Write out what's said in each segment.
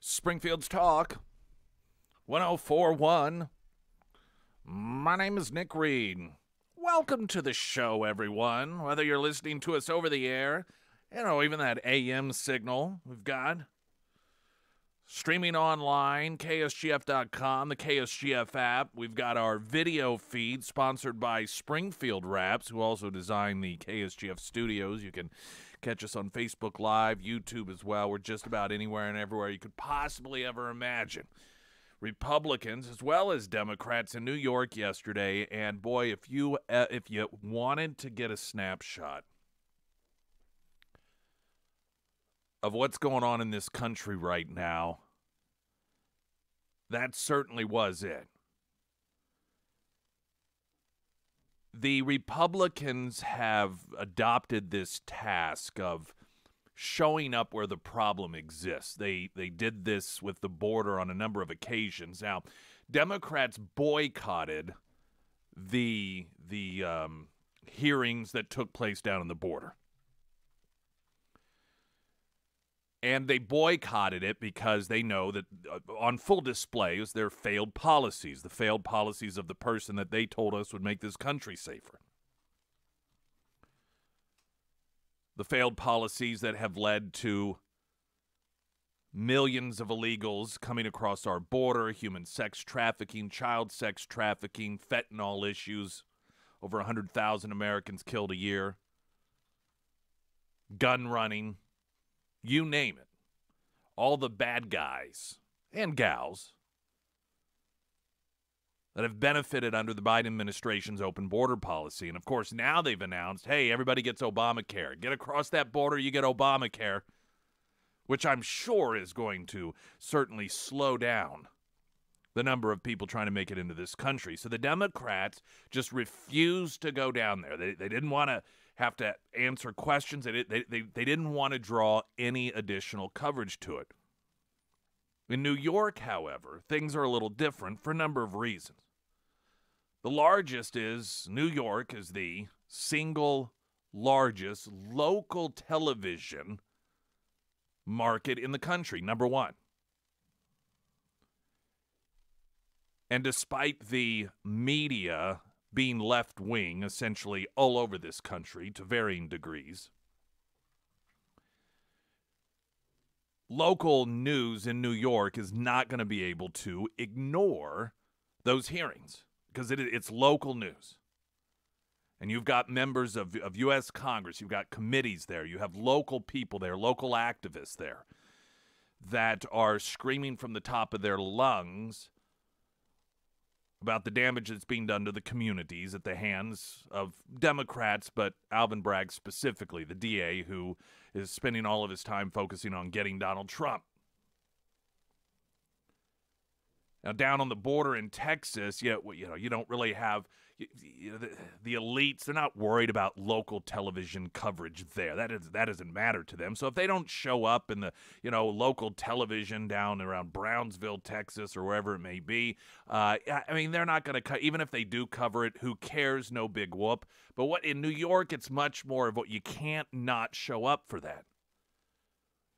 Springfield's Talk 1041. My name is Nick Reed. Welcome to the show, everyone. Whether you're listening to us over the air, even that AM signal we've got. Streaming online, ksgf.com, the KSGF app. We've got our video feed sponsored by Springfield Wraps, who also designed the KSGF studios. You can catch us on Facebook Live, YouTube as well. We're just about anywhere and everywhere you could possibly ever imagine. Republicans as well as Democrats in New York yesterday, and boy, if you wanted to get a snapshot of what's going on in this country right now, that certainly was it. The Republicans have adopted this task of showing up where the problem exists. They did this with the border on a number of occasions. Now, Democrats boycotted the hearings that took place down on the border. And they boycotted it because they know that on full display is their failed policies, the failed policies of the person that they told us would make this country safer. The failed policies that have led to millions of illegals coming across our border, human sex trafficking, child sex trafficking, fentanyl issues, over 100,000 Americans killed a year, gun running, you name it. All the bad guys and gals that have benefited under the Biden administration's open border policy. And, of course, now they've announced, hey, everybody gets Obamacare. Get across that border, you get Obamacare, which I'm sure is going to certainly slow down the number of people trying to make it into this country. So the Democrats just refused to go down there. They didn't want to have to answer questions. They didn't want to draw any additional coverage to it. In New York, however, things are a little different for a number of reasons. The largest is New York is the single largest local television market in the country, number one. And despite the media being left-wing essentially all over this country to varying degrees, local news in New York is not going to be able to ignore those hearings because it's local news. And you've got members of U.S. Congress, you've got committees there, you have local people there, local activists there that are screaming from the top of their lungs about the damage that's being done to the communities at the hands of Democrats, but Alvin Bragg specifically, the DA, who is spending all of his time focusing on getting Donald Trump. Now, down on the border in Texas, you don't really have the elites. They're not worried about local television coverage there. That doesn't matter to them. So if they don't show up in the local television down around Brownsville, Texas, or wherever it may be, they're not going to even if they do cover it. Who cares? No big whoop. But what in New York, it's much more of what you can't not show up for that.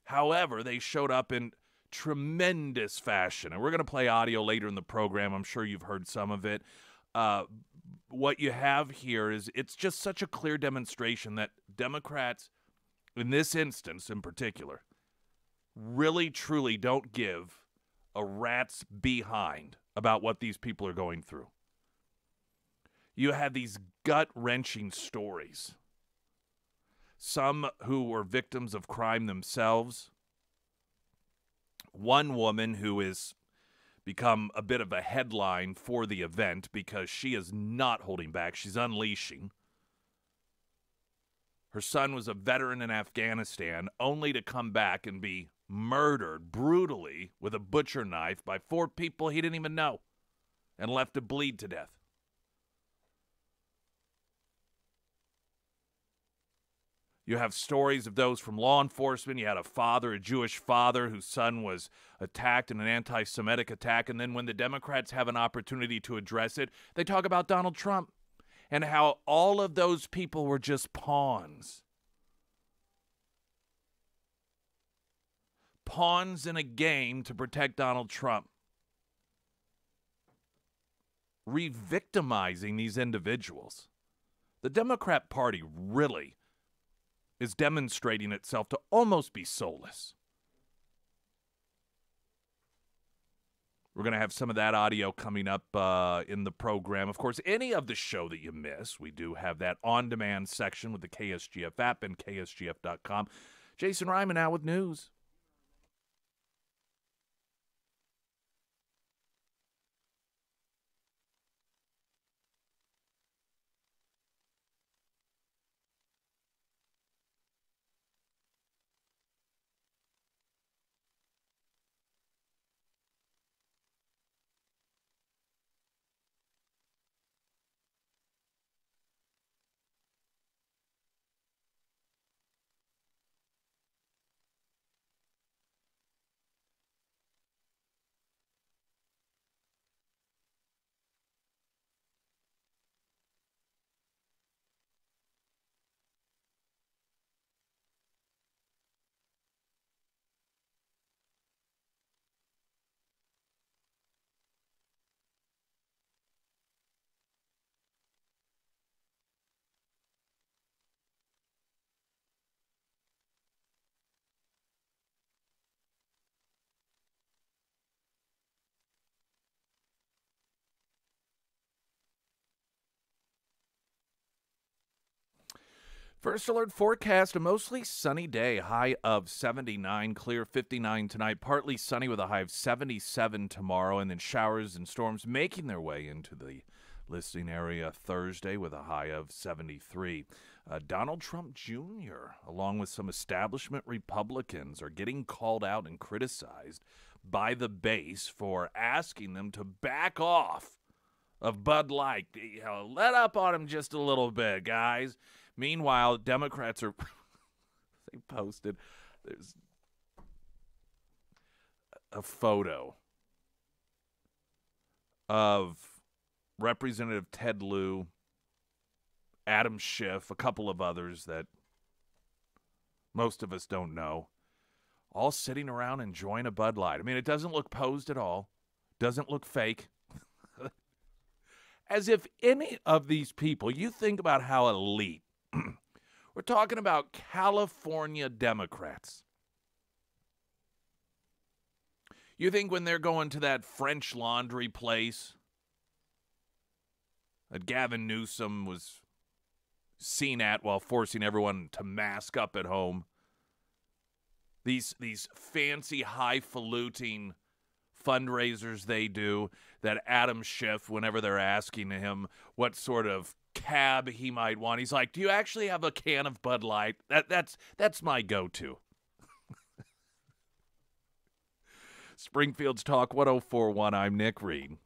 However, they showed up in tremendous fashion. And we're going to play audio later in the program. I'm sure you've heard some of it. What you have here is it's just such a clear demonstration that Democrats, in this instance in particular, really, truly don't give a rat's behind about what these people are going through. You had these gut-wrenching stories. Some who were victims of crime themselves. One woman who has become a bit of a headline for the event because she is not holding back. She's unleashing. Her son was a veteran in Afghanistan, only to come back and be murdered brutally with a butcher knife by 4 people he didn't even know and left to bleed to death. You have stories of those from law enforcement. You had a father, a Jewish father, whose son was attacked in an anti-Semitic attack. And then when the Democrats have an opportunity to address it, they talk about Donald Trump and how all of those people were just pawns. pawns in a game to protect Donald Trump. Re-victimizing these individuals. The Democrat Party really is demonstrating itself to almost be soulless. We're going to have some of that audio coming up in the program. Of course, any of the show that you miss, we do have that on-demand section with the KSGF app and KSGF.com. Jason Ryman now with news. First alert forecast, a mostly sunny day, high of 79, clear 59 tonight, partly sunny with a high of 77 tomorrow, and then showers and storms making their way into the listing area Thursday with a high of 73. Donald Trump Jr., along with some establishment Republicans, are getting called out and criticized by the base for asking them to back off of Bud Light. Let up on him just a little bit, guys. Meanwhile, Democrats are, they posted, there's a photo of Representative Ted Lieu, Adam Schiff, a couple of others that most of us don't know, all sitting around enjoying a Bud Light. I mean, it doesn't look posed at all, doesn't look fake. As if any of these people, you think about how elite, we're talking about California Democrats. You think when they're going to that French Laundry place that Gavin Newsom was seen at while forcing everyone to mask up at home, these fancy highfalutin fundraisers they do, that Adam Schiff, whenever they're asking him what sort of cab he might want, he's like, do you actually have a can of Bud Light? That's my go-to. Springfield's Talk 1041, I'm Nick Reed.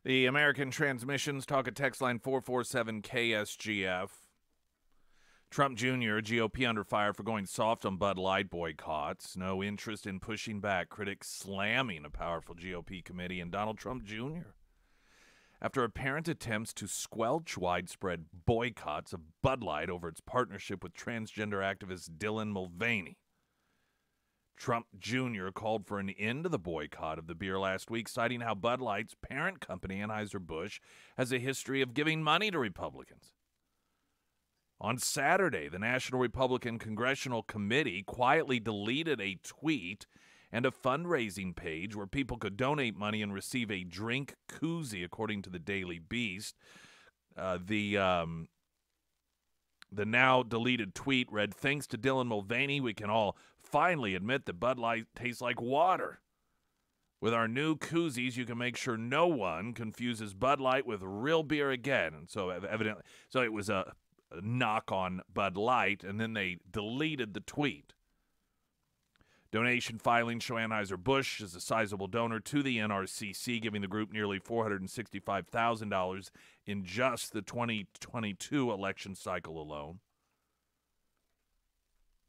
The American Transmissions talk at text line 447-KSGF. Trump Jr., GOP under fire for going soft on Bud Light boycotts. No interest in pushing back. Critics slamming a powerful GOP committee. And Donald Trump Jr., after apparent attempts to squelch widespread boycotts of Bud Light over its partnership with transgender activist Dylan Mulvaney. Trump Jr. called for an end to the boycott of the beer last week, citing how Bud Light's parent company, Anheuser-Busch, has a history of giving money to Republicans. On Saturday, the National Republican Congressional Committee quietly deleted a tweet and a fundraising page where people could donate money and receive a drink koozie, according to the Daily Beast. The now deleted tweet read, "Thanks to Dylan Mulvaney, we can all finally admit that Bud Light tastes like water. With our new koozies, you can make sure no one confuses Bud Light with real beer again." And so evidently, so it was a knock on Bud Light, and then they deleted the tweet. Donation filings show Anheuser-Busch is a sizable donor to the NRCC, giving the group nearly $465,000 in just the 2022 election cycle alone.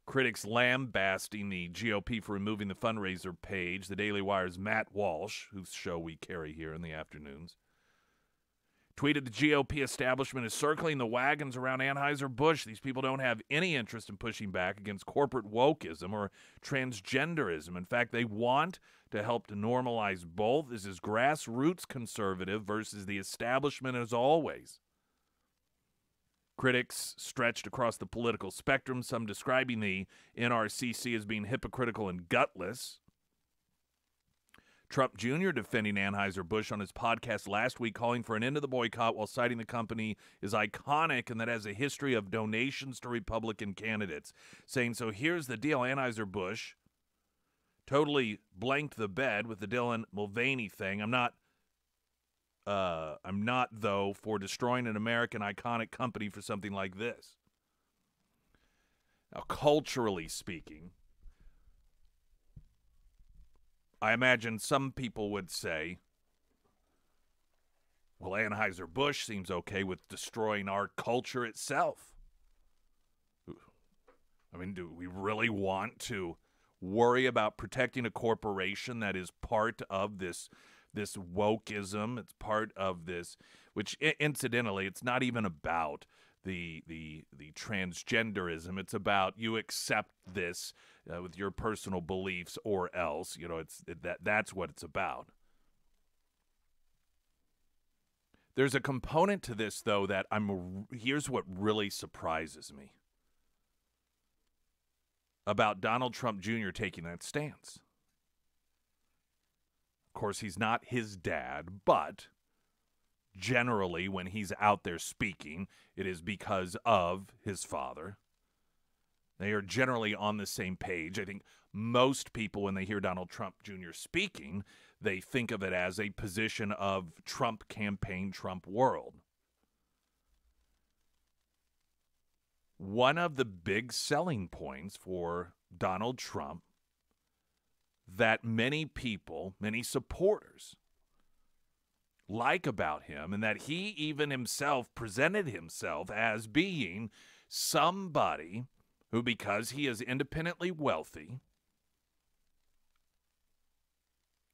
Critics lambasting the GOP for removing the fundraiser page. The Daily Wire's Matt Walsh, whose show we carry here in the afternoons, tweeted the GOP establishment is circling the wagons around Anheuser-Busch. These people don't have any interest in pushing back against corporate wokeism or transgenderism. In fact, they want to help to normalize both. This is grassroots conservative versus the establishment as always. Critics stretched across the political spectrum, some describing the NRCC as being hypocritical and gutless. Trump Jr. defending Anheuser-Busch on his podcast last week, calling for an end to the boycott while citing the company is iconic and that has a history of donations to Republican candidates, saying, so here's the deal, Anheuser-Busch totally blanked the bed with the Dylan Mulvaney thing. I'm not, though, for destroying an American iconic company for something like this. Now, culturally speaking, I imagine some people would say, well, Anheuser-Busch seems okay with destroying our culture itself. I mean, do we really want to worry about protecting a corporation that is part of this wokeism? It's part of this, which incidentally, it's not even about the transgenderism. It's about you accept this with your personal beliefs or else. You know, that's what it's about. There's a component to this, though, that here's what really surprises me about Donald Trump Jr. taking that stance. Of course, he's not his dad, but generally when he's out there speaking, it is because of his father. They are generally on the same page. I think most people, when they hear Donald Trump Jr. speaking, they think of it as a position of Trump campaign, Trump world. One of the big selling points for Donald Trump that many people, many supporters like about him, and that he even himself presented himself as being somebody who, because he is independently wealthy,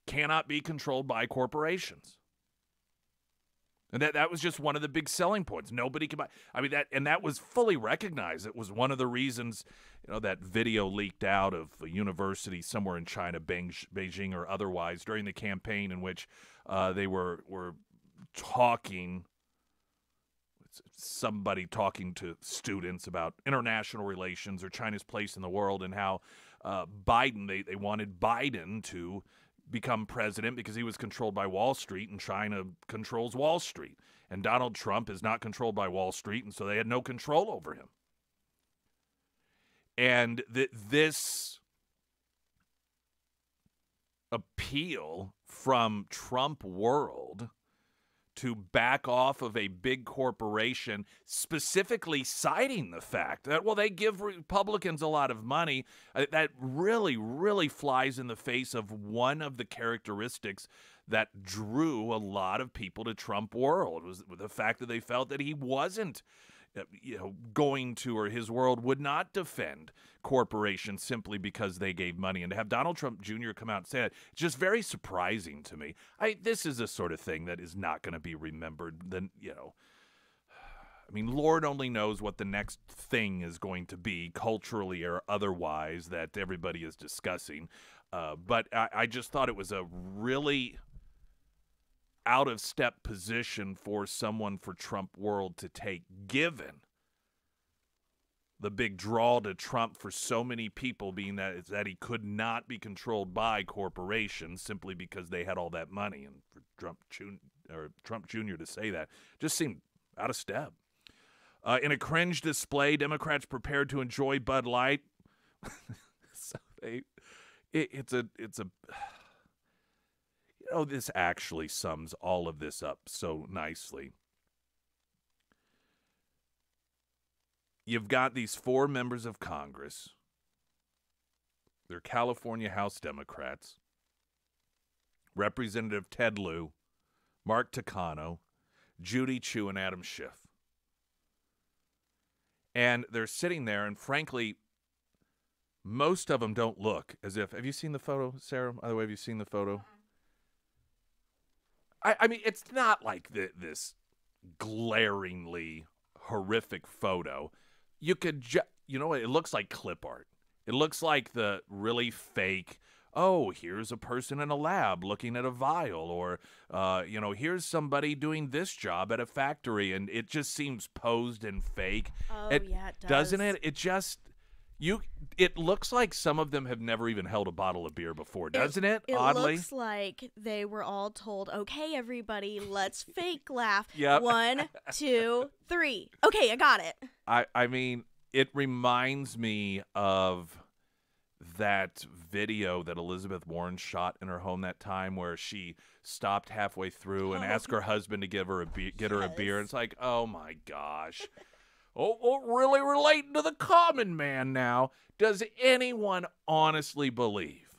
cannot be controlled by corporations. And that was just one of the big selling points. Nobody can buy. I mean, that was fully recognized. It was one of the reasons, that video leaked out of a university somewhere in China, Beijing or otherwise, during the campaign in which they were talking, somebody talking to students about international relations or China's place in the world, and how Biden, they wanted Biden to become president because he was controlled by Wall Street, and China controls Wall Street. And Donald Trump is not controlled by Wall Street, and so they had no control over him. And this appeal from Trump world to back off of a big corporation, specifically citing the fact that, well, they give Republicans a lot of money. That really, really flies in the face of one of the characteristics that drew a lot of people to Trump world, was the fact that they felt that he wasn't going to, or his world would not defend corporations simply because they gave money. And to have Donald Trump Jr. come out and say it, it's just very surprising to me. This is the sort of thing that is not going to be remembered. Then, I mean, Lord only knows what the next thing is going to be, culturally or otherwise, that everybody is discussing. But I just thought it was a really out-of-step position for someone for Trump world to take, given the big draw to Trump for so many people being that he could not be controlled by corporations simply because they had all that money. And for Trump Jr. to say that just seemed out of step. In a cringe display, Democrats prepared to enjoy Bud Light. So it's a this actually sums all of this up so nicely. You've got these 4 members of Congress. They're California House Democrats. Representative Ted Lieu, Mark Takano, Judy Chu, and Adam Schiff. And they're sitting there, and frankly, most of them don't look as if... Have you seen the photo, Sarah? By the way, have you seen the photo? I mean, it's not like this glaringly horrific photo. You could, it looks like clip art. It looks like the really fake, here's a person in a lab looking at a vial, or, here's somebody doing this job at a factory, and it just seems posed and fake. Oh, yeah, it does. Doesn't it? It just... It looks like some of them have never even held a bottle of beer before, doesn't it? Oddly, it looks like they were all told, "Okay, everybody, let's fake laugh. Yep. 1, 2, 3. Okay, I got it." I mean, it reminds me of that video that Elizabeth Warren shot in her home that time, where she stopped halfway through and asked her husband to get her a beer. It's like, oh my gosh. Really relating to the common man now. Does anyone honestly believe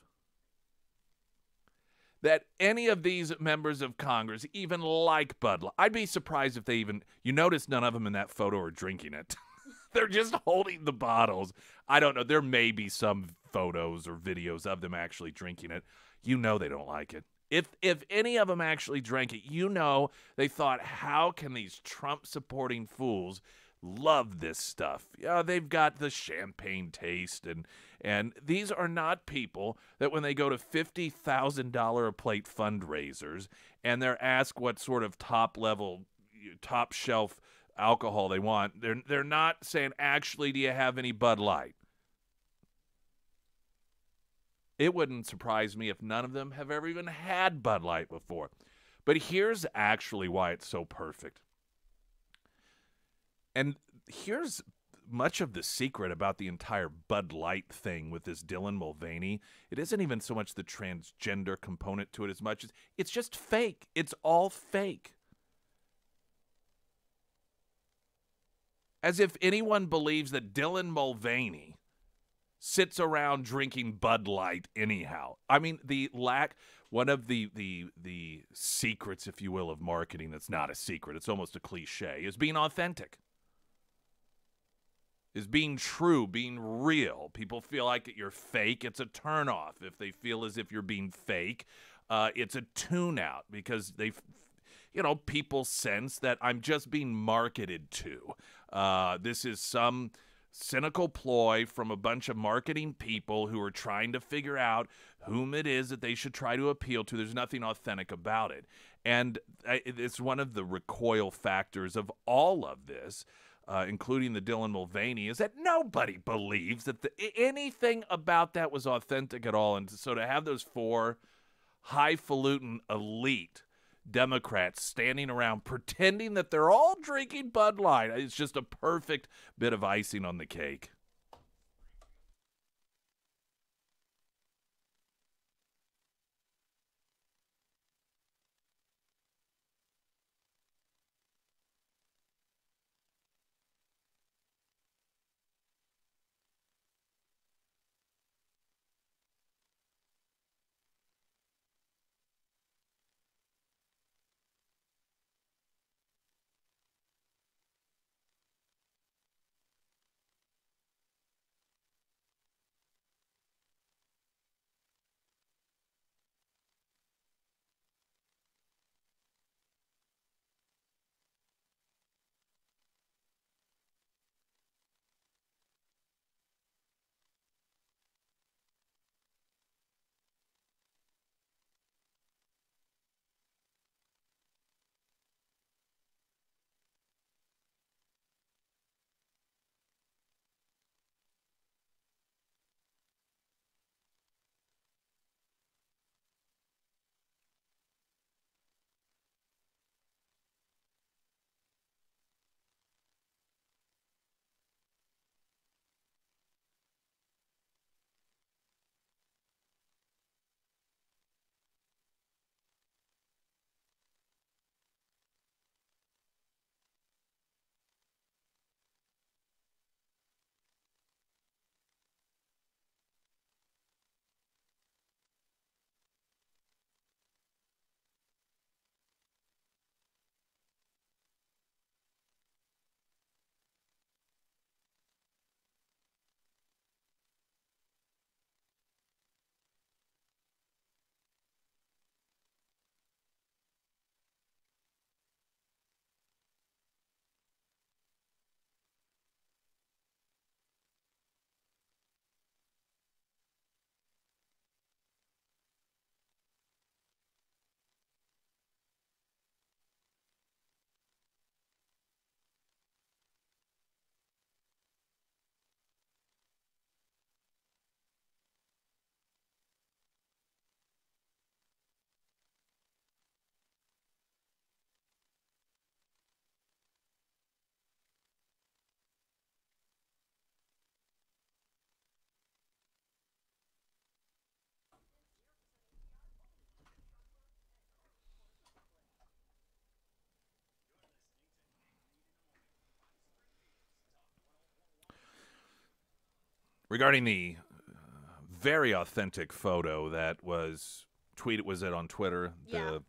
that any of these members of Congress even like Bud Light? I'd be surprised if they even... You notice none of them in that photo are drinking it. They're just holding the bottles. I don't know. There may be some photos or videos of them actually drinking it. They don't like it. If any of them actually drank it, they thought, how can these Trump-supporting fools love this stuff? Yeah, they've got the champagne taste, and these are not people that when they go to $50,000 a plate fundraisers and they're asked what sort of top shelf alcohol they want, they're not saying, actually, do you have any Bud Light? It wouldn't surprise me if none of them have ever even had Bud Light before. But here's actually why it's so perfect. And here's much of the secret about the entire Bud Light thing with this Dylan Mulvaney. It isn't even so much the transgender component to it as much as it's just fake. It's all fake. As if anyone believes that Dylan Mulvaney sits around drinking Bud Light anyhow. I mean, one of the secrets, if you will, of marketing that's not a secret, it's almost a cliche, is being authentic. Is being true, being real. People feel like you're fake. It's a turnoff. If they feel as if you're being fake, it's a tune-out because people sense that I'm just being marketed to. This is some cynical ploy from a bunch of marketing people who are trying to figure out whom it is that they should try to appeal to. There's nothing authentic about it. And it's one of the recoil factors of all of this, including the Dylan Mulvaney, is that nobody believes that anything about that was authentic at all. And so to have those 4 highfalutin elite Democrats standing around pretending that they're all drinking Bud Light, it's just a perfect bit of icing on the cake. regarding the very authentic photo that was tweeted, was it on Twitter? Yeah. The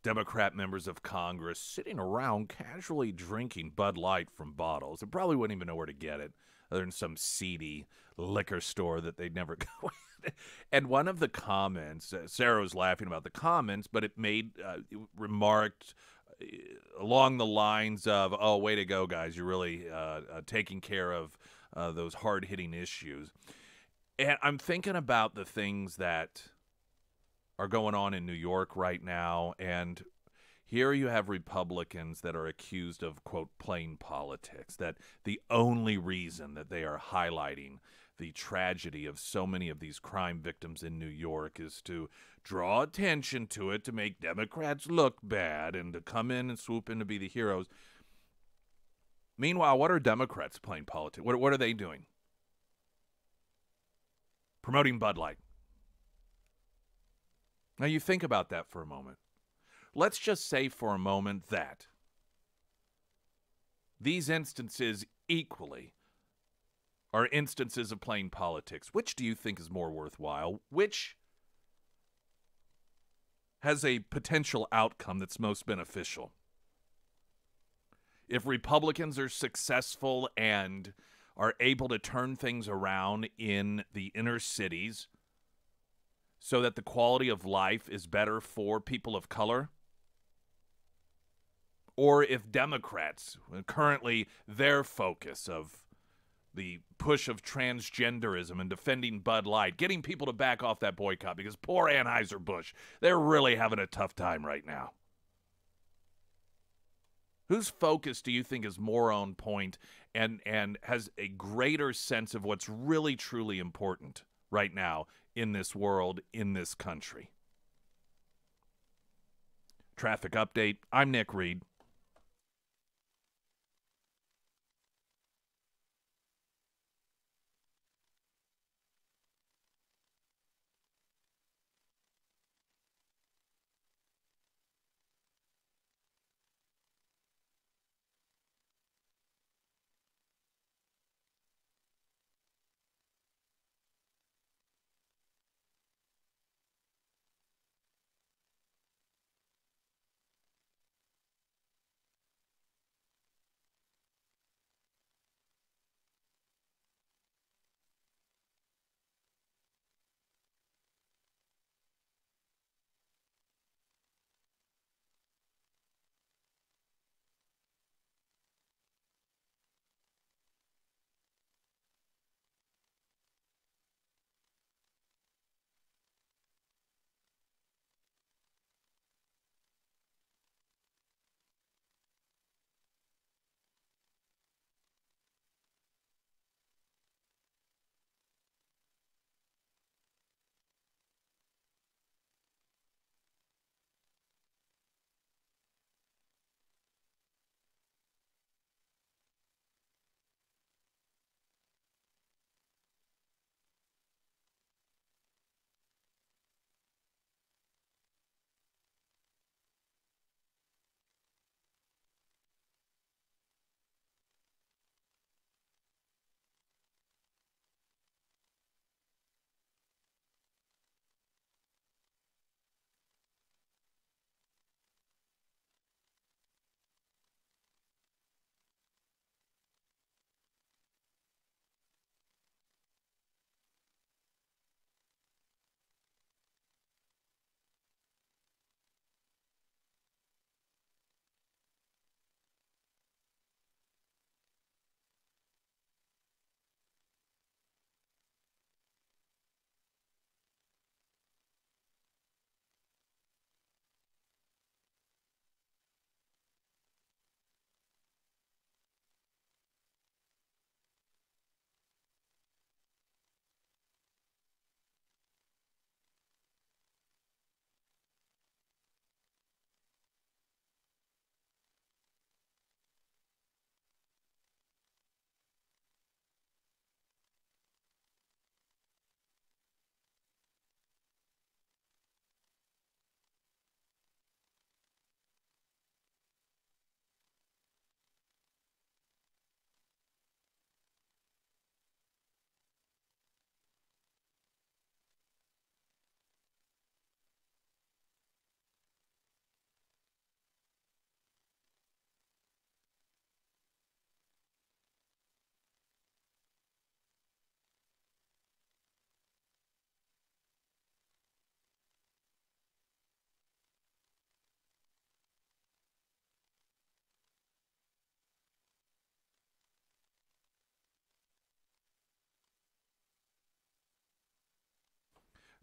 Democrat members of Congress sitting around casually drinking Bud Light from bottles. They probably wouldn't even know where to get it other than some seedy liquor store that they'd never go in. And one of the comments, Sarah was laughing about the comments, but it remarked along the lines of, oh, way to go, guys. You're really taking care of those hard-hitting issues. And I'm thinking about the things that are going on in New York right now, and here you have Republicans that are accused of, quote, playing politics, that the only reason that they are highlighting the tragedy of so many of these crime victims in New York is to draw attention to it, to make Democrats look bad, and to come in and swoop in to be the heroes. Meanwhile, what are Democrats playing politics? What are they doing? Promoting Bud Light. Now, you think about that for a moment. Let's just say for a moment that these instances equally are instances of playing politics. Which do you think is more worthwhile? Which has a potential outcome that's most beneficial? If Republicans are successful and are able to turn things around in the inner cities so that the quality of life is better for people of color, or if Democrats, currently their focus of the push of transgenderism and defending Bud Light, getting people to back off that boycott, because poor Anheuser-Busch, they're really having a tough time right now. Whose focus do you think is more on point and has a greater sense of what's really, truly important right now in this world, in this country? Traffic update. I'm Nick Reed.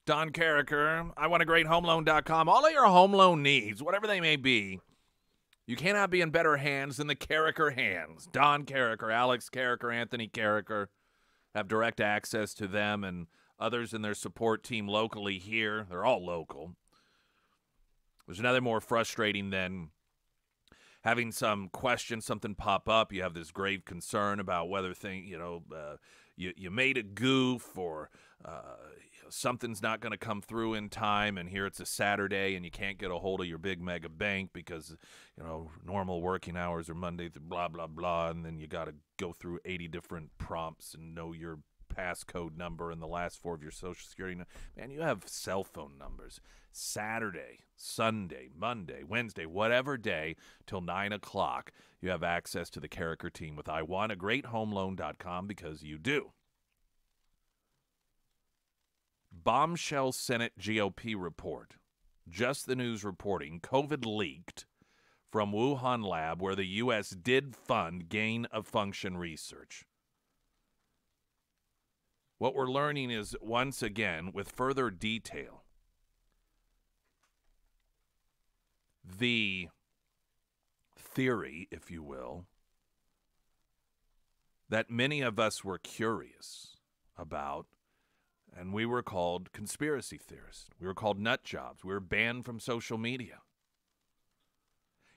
Don Carricker, iwantagreathomeloan.com. All of your home loan needs, whatever they may be, you cannot be in better hands than the Carricker hands. Don Carricker, Alex Carricker, Anthony Carricker have direct access to them and others in their support team locally here. They're all local. There's nothing more frustrating than having some question, something pop up. You have this grave concern about whether you made a goof or something's not going to come through in time, and here it's a Saturday and you can't get a hold of your big mega bank because, normal working hours are Monday through blah, blah, blah, and then you got to go through 80 different prompts and know your passcode number and the last four of your social security. Man, you have cell phone numbers. Saturday, Sunday, Monday, Wednesday, whatever day till 9 o'clock, you have access to the Carricker team with iwantagreathomeloan.com because you do. Bombshell Senate GOP report. Just the news reporting. COVID leaked from Wuhan lab where the U.S. did fund gain-of-function research. What we're learning is, once again, with further detail, the theory, if you will, that many of us were curious about, and we were called conspiracy theorists. We were called nut jobs. We were banned from social media.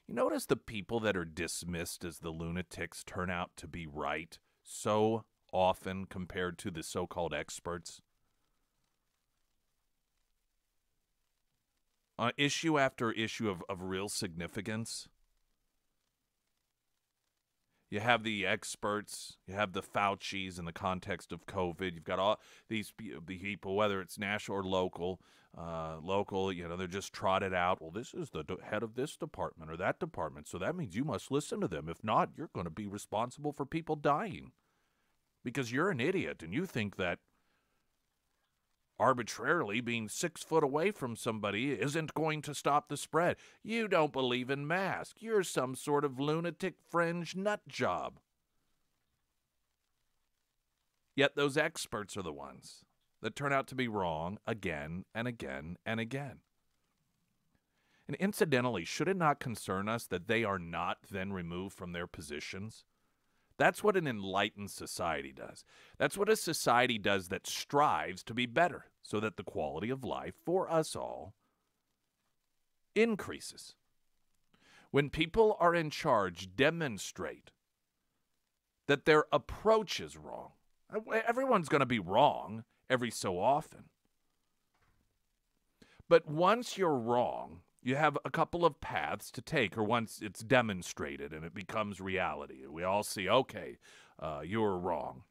You notice the people that are dismissed as the lunatics turn out to be right so often compared to the so-called experts? Issue after issue of real significance. You have the experts, you have the Faucis in the context of COVID. You've got all these people, whether it's national or local, they're just trotted out. Well, this is the head of this department or that department, so that means you must listen to them. If not, you're going to be responsible for people dying because you're an idiot and you think that arbitrarily being 6 foot away from somebody isn't going to stop the spread. You don't believe in masks. You're some sort of lunatic fringe nut job. Yet those experts are the ones that turn out to be wrong again and again and again. And incidentally, should it not concern us that they are not then removed from their positions? That's what an enlightened society does. That's what a society does that strives to be better so that the quality of life for us all increases. When people are in charge, demonstrate that their approach is wrong. Everyone's going to be wrong every so often. But once you're wrong, you have a couple of paths to take, or once it's demonstrated and it becomes reality. We all see, okay, you were wrong.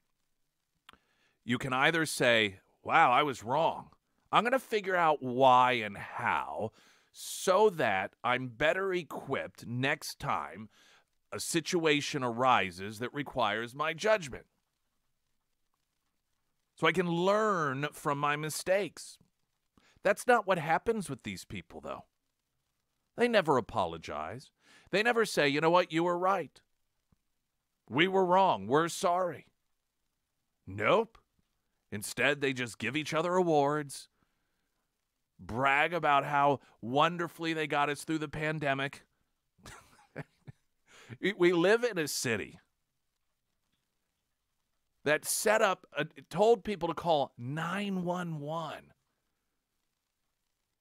You can either say, wow, I was wrong. I'm going to figure out why and how so that I'm better equipped next time a situation arises that requires my judgment. So I can learn from my mistakes. That's not what happens with these people, though. They never apologize. They never say, you know what, you were right. We were wrong. We're sorry. Nope. Instead, they just give each other awards, brag about how wonderfully they got us through the pandemic. We live in a city that set up, told people to call 911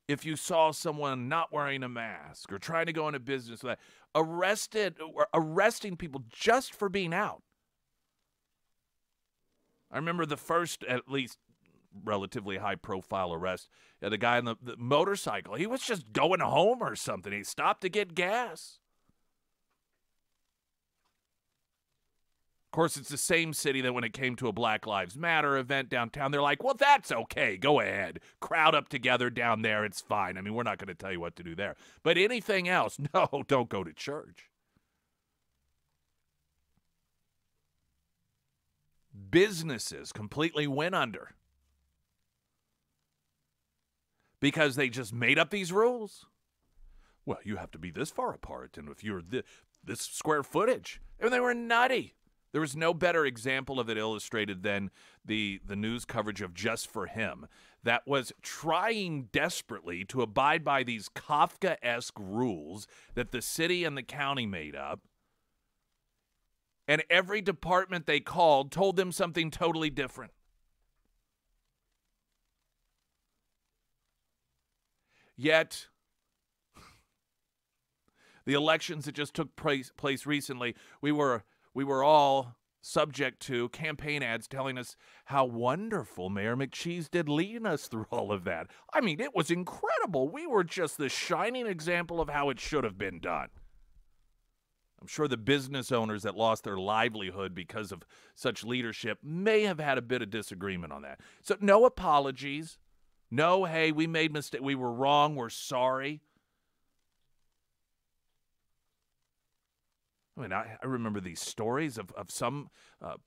if you saw someone not wearing a mask or trying to go into business with that, arresting people just for being out. I remember the first, at least relatively high-profile arrest, the guy on the motorcycle. He was just going home or something. He stopped to get gas. Of course, it's the same city that when it came to a Black Lives Matter event downtown, they're like, well, that's okay. Go ahead. Crowd up together down there. It's fine. I mean, we're not going to tell you what to do there. But anything else, no, don't go to church. Businesses completely went under because they just made up these rules. Well, you have to be this far apart, and if you're this square footage. And they were nutty. There was no better example of it illustrated than the news coverage of Just for Him that was trying desperately to abide by these Kafka-esque rules that the city and the county made up. And every department they called told them something totally different. Yet, the elections that just took place recently, we were all subject to campaign ads telling us how wonderful Mayor McCheese did leading us through all of that. I mean, it was incredible. We were just the shining example of how it should have been done. I'm sure the business owners that lost their livelihood because of such leadership may have had a bit of disagreement on that. So no apologies. No, hey, we made mistake. We were wrong. We're sorry. I mean, I remember these stories of some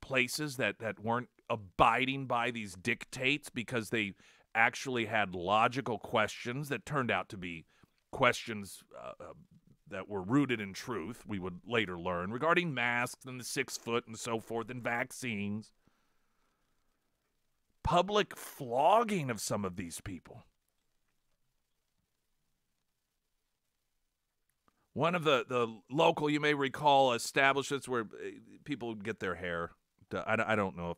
places that weren't abiding by these dictates because they actually had logical questions that turned out to be questions that were rooted in truth, we would later learn, regarding masks and the 6 foot and so forth and vaccines. Public flogging of some of these people. One of the local, you may recall, establishments where people would get their hair, I don't know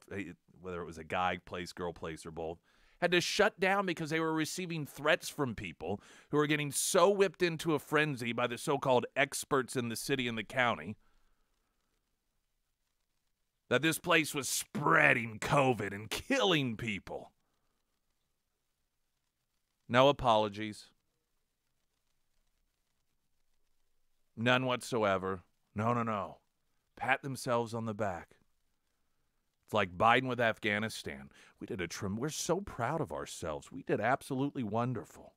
whether it was a guy place, girl place, or both, had to shut down because they were receiving threats from people who were getting so whipped into a frenzy by the so-called experts in the city and the county that this place was spreading COVID and killing people. No apologies. None whatsoever. No. Pat themselves on the back. It's like Biden with Afghanistan. We did we're so proud of ourselves. We did absolutely wonderful.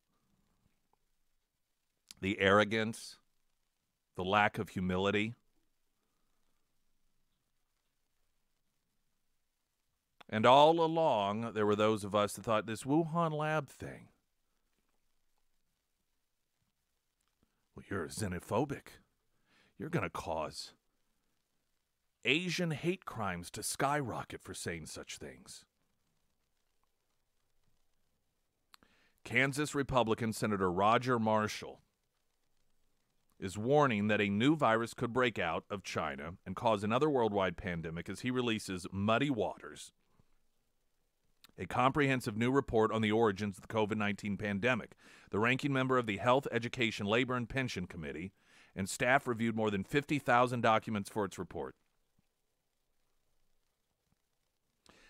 The arrogance, the lack of humility. And all along, there were those of us that thought this Wuhan lab thing, well, you're xenophobic. You're going to cause Asian hate crimes to skyrocket for saying such things. Kansas Republican Senator Roger Marshall is warning that a new virus could break out of China and cause another worldwide pandemic as he releases Muddy Waters, a comprehensive new report on the origins of the COVID-19 pandemic. The ranking member of the Health, Education, Labor, and Pension Committee and staff reviewed more than 50,000 documents for its report.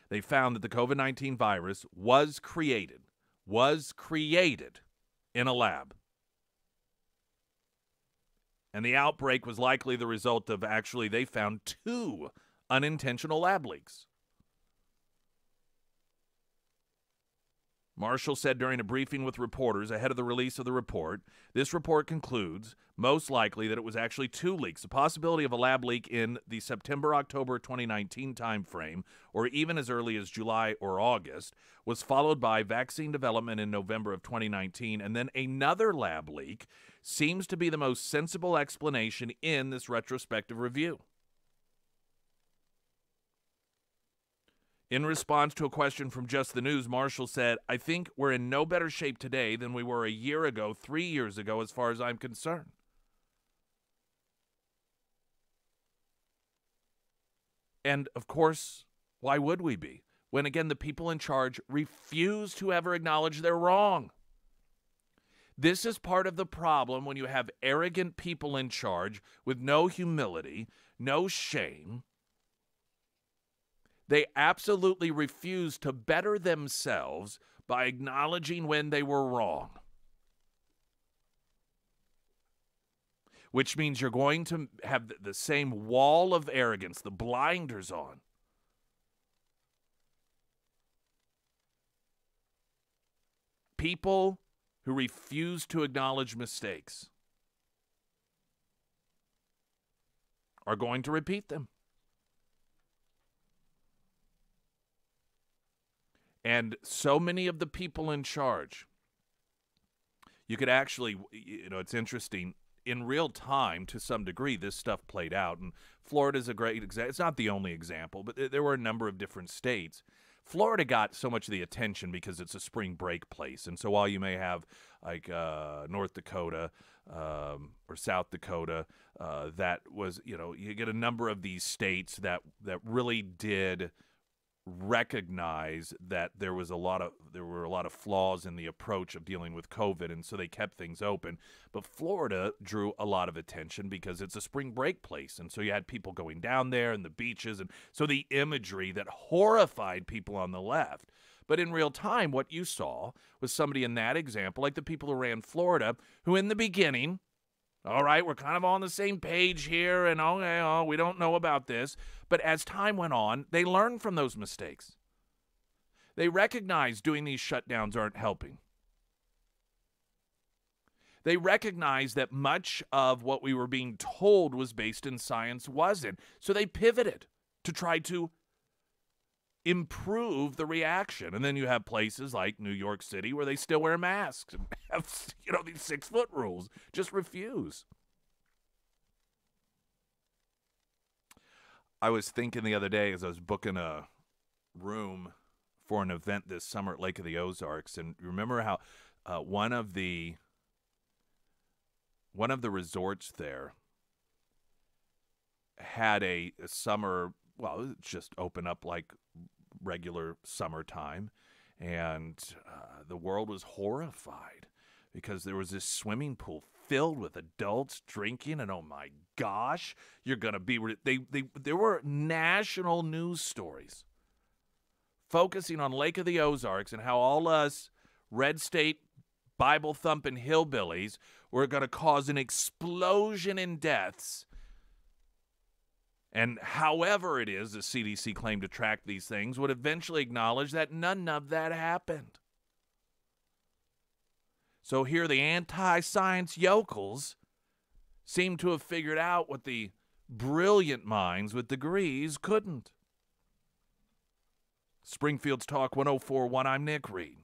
They found that the COVID-19 virus was created in a lab. And the outbreak was likely the result of, actually, they found 2 unintentional lab leaks. Marshall said during a briefing with reporters ahead of the release of the report, this report concludes, most likely, that it was actually 2 leaks. The possibility of a lab leak in the September-October 2019 timeframe, or even as early as July or August, was followed by vaccine development in November of 2019, and then another lab leak seems to be the most sensible explanation in this retrospective review. In response to a question from Just the News, Marshall said, I think we're in no better shape today than we were a year ago, 3 years ago, as far as I'm concerned. And, of course, why would we be? When, again, the people in charge refuse to ever acknowledge they're wrong. This is part of the problem when you have arrogant people in charge with no humility, no shame. They absolutely refuse to better themselves by acknowledging when they were wrong. Which means you're going to have the same wall of arrogance, the blinders on. People who refuse to acknowledge mistakes are going to repeat them. And so many of the people in charge, you could actually, it's interesting, in real time, to some degree, this stuff played out. And Florida's a great example. It's not the only example, but there were a number of different states. Florida got so much of the attention because it's a spring break place. And so while you may have like North Dakota or South Dakota, that was, you get a number of these states that really did recognize that there were a lot of flaws in the approach of dealing with COVID, and so they kept things open. But Florida drew a lot of attention because it's a spring break place, and so you had people going down there and the beaches, and so the imagery that horrified people on the left. But in real time, what you saw was somebody in that example, like the people who ran Florida, who in the beginning, all right, we're kind of on the same page here, and we don't know about this. But as time went on, they learned from those mistakes. They recognized doing these shutdowns aren't helping. They recognized that much of what we were being told was based in science wasn't. So they pivoted to try to improve the reaction. And then you have places like New York City where they still wear masks and have, these 6-foot rules. Just refuse. I was thinking the other day as I was booking a room for an event this summer at Lake of the Ozarks, and remember how one of the resorts there had a summer, well, it just opened up like regular summertime, and the world was horrified because there was this swimming pool filled with adults drinking, and oh my gosh, you're gonna be. There were national news stories focusing on Lake of the Ozarks and how all us red state Bible thumping hillbillies were gonna cause an explosion in deaths. And however it is the CDC claimed to track these things, would eventually acknowledge that none of that happened. So here the anti-science yokels seem to have figured out what the brilliant minds with degrees couldn't. Springfield's Talk 104.1, I'm Nick Reed.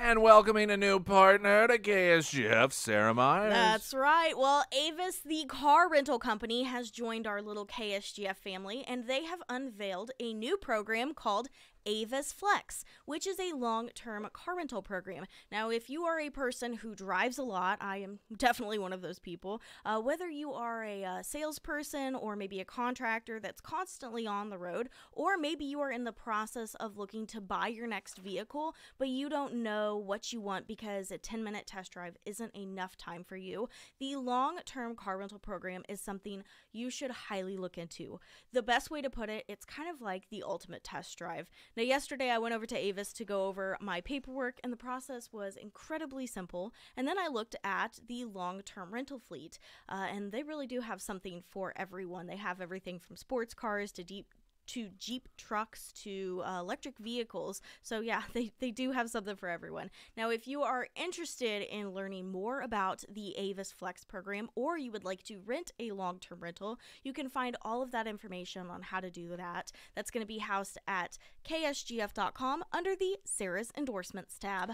And welcoming a new partner to KSGF, Sarah Myers. That's right. Well, Avis, the car rental company, has joined our little KSGF family, and they have unveiled a new program called Avis Flex, which is a long-term car rental program. Now, if you are a person who drives a lot, I am definitely one of those people, whether you are a salesperson or maybe a contractor that's constantly on the road, or maybe you are in the process of looking to buy your next vehicle, but you don't know what you want because a 10-minute test drive isn't enough time for you, the long-term car rental program is something you should highly look into. The best way to put it, it's kind of like the ultimate test drive. Now, yesterday I went over to Avis to go over my paperwork, and the process was incredibly simple. And then I looked at the long-term rental fleet, and they really do have something for everyone. They have everything from sports cars to Jeep trucks to electric vehicles. So yeah, they do have something for everyone. Now, if you are interested in learning more about the Avis Flex program, or you would like to rent a long-term rental, you can find all of that information on how to do that. That's going to be housed at ksgf.com under the Sarah's Endorsements tab.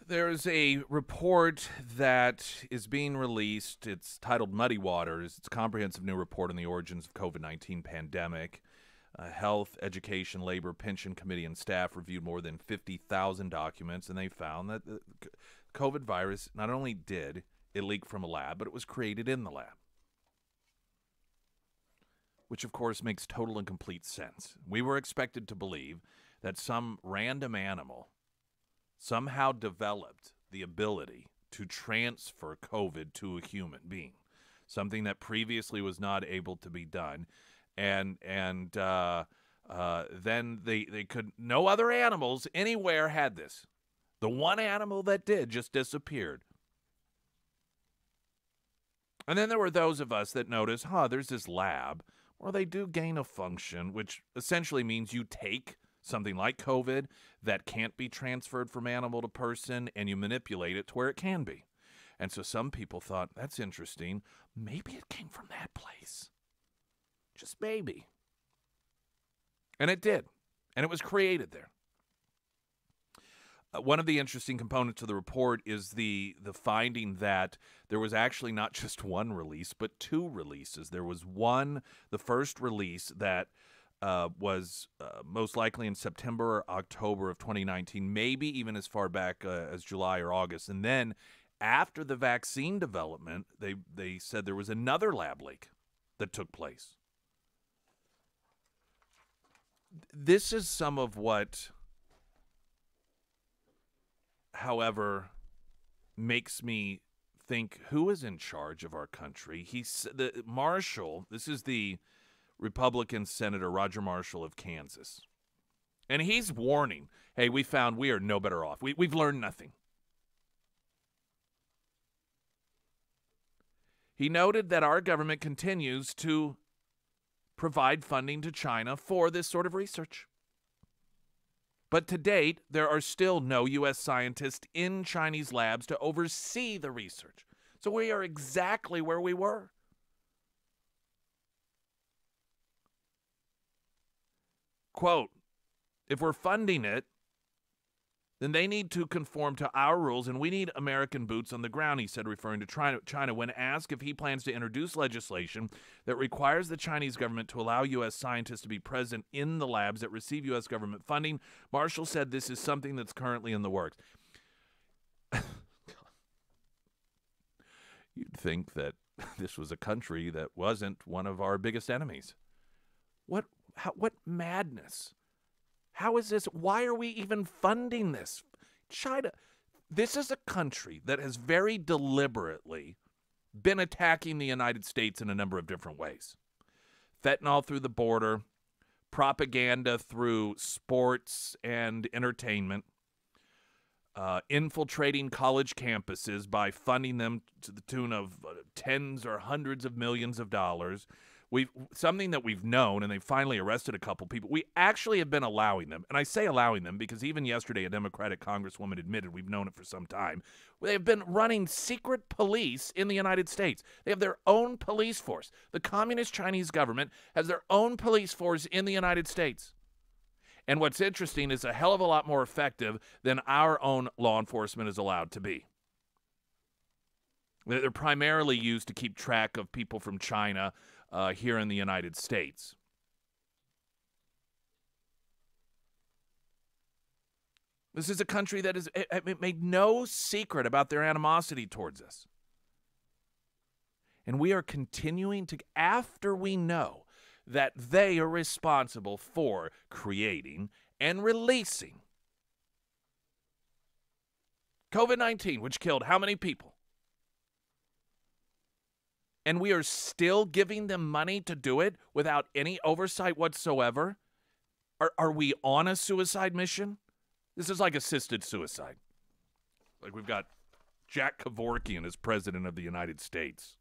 There's a report that is being released. It's titled Muddy Waters. It's a comprehensive new report on the origins of COVID-19 pandemic. Health, Education, Labor, Pension Committee, and staff reviewed more than 50,000 documents, and they found that the COVID virus not only did it leak from a lab, but it was created in the lab, which, of course, makes total and complete sense. We were expected to believe that some random animal somehow developed the ability to transfer COVID to a human being, something that previously was not able to be done. And then they could, no other animals anywhere had this. The one animal that did just disappeared. And then there were those of us that noticed, there's this lab where they do gain a function, which essentially means you take something like COVID that can't be transferred from animal to person, and you manipulate it to where it can be. And so some people thought, that's interesting. Maybe it came from that place. Just maybe. And it did. And it was created there. One of the interesting components of the report is the finding that there was actually not just one release, but two releases. There was the first release that was most likely in September or October of 2019, maybe even as far back as July or August. And then after the vaccine development, they said there was another lab leak that took place. This is some of what, however, makes me think, who is in charge of our country? Marshall, this is the Republican Senator Roger Marshall of Kansas. And he's warning, hey, we are no better off. We've learned nothing. He noted that our government continues to provide funding to China for this sort of research. But to date, there are still no U.S. scientists in Chinese labs to oversee the research. So we are exactly where we were. Quote, if we're funding it, then they need to conform to our rules, and we need American boots on the ground, he said, referring to China. When asked if he plans to introduce legislation that requires the Chinese government to allow U.S. scientists to be present in the labs that receive U.S. government funding, Marshall said this is something that's currently in the works. You'd think that this was a country that wasn't one of our biggest enemies. What madness? How is this? Why are we even funding this? China, this is a country that has very deliberately been attacking the United States in a number of different ways. Fentanyl through the border, propaganda through sports and entertainment, infiltrating college campuses by funding them to the tune of tens or hundreds of millions of dollars. Something that we've known, and they finally arrested a couple people. We actually have been allowing them, and I say allowing them because even yesterday a Democratic congresswoman admitted we've known it for some time. They have been running secret police in the United States. They have their own police force. The Communist Chinese government has their own police force in the United States. And what's interesting is a hell of a lot more effective than our own law enforcement is allowed to be. They're primarily used to keep track of people from China here in the United States. This is a country that has made no secret about their animosity towards us. And we are continuing to, after we know that they are responsible for creating and releasing COVID-19, which killed how many people? And we are still giving them money to do it without any oversight whatsoever? Are we on a suicide mission? This is like assisted suicide. Like we've got Jack Kevorkian as president of the United States.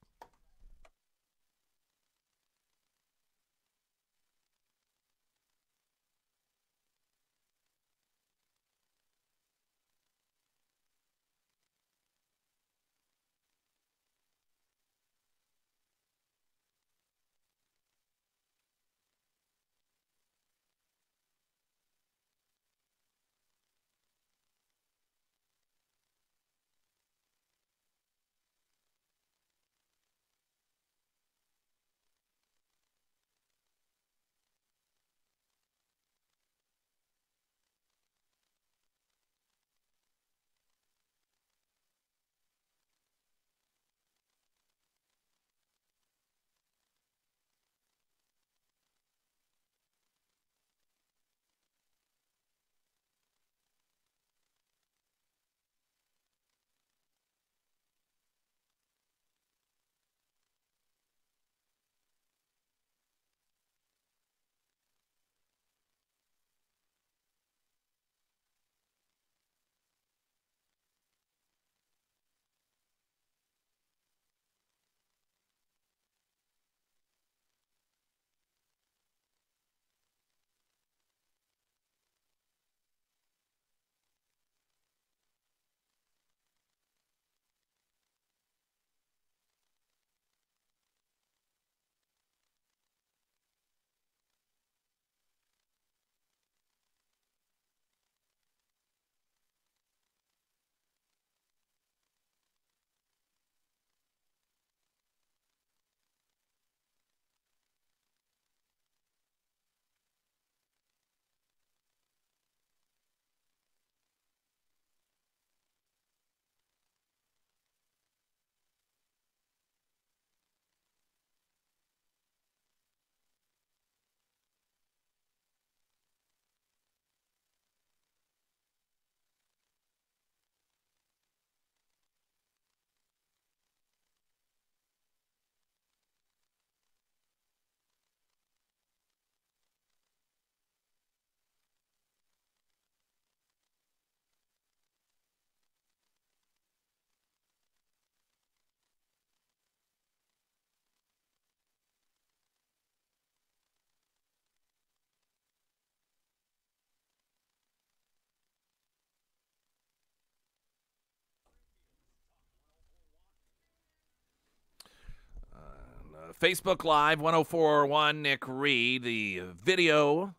Facebook Live 1041 Nick Reed. The video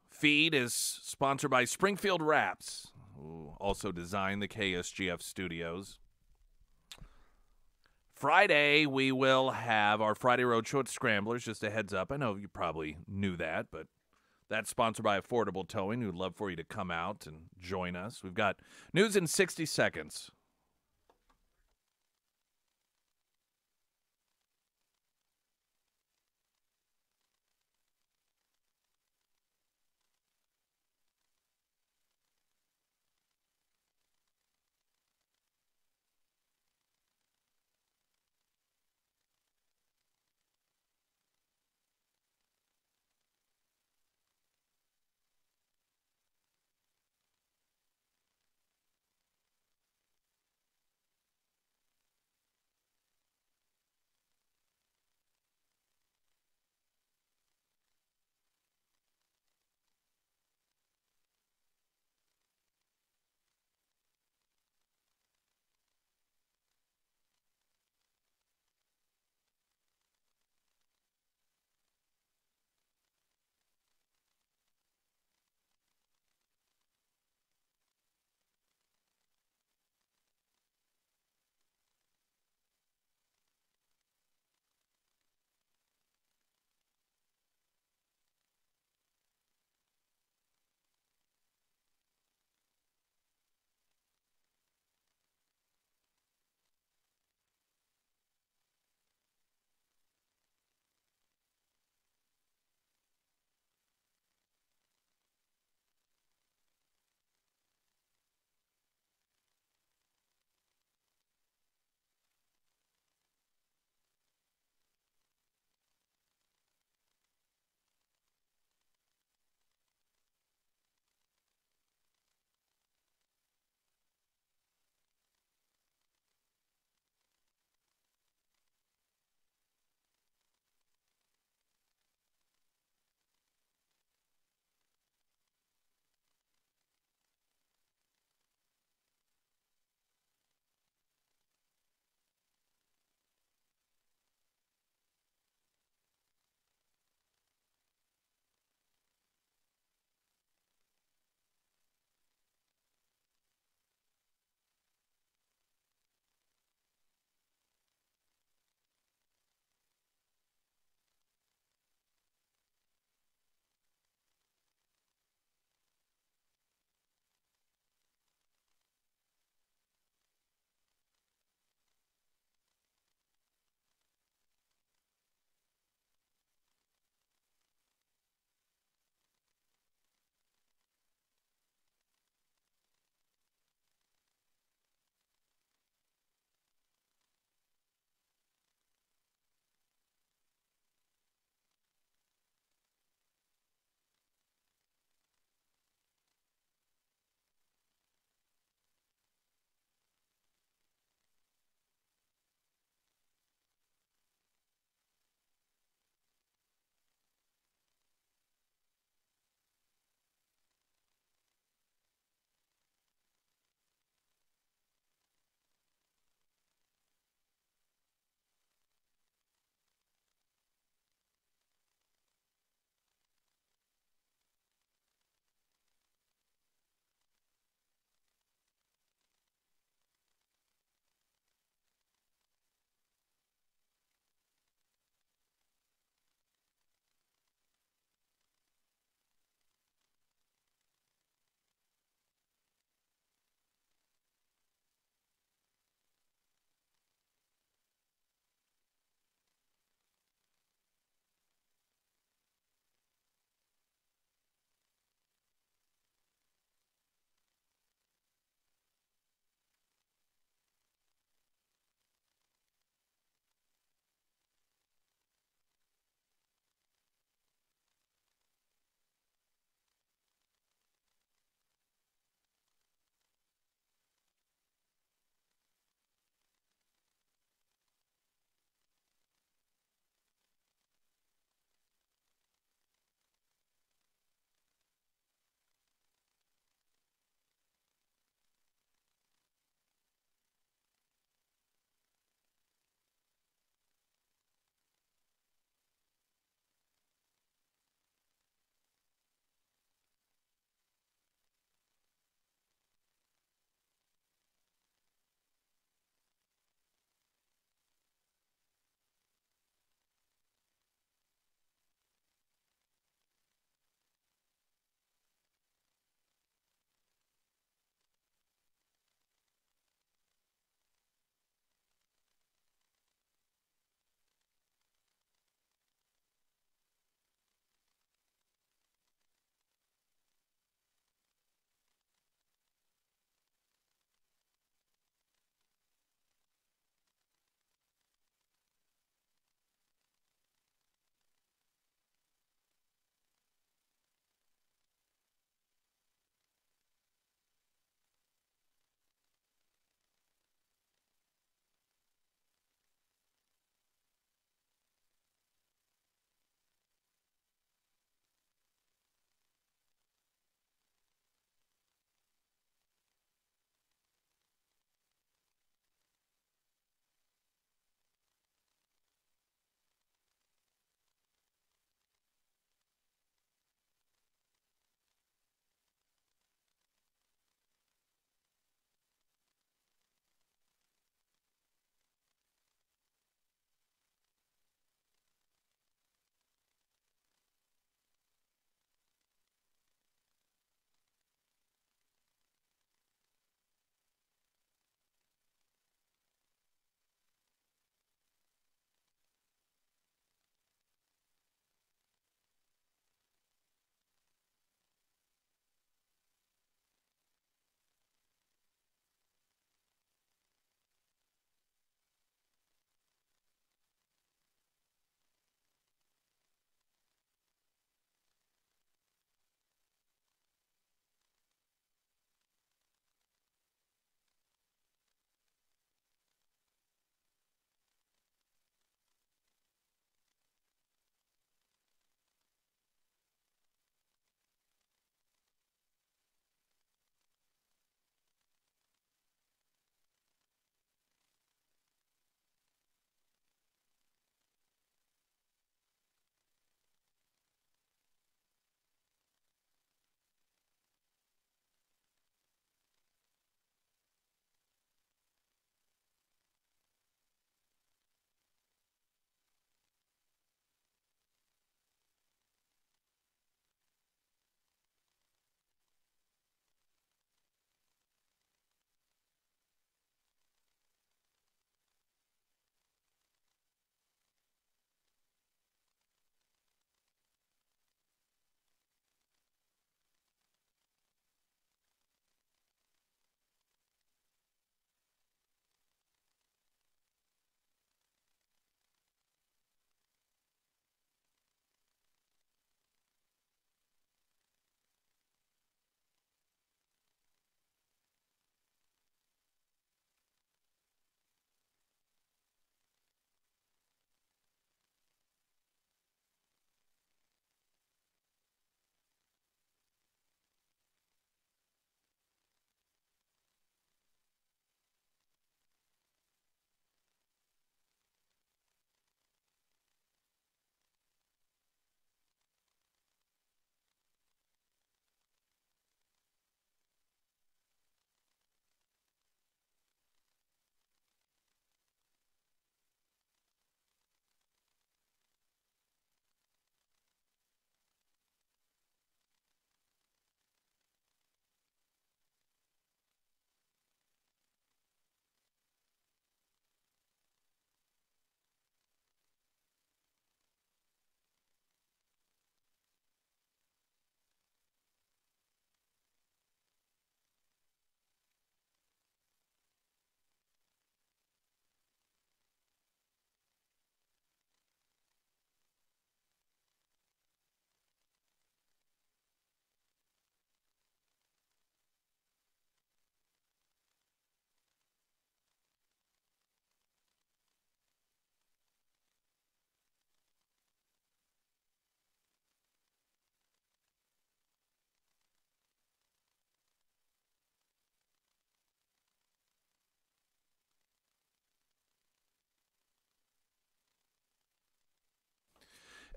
feed is sponsored by Springfield Wraps, who also designed the KSGF studios. Friday, we will have our Friday Road Show at Scramblers. Just a heads up. I know you probably knew that, but that's sponsored by Affordable Towing. We'd love for you to come out and join us. We've got news in 60 seconds.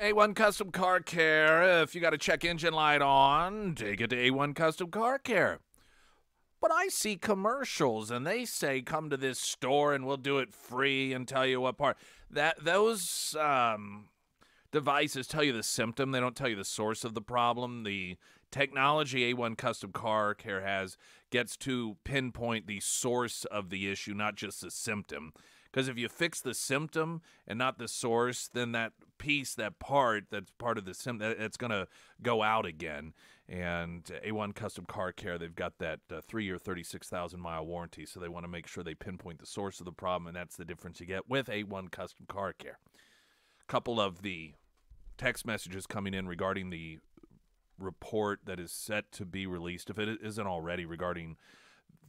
A1 Custom Car Care. If you got a check engine light on, take it to A1 Custom Car Care. But I see commercials, and they say, come to this store, and we'll do it free and tell you what part. Those devices tell you the symptom. They don't tell you the source of the problem. The technology A1 Custom Car Care has gets to pinpoint the source of the issue, not just the symptom. Because if you fix the symptom and not the source, then that piece, that part that's part of the symptom, it's going to go out again. And A1 Custom Car Care, they've got that 3-year, 36,000-mile warranty, so they want to make sure they pinpoint the source of the problem, and that's the difference you get with A1 Custom Car Care. A couple of the text messages coming in regarding the report that is set to be released, if it isn't already, regarding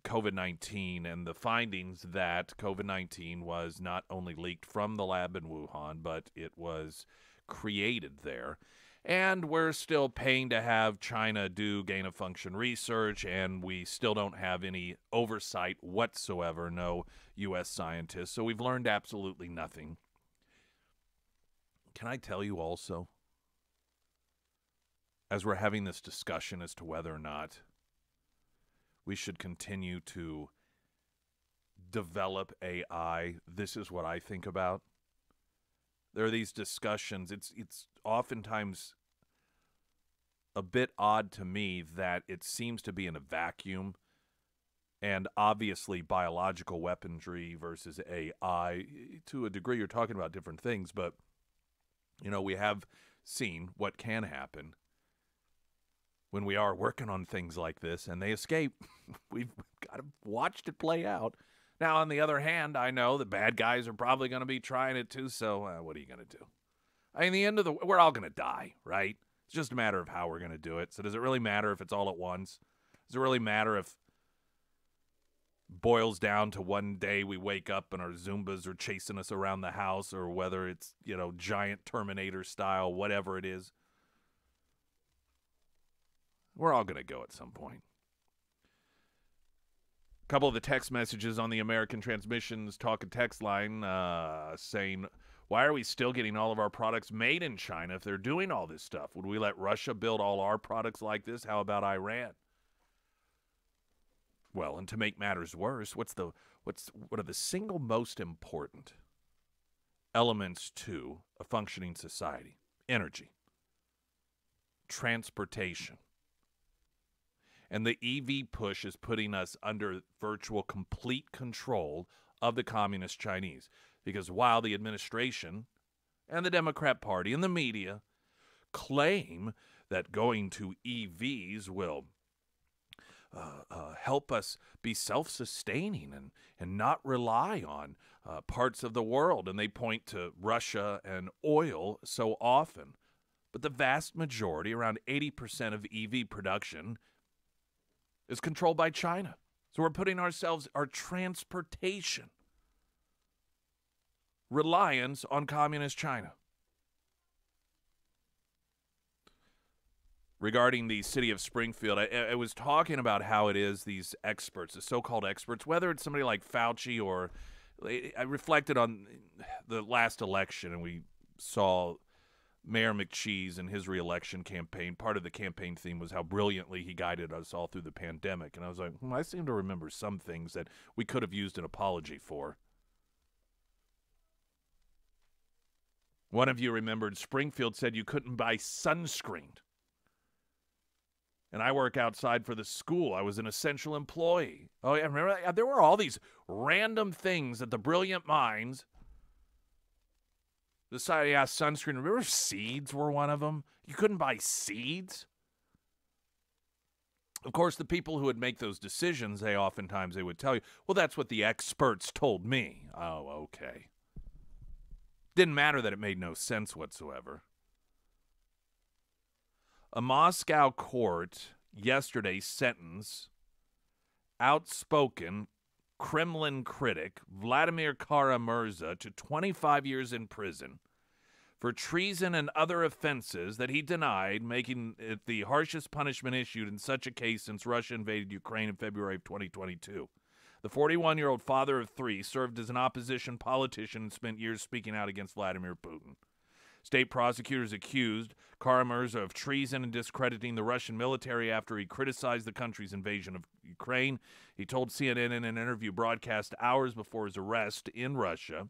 COVID-19 and the findings that COVID-19 was not only leaked from the lab in Wuhan, but it was created there. And we're still paying to have China do gain-of-function research, and we still don't have any oversight whatsoever, no U.S. scientists. So we've learned absolutely nothing. Can I tell you also, as we're having this discussion as to whether or not we should continue to develop AI, this is what I think about. There are these discussions. It's oftentimes a bit odd to me that it seems to be in a vacuum, and obviously biological weaponry versus AI. To a degree, you're talking about different things, but, you know, we have seen what can happen when we are working on things like this, and they escape. We've got to watch it play out. Now, on the other hand, I know the bad guys are probably going to be trying it too, so what are you going to do? I mean, we're all going to die, right? It's just a matter of how we're going to do it. So does it really matter if it's all at once? Does it really matter if it boils down to one day we wake up and our Zumbas are chasing us around the house, or whether it's, you know, giant Terminator style, whatever it is? We're all going to go at some point. A couple of the text messages on the American Transmissions talk and text line saying, why are we still getting all of our products made in China if they're doing all this stuff? Would we let Russia build all our products like this? How about Iran? Well, and to make matters worse, what are the single most important elements to a functioning society? Energy, transportation. And the EV push is putting us under virtual complete control of the Communist Chinese. Because while the administration and the Democrat Party and the media claim that going to EVs will help us be self-sustaining and not rely on parts of the world, and they point to Russia and oil so often. But the vast majority, around 80% of EV production, is controlled by China. So we're putting our transportation reliance on communist China. Regarding the city of Springfield, I was talking about how it is these experts, the so-called experts, whether it's somebody like Fauci or I reflected on the last election, and we saw Mayor McCheese and his reelection campaign. Part of the campaign theme was how brilliantly he guided us all through the pandemic. And I was like, I seem to remember some things that we could have used an apology for. One of you remembered Springfield said you couldn't buy sunscreen. And I work outside for the school. I was an essential employee. Oh, yeah, remember that? There were all these random things that the brilliant minds decided, yeah, sunscreen. Remember seeds were one of them? You couldn't buy seeds? Of course, the people who would make those decisions, they would tell you, well, that's what the experts told me. Oh, okay. Didn't matter that it made no sense whatsoever. A Moscow court yesterday sentenced outspoken Kremlin critic Vladimir Kara-Murza to 25 years in prison for treason and other offenses that he denied, making it the harshest punishment issued in such a case since Russia invaded Ukraine in February of 2022. The 41-year-old father of three served as an opposition politician and spent years speaking out against Vladimir Putin. State prosecutors accused Kara-Murza of treason and discrediting the Russian military after he criticized the country's invasion of Ukraine. He told CNN in an interview broadcast hours before his arrest in Russia,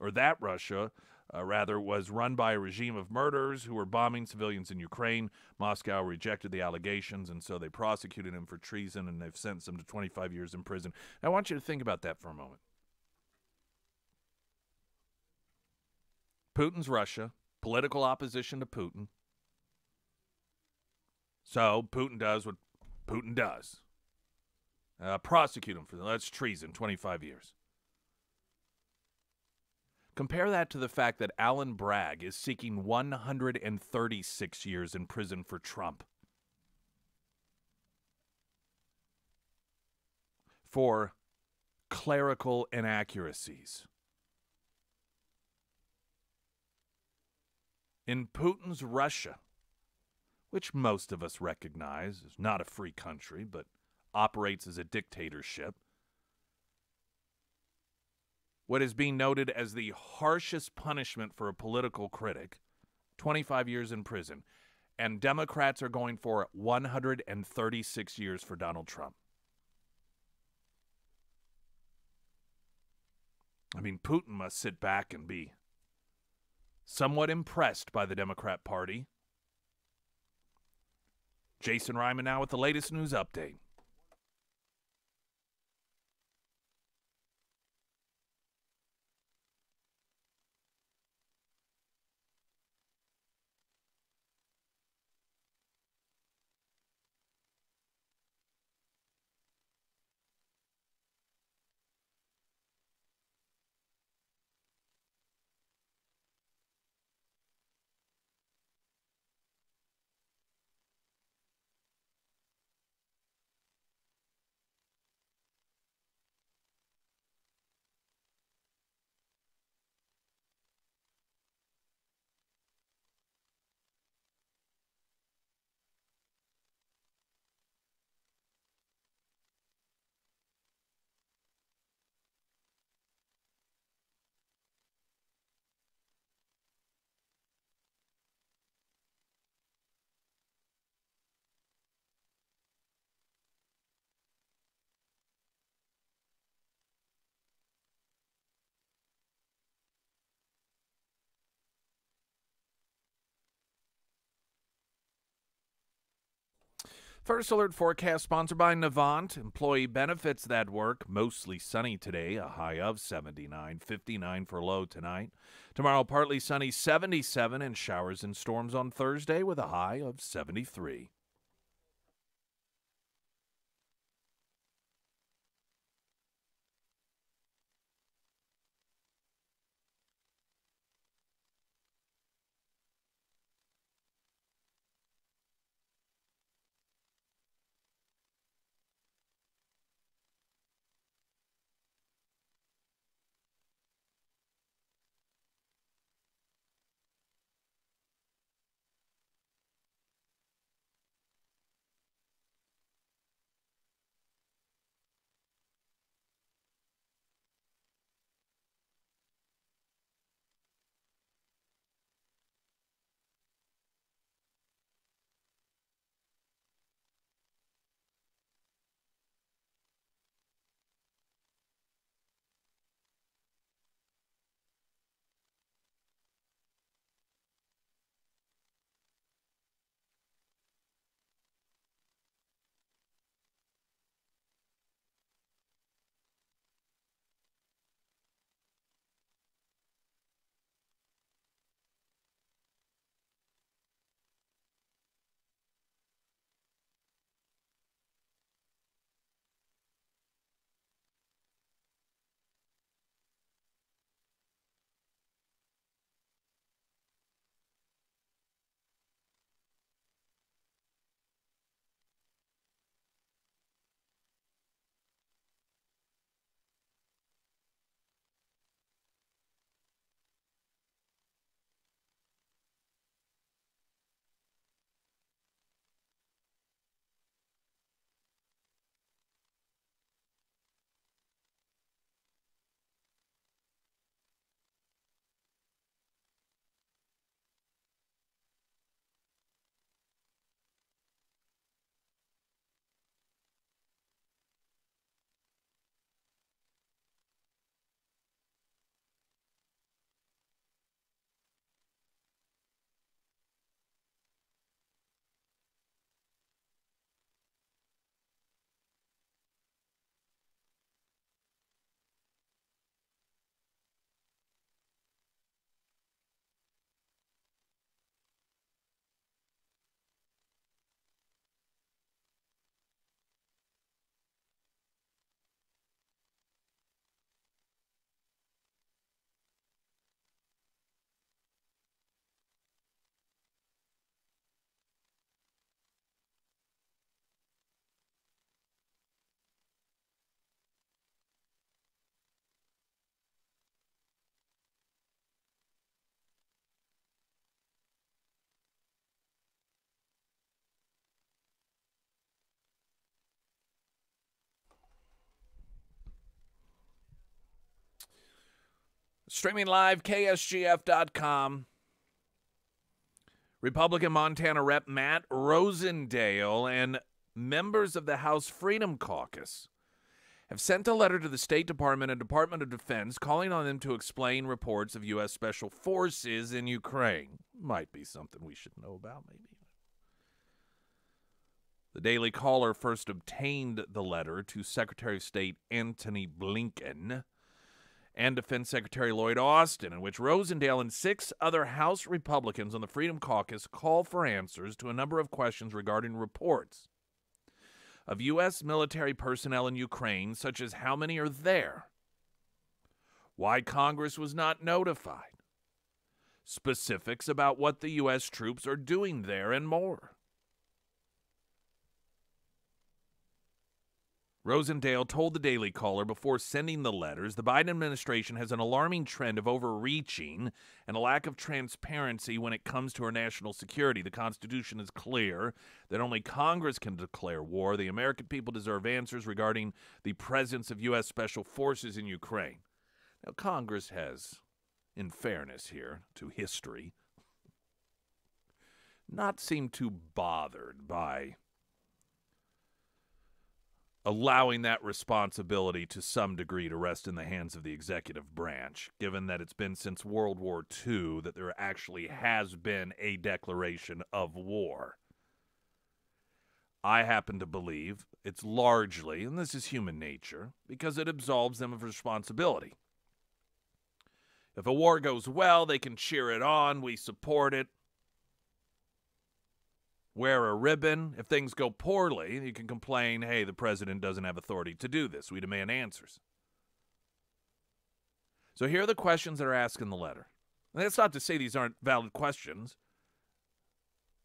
or that Russia, was run by a regime of murderers who were bombing civilians in Ukraine. Moscow rejected the allegations, and so they prosecuted him for treason, and they've sentenced him to 25 years in prison. I want you to think about that for a moment. Putin's Russia, political opposition to Putin. So Putin does what Putin does. Prosecute him for that. That's treason, 25 years. Compare that to the fact that Alan Bragg is seeking 136 years in prison for Trump. For clerical inaccuracies. In Putin's Russia, which most of us recognize is not a free country, but operates as a dictatorship, what is being noted as the harshest punishment for a political critic, 25 years in prison, and Democrats are going for 136 years for Donald Trump. I mean, Putin must sit back and be somewhat impressed by the Democrat Party. Jason Ryman now with the latest news update. First Alert forecast sponsored by Navant. Employee benefits that work. Mostly sunny today, a high of 79. 59 for low tonight. Tomorrow, partly sunny, 77, and showers and storms on Thursday with a high of 73. Streaming live, ksgf.com. Republican Montana Rep. Matt Rosendale and members of the House Freedom Caucus have sent a letter to the State Department and Department of Defense calling on them to explain reports of U.S. Special Forces in Ukraine. Might be something we should know about, maybe. The Daily Caller first obtained the letter to Secretary of State Antony Blinken and Defense Secretary Lloyd Austin, in which Rosendale and 6 other House Republicans on the Freedom Caucus call for answers to a number of questions regarding reports of U.S. military personnel in Ukraine, such as how many are there, why Congress was not notified, specifics about what the U.S. troops are doing there, and more. Rosendale told the Daily Caller before sending the letters the Biden administration has an alarming trend of overreaching and a lack of transparency when it comes to our national security. The Constitution is clear that only Congress can declare war. The American people deserve answers regarding the presence of U.S. Special Forces in Ukraine. Now, Congress has, in fairness here to history, not seemed too bothered by allowing that responsibility to some degree to rest in the hands of the executive branch, given that it's been since World War II that there actually has been a declaration of war. I happen to believe it's largely, and this is human nature, because it absolves them of responsibility. If a war goes well, they can cheer it on, we support it, wear a ribbon. If things go poorly, you can complain, hey, the president doesn't have authority to do this. We demand answers. So here are the questions that are asked in the letter. And that's not to say these aren't valid questions,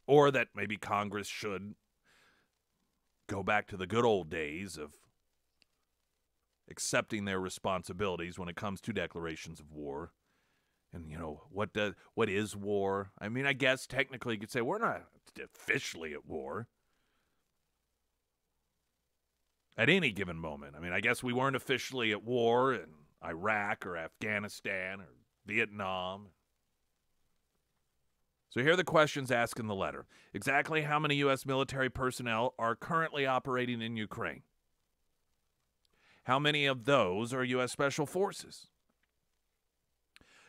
or that maybe Congress should go back to the good old days of accepting their responsibilities when it comes to declarations of war. And, you know, what is war? I mean, I guess technically you could say we're not officially at war at any given moment. I mean, I guess we weren't officially at war in Iraq or Afghanistan or Vietnam. So here are the questions asked in the letter. Exactly how many U.S. military personnel are currently operating in Ukraine? How many of those are U.S. Special Forces?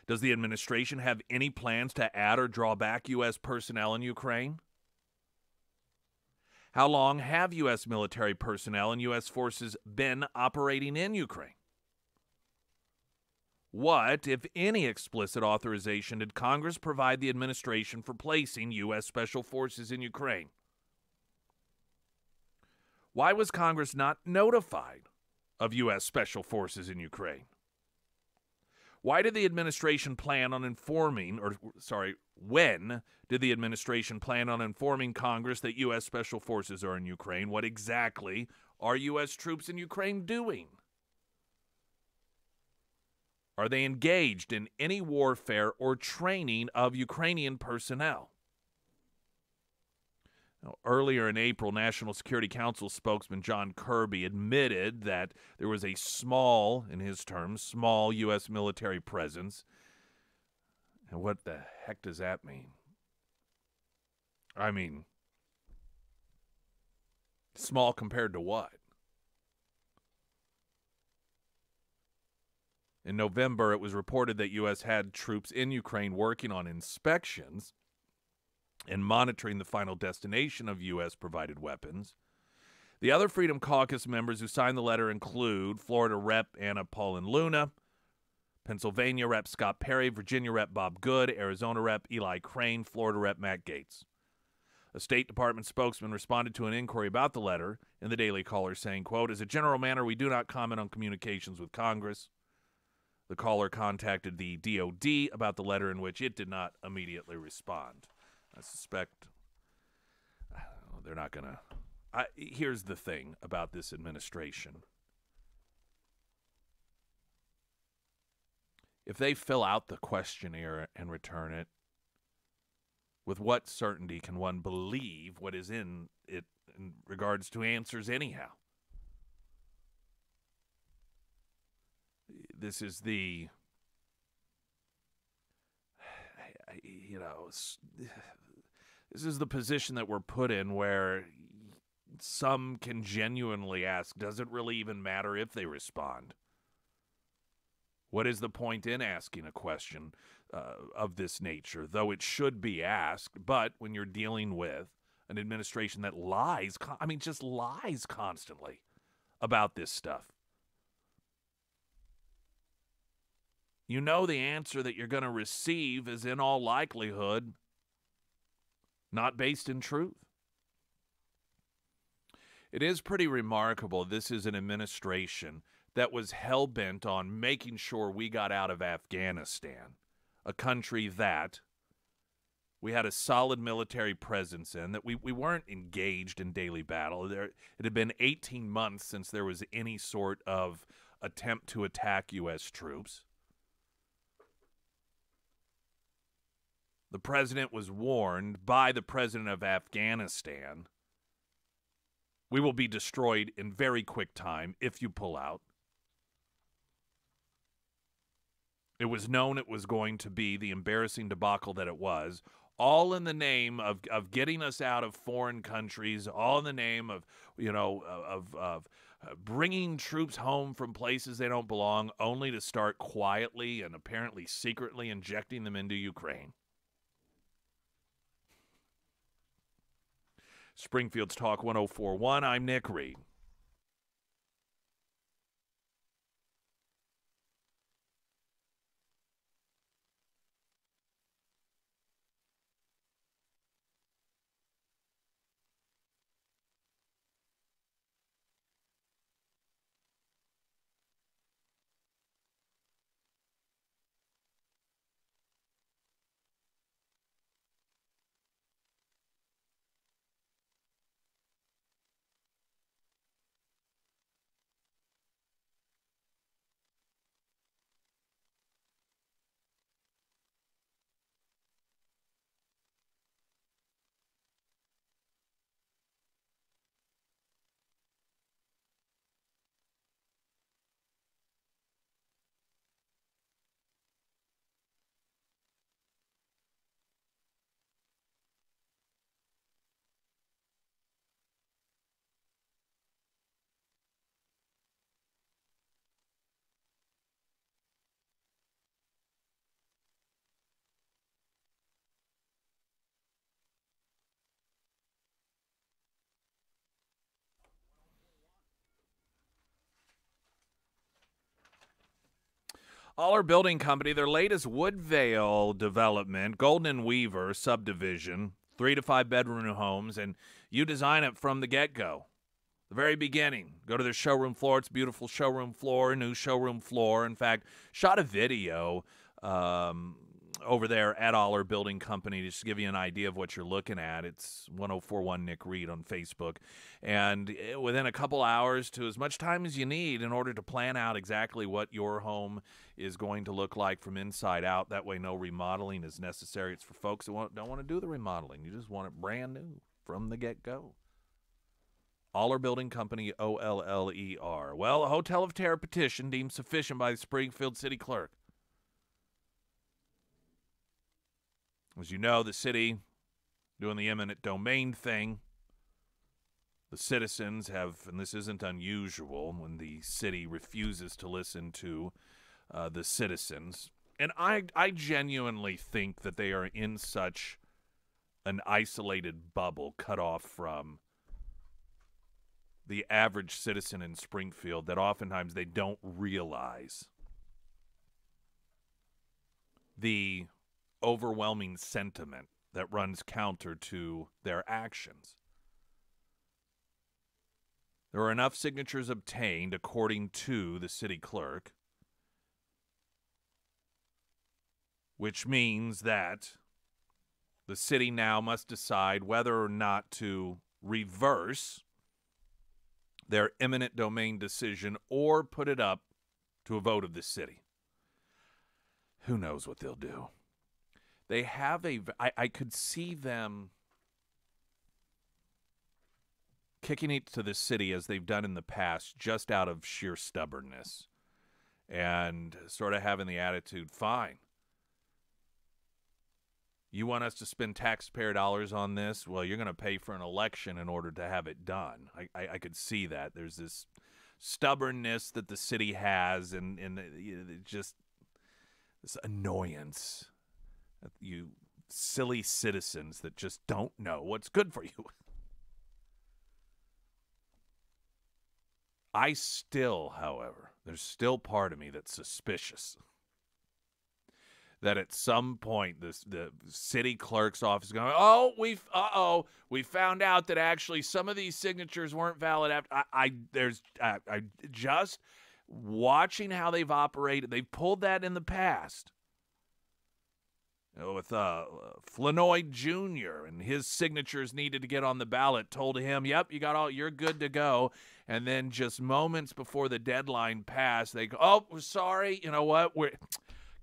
Does the administration have any plans to add or draw back U.S. personnel in Ukraine? How long have U.S. military personnel and U.S. forces been operating in Ukraine? What, if any, explicit authorization did Congress provide the administration for placing U.S. Special Forces in Ukraine? Why was Congress not notified of U.S. Special Forces in Ukraine? Why did the administration plan on when did the administration plan on informing Congress that U.S. Special Forces are in Ukraine? What exactly are U.S. troops in Ukraine doing? Are they engaged in any warfare or training of Ukrainian personnel? Now, earlier in April, National Security Council spokesman John Kirby admitted that there was a small, in his terms, small U.S. military presence. And what the heck does that mean? I mean, small compared to what? In November, it was reported that U.S. had troops in Ukraine working on inspections and monitoring the final destination of U.S.-provided weapons. The other Freedom Caucus members who signed the letter include Florida Rep. Anna Paulin Luna, Pennsylvania Rep. Scott Perry, Virginia Rep. Bob Good, Arizona Rep. Eli Crane, Florida Rep. Matt Gaetz. A State Department spokesman responded to an inquiry about the letter in the Daily Caller saying, quote, as a general matter, we do not comment on communications with Congress. The caller contacted the DOD about the letter in which it did not immediately respond. I suspect they're not going to. Here's the thing about this administration. If they fill out the questionnaire and return it, with what certainty can one believe what is in it in regards to answers anyhow? This is the this is the position that we're put in where some can genuinely ask, does it really even matter if they respond? What is the point in asking a question of this nature, though it should be asked? But when you're dealing with an administration that lies, just lies constantly about this stuff, you know the answer that you're going to receive is in all likelihood not based in truth. It is pretty remarkable. This is an administration that was hell-bent on making sure we got out of Afghanistan, a country that we had a solid military presence in, that we weren't engaged in daily battle. It had been 18 months since there was any sort of attempt to attack U.S. troops. The president was warned by the president of Afghanistan, we will be destroyed in very quick time if you pull out. It was known it was going to be the embarrassing debacle that it was, all in the name of getting us out of foreign countries, all in the name of bringing troops home from places they don't belong, only to start quietly and apparently secretly injecting them into Ukraine. Springfield's Talk 1041. I'm Nick Reed. Aller Building Company, their latest Woodvale development, Golden and Weaver subdivision, 3 to 5 bedroom homes, and you design it from the get-go, the very beginning. Go to their showroom floor. It's a beautiful showroom floor, new showroom floor. In fact, shot a video over there at Aller Building Company just to give you an idea of what you're looking at. It's 1041 Nick Reed on Facebook. And within a couple hours to as much time as you need in order to plan out exactly what your home is going to look like from inside out. That way no remodeling is necessary. It's for folks who don't want to do the remodeling. You just want it brand new from the get-go. Aller Building Company, OLLER. Well, a Hotel of Terror petition deemed sufficient by the Springfield City Clerk. As you know, the city doing the eminent domain thing. The citizens have, and this isn't unusual when the city refuses to listen to the citizens. And I genuinely think that they are in such an isolated bubble cut off from the average citizen in Springfield that oftentimes they don't realize the overwhelming sentiment that runs counter to their actions. There were enough signatures obtained, according to the city clerk, which means that the city now must decide whether or not to reverse their eminent domain decision or put it up to a vote of the city. Who knows what they'll do? They have I could see them kicking it to the city as they've done in the past, just out of sheer stubbornness and sort of having the attitude, fine. You want us to spend taxpayer dollars on this? Well, you're going to pay for an election in order to have it done. I could see that. There's this stubbornness that the city has, and just this annoyance. You silly citizens that just don't know what's good for you. I still, however, there's still part of me that's suspicious that at some point the city clerk's office is going, oh, we found out that actually some of these signatures weren't valid. I just watching how they've operated. They've pulled that in the past. With Flanoy Jr. and his signatures needed to get on the ballot, told him, yep, you're good to go. And then just moments before the deadline passed, they go, oh, we're sorry. You know what?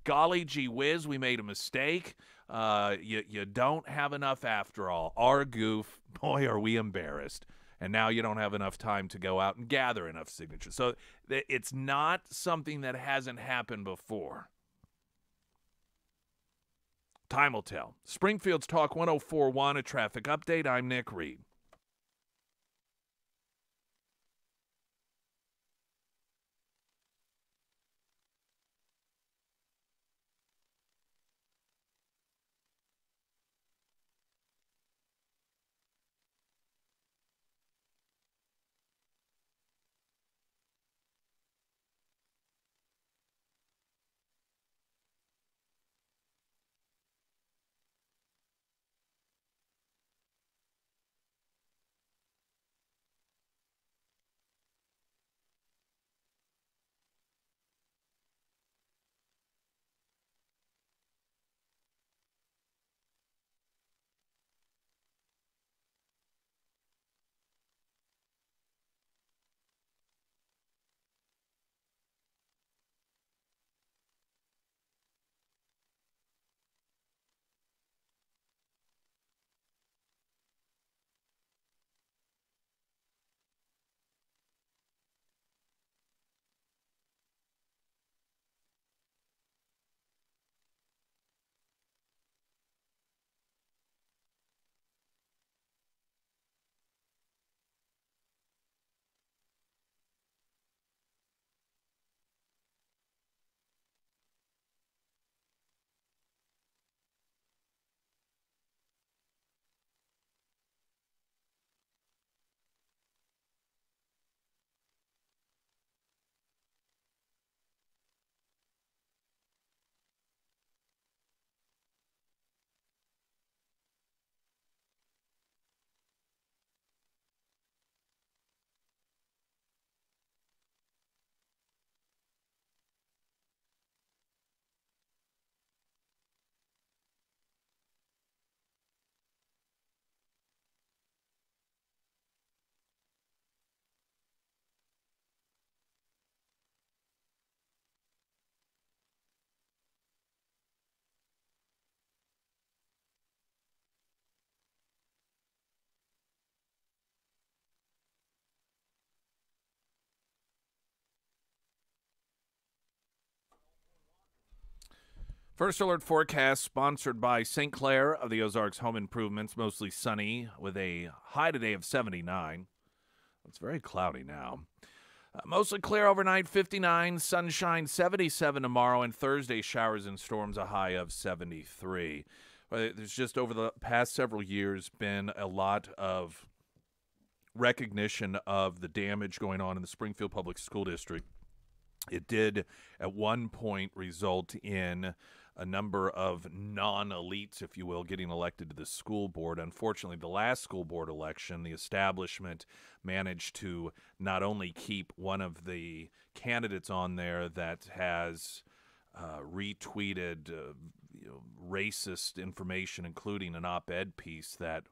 Golly gee whiz, we made a mistake. You don't have enough after all. Our goof, boy, are we embarrassed. And now you don't have enough time to go out and gather enough signatures. So it's not something that hasn't happened before. Time will tell. Springfield's Talk 104.1, a traffic update. I'm Nick Reed. First Alert Forecast sponsored by St. Clair of the Ozarks Home Improvements. Mostly sunny with a high today of 79. It's very cloudy now. Mostly clear overnight, 59. Sunshine, 77 tomorrow. And Thursday, showers and storms, a high of 73. There's just over the past several years been a lot of recognition of the damage going on in the Springfield Public School District. It did at one point result in a number of non-elites, if you will, getting elected to the school board. Unfortunately, the last school board election, the establishment managed to not only keep one of the candidates on there that has retweeted racist information, including an op-ed piece that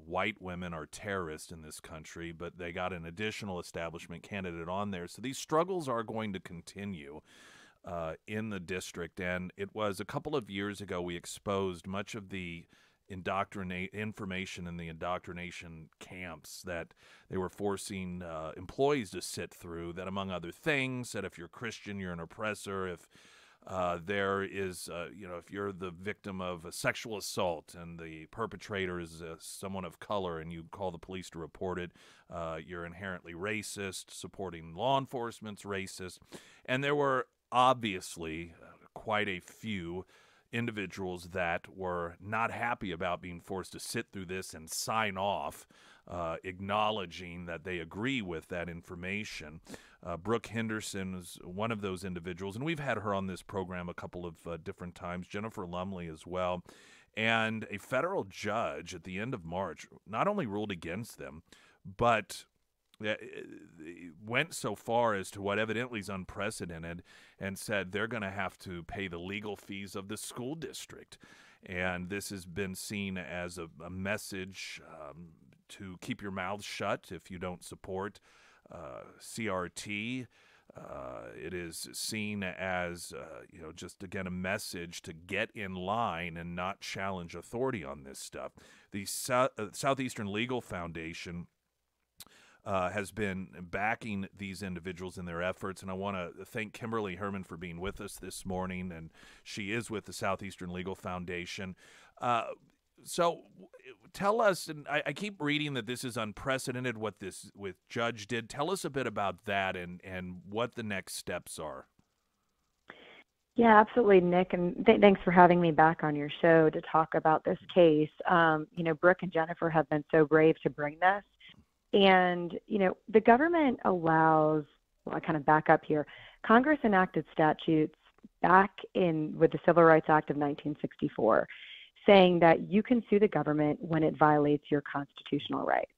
white women are terrorists in this country, but they got an additional establishment candidate on there. So these struggles are going to continue in the district. And it was a couple of years ago we exposed much of the information in the indoctrination camps that they were forcing employees to sit through, that among other things, that if you're Christian, you're an oppressor. If There is, if you're the victim of a sexual assault and the perpetrator is someone of color and you call the police to report it, you're inherently racist. Supporting law enforcement's racist. And there were obviously quite a few individuals that were not happy about being forced to sit through this and sign off, acknowledging that they agree with that information. Brooke Henderson is one of those individuals, and we've had her on this program a couple of different times, Jennifer Lumley as well. And a federal judge at the end of March not only ruled against them, but went so far as to what evidently is unprecedented and said they're going to have to pay the legal fees of the school district. And this has been seen as a message to keep your mouth shut if you don't support CRT. It is seen as, just again a message to get in line and not challenge authority on this stuff. The Southeastern Legal Foundation has been backing these individuals in their efforts, and I want to thank Kimberly Herman for being with us this morning, and she is with the Southeastern Legal Foundation. So tell us, and I keep reading that this is unprecedented what this with judge did. Tell us a bit about that and what the next steps are. Yeah, absolutely, Nick, and thanks for having me back on your show to talk about this case. Brooke and Jennifer have been so brave to bring this. And, the government allows, I kind of back up here, Congress enacted statutes back with the Civil Rights Act of 1964 saying that you can sue the government when it violates your constitutional rights,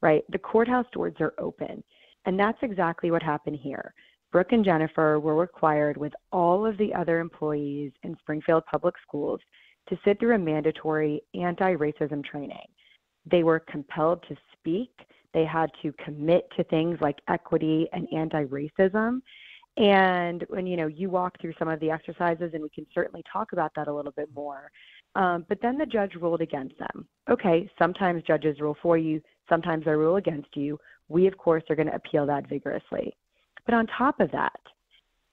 right? The courthouse doors are open. And that's exactly what happened here. Brooke and Jennifer were required with all of the other employees in Springfield Public Schools to sit through a mandatory anti-racism training. They were compelled to speak. They had to commit to things like equity and anti-racism. And when, you walk through some of the exercises, and we can certainly talk about that a little bit more, but then the judge ruled against them. Okay, sometimes judges rule for you, sometimes they rule against you. We, of course, are going to appeal that vigorously. But on top of that,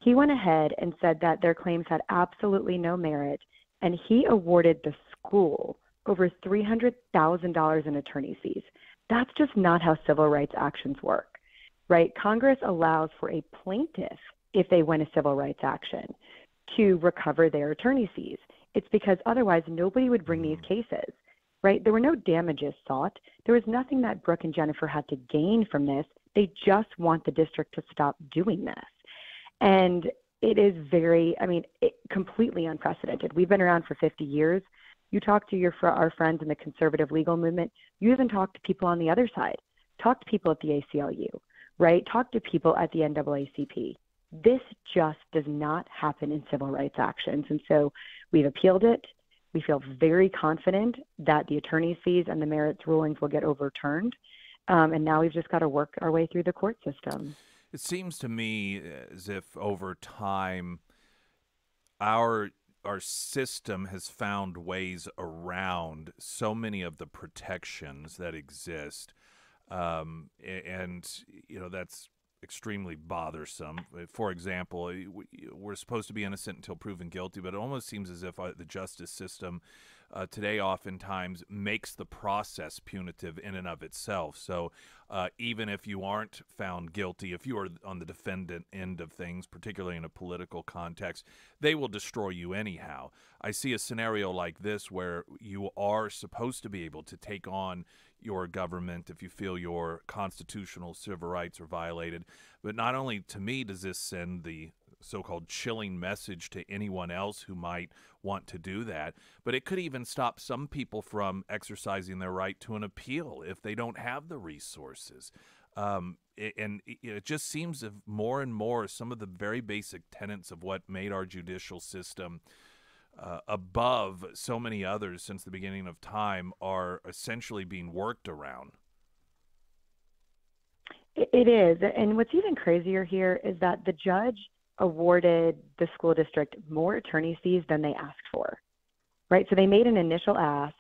he went ahead and said that their claims had absolutely no merit, and he awarded the school over $300,000 in attorney fees. That's just not how civil rights actions work, right? Congress allows for a plaintiff, if they win a civil rights action, to recover their attorney fees. It's because otherwise nobody would bring these cases, right? There were no damages sought. There was nothing that Brooke and Jennifer had to gain from this. They just want the district to stop doing this. And it is completely unprecedented. We've been around for 50 years. You talk to our friends in the conservative legal movement. You even talk to people on the other side. Talk to people at the ACLU, right? Talk to people at the NAACP. This just does not happen in civil rights actions. And so we've appealed it. We feel very confident that the attorney's fees and the merits rulings will get overturned. And now we've just got to work our way through the court system. It seems to me as if over time our system has found ways around so many of the protections that exist. That's extremely bothersome. For example, we're supposed to be innocent until proven guilty, but it almost seems as if the justice system today oftentimes makes the process punitive in and of itself. So even if you aren't found guilty, if you are on the defendant end of things, particularly in a political context, they will destroy you anyhow. I see a scenario like this where you are supposed to be able to take on your government if you feel your constitutional civil rights are violated. But not only to me does this send the so-called chilling message to anyone else who might want to do that, but it could even stop some people from exercising their right to an appeal if they don't have the resources. It just seems that more and more some of the very basic tenets of what made our judicial system above so many others since the beginning of time are essentially being worked around. It is. And what's even crazier here is that the judge awarded the school district more attorney fees than they asked for, right? So they made an initial ask,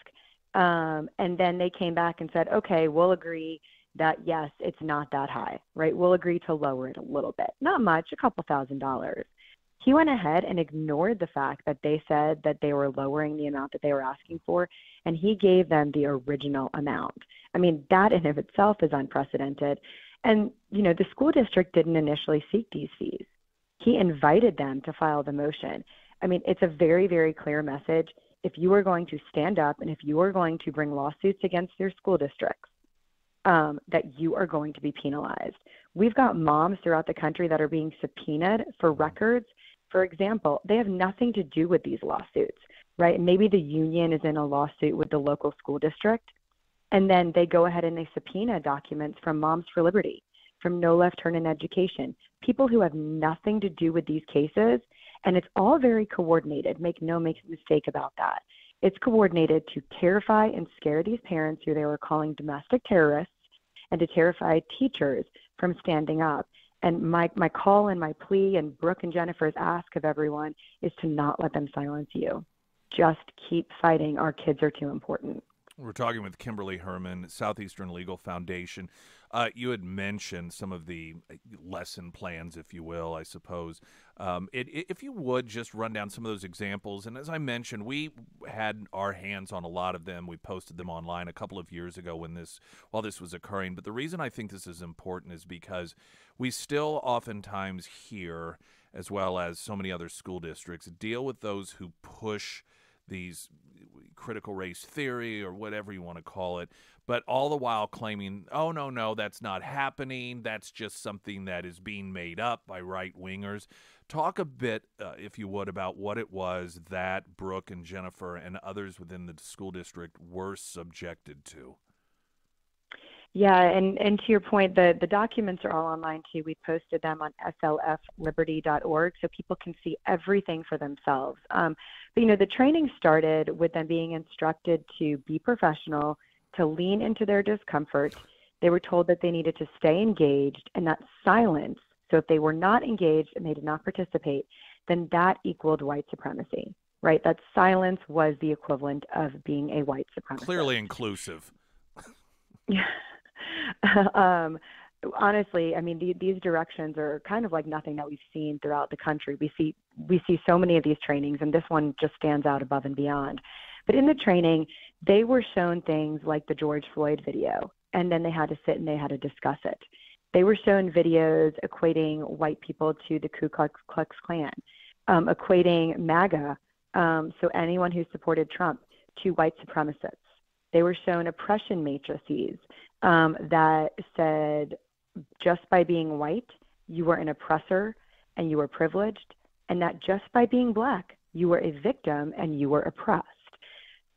and then they came back and said, okay, we'll agree that, yes, it's not that high, right? We'll agree to lower it a little bit. Not much, a couple $1,000. He went ahead and ignored the fact that they said that they were lowering the amount that they were asking for, and he gave them the original amount. I mean, that in of itself is unprecedented. And, the school district didn't initially seek these fees. He invited them to file the motion. I mean, it's a very, very clear message. If you are going to stand up and if you are going to bring lawsuits against your school districts, that you are going to be penalized. We've got moms throughout the country that are being subpoenaed for records. For example, they have nothing to do with these lawsuits, right? Maybe the union is in a lawsuit with the local school district, and then they go ahead and they subpoena documents from Moms for Liberty, from No Left Turn in Education, people who have nothing to do with these cases, and it's all very coordinated. Make no mistake about that. It's coordinated to terrify and scare these parents who they were calling domestic terrorists and to terrify teachers from standing up. And my call and my plea and Brooke and Jennifer's ask of everyone is to not let them silence you. Just keep fighting. Our kids are too important. We're talking with Kimberly Herman, Southeastern Legal Foundation. You had mentioned some of the lesson plans, if you will, I suppose. If you would just run down some of those examples. And as I mentioned, we had our hands on a lot of them. We posted them online a couple of years ago while this was occurring. But the reason I think this is important is because we still oftentimes hear, as well as so many other school districts, deal with those who push these critical race theory or whatever you want to call it, but all the while claiming, oh, no, that's not happening. That's just something that is being made up by right-wingers. Talk a bit, if you would, about what it was that Brooke and Jennifer and others within the school district were subjected to. Yeah, and to your point, the documents are all online too. We posted them on slfliberty.org so people can see everything for themselves. But the training started with them being instructed to be professional, to lean into their discomfort. They were told that they needed to stay engaged and that silence. So if they were not engaged and they did not participate, then that equaled white supremacy, right? That silence was the equivalent of being a white supremacist. Clearly inclusive. Yeah. Honestly, I mean, these directions are kind of like nothing that we've seen throughout the country. We see so many of these trainings, and this one just stands out above and beyond. But in the training, they were shown things like the George Floyd video, and then they had to sit and they had to discuss it. They were shown videos equating white people to the Ku Klux Klan, equating MAGA, so anyone who supported Trump, to white supremacists. They were shown oppression matrices that said just by being white, you were an oppressor and you were privileged, and that just by being black, you were a victim and you were oppressed.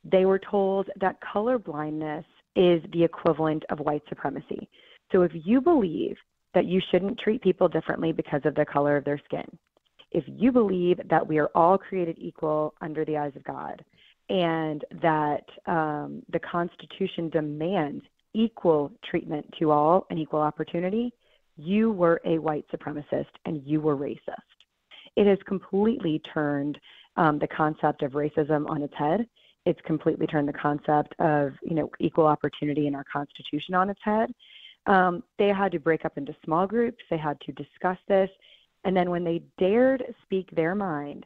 They were told that color blindness is the equivalent of white supremacy. So if you believe that you shouldn't treat people differently because of the color of their skin, if you believe that we are all created equal under the eyes of God, and that the Constitution demands equal treatment to all and equal opportunity, you were a white supremacist and you were racist. It has completely turned the concept of racism on its head. It's completely turned the concept of equal opportunity in our Constitution on its head. They had to break up into small groups. They had to discuss this. And then when they dared speak their mind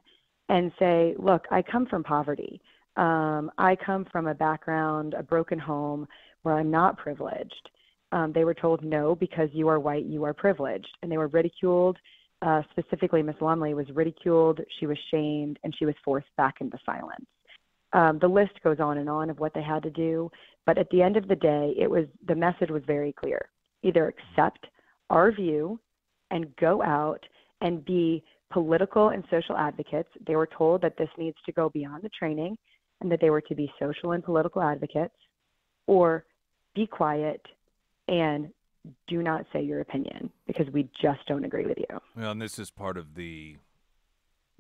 and say, look, I come from poverty. I come from a background, a broken home where I'm not privileged. They were told, no, because you are white, you are privileged. And they were ridiculed. Specifically, Ms. Lumley was ridiculed, she was shamed, and she was forced back into silence. The list goes on and on of what they had to do. But at the end of the day, the message was very clear. Either accept our view and go out and be political and social advocates. They were told that this needs to go beyond the training and that they were to be social and political advocates, or be quiet and do not say your opinion because we just don't agree with you. Well, and this is part of the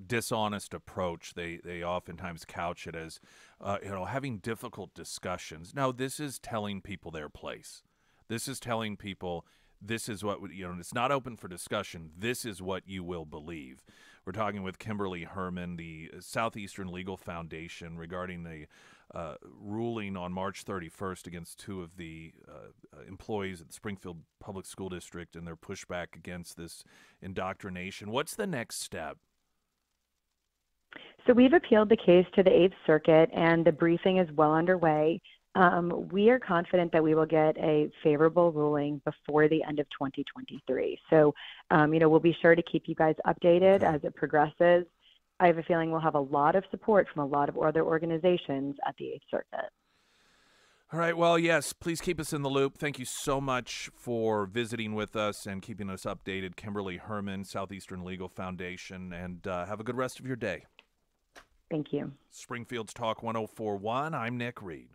dishonest approach. They oftentimes couch it as, having difficult discussions. No, this is telling people their place. This is telling people this is what, it's not open for discussion. This is what you will believe. We're talking with Kimberly Herman, the Southeastern Legal Foundation, regarding the ruling on March 31st against two of the employees at the Springfield Public School District and their pushback against this indoctrination. What's the next step? So we've appealed the case to the Eighth Circuit, and the briefing is well underway. We are confident that we will get a favorable ruling before the end of 2023. So, we'll be sure to keep you guys updated as it progresses. I have a feeling we'll have a lot of support from a lot of other organizations at the Eighth Circuit. All right. Well, yes, please keep us in the loop. Thank you so much for visiting with us and keeping us updated. Kimberly Herman, Southeastern Legal Foundation, and have a good rest of your day. Thank you. Springfield's Talk 1041. I'm Nick Reed.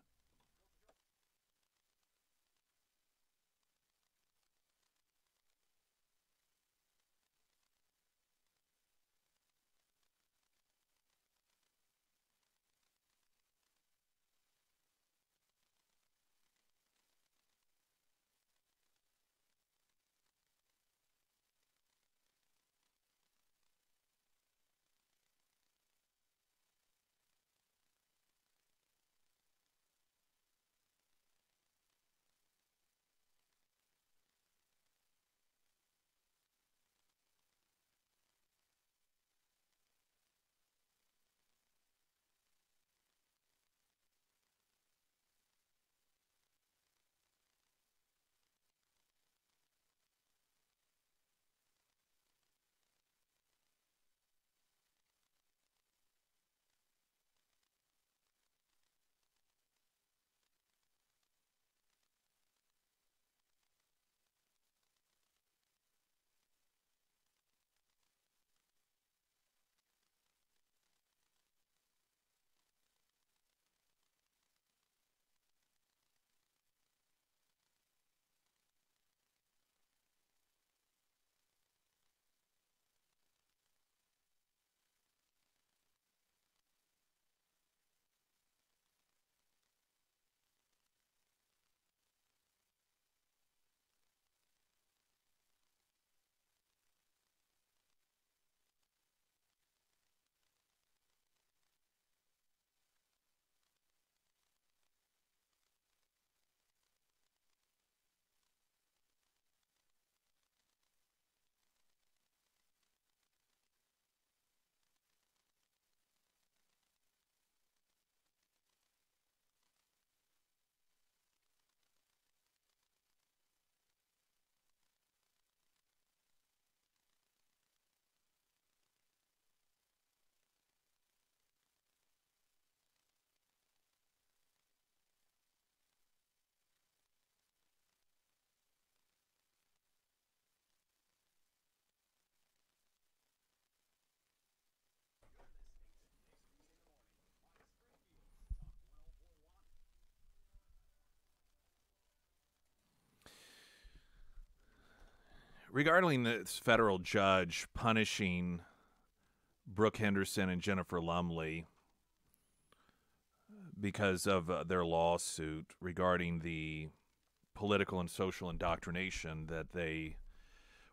Regarding this federal judge punishing Brooke Henderson and Jennifer Lumley because of their lawsuit regarding the political and social indoctrination that they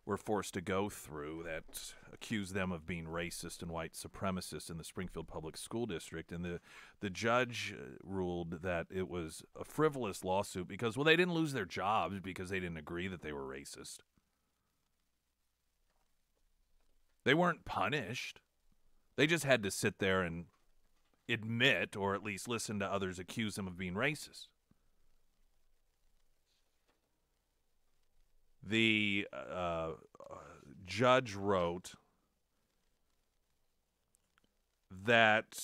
were forced to go through that accused them of being racist and white supremacists in the Springfield Public School District. And the judge ruled that it was a frivolous lawsuit because, well, they didn't lose their jobs because they didn't agree that they were racist. They weren't punished. They just had to sit there and admit, or at least listen to others accuse them of being racist. The judge wrote that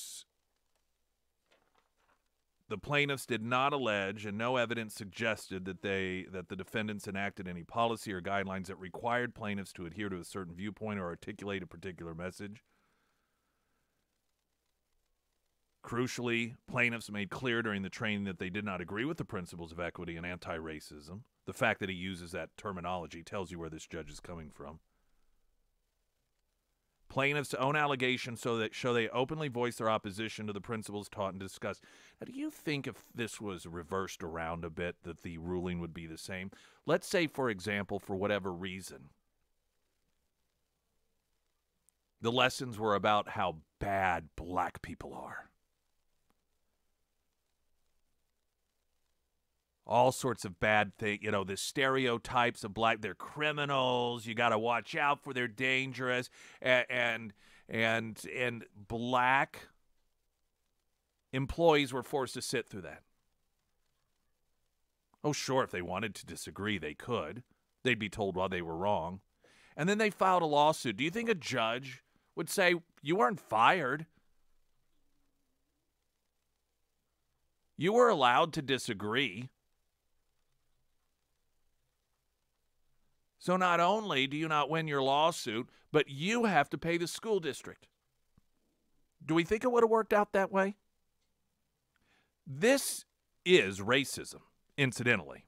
the plaintiffs did not allege, and no evidence suggested that the defendants enacted any policy or guidelines that required plaintiffs to adhere to a certain viewpoint or articulate a particular message. Crucially, plaintiffs made clear during the training that they did not agree with the principles of equity and anti-racism. The fact that he uses that terminology tells you where this judge is coming from. Plaintiffs' own allegations show they openly voice their opposition to the principles taught and discussed. Now, do you think if this was reversed around a bit that the ruling would be the same? Let's say, for example, for whatever reason, the lessons were about how bad black people are. All sorts of bad things, the stereotypes of black, they're criminals, you got to watch out for, they're dangerous, and and black employees were forced to sit through that. Oh, sure, if they wanted to disagree, they could. They'd be told why they were wrong. And then they filed a lawsuit. Do you think a judge would say, you weren't fired? You were allowed to disagree. So not only do you not win your lawsuit, but you have to pay the school district. Do we think it would have worked out that way? This is racism, incidentally.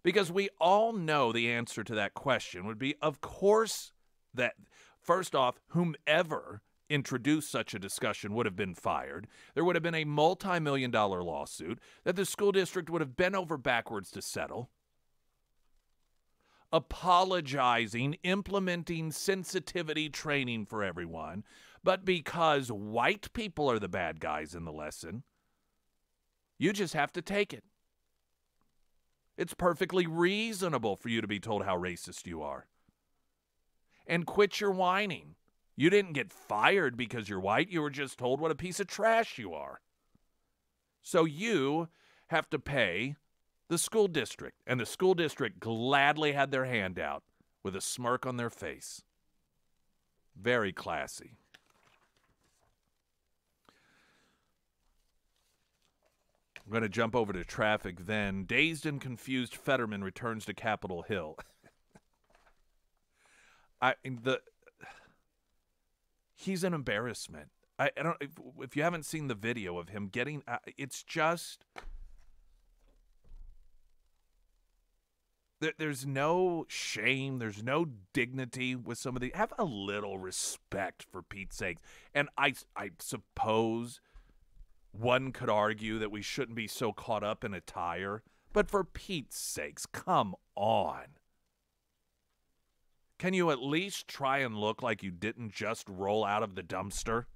Because we all know the answer to that question would be, of course, that, first off, whomever introduced such a discussion would have been fired. There would have been a multi-million-dollar lawsuit that the school district would have bent over backwards to settle. Apologizing, implementing sensitivity training for everyone, but because white people are the bad guys in the lesson, you just have to take it. It's perfectly reasonable for you to be told how racist you are. And quit your whining. You didn't get fired because you're white. You were just told what a piece of trash you are. So you have to pay the school district. And the school district gladly had their hand out with a smirk on their face. Very classy. I'm going to jump over to traffic then. Dazed and confused Fetterman returns to Capitol Hill. He's an embarrassment. I don't. If you haven't seen the video of him getting, it's just there's no shame. There's no dignity with some of the. Have a little respect, for Pete's sake. And I suppose one could argue that we shouldn't be so caught up in attire, but for Pete's sakes, come on. Can you at least try and look like you didn't just roll out of the dumpster?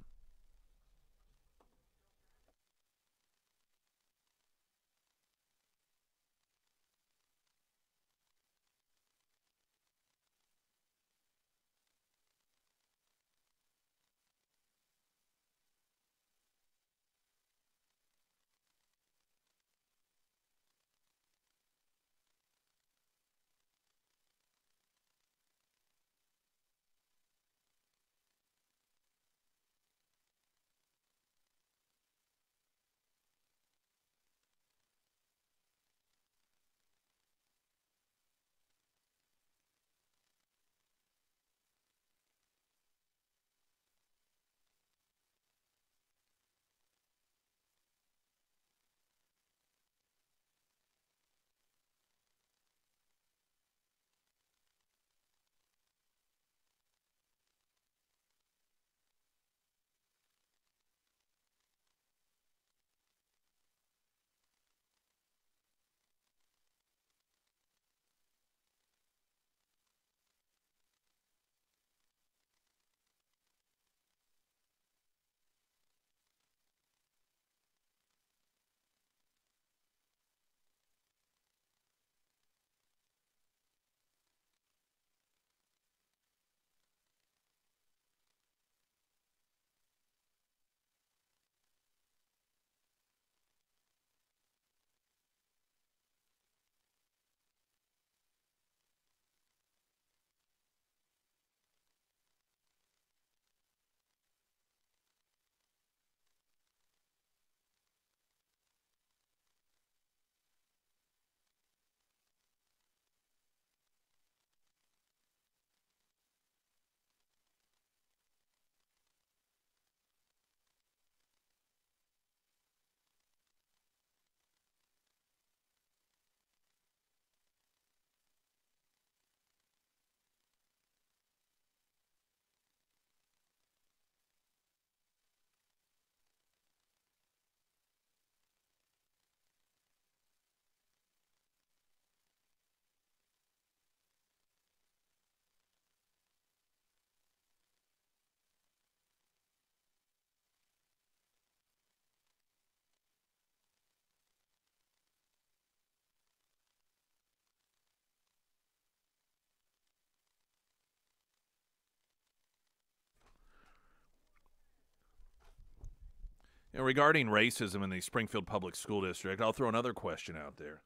Regarding racism in the Springfield Public School District, I'll throw another question out there.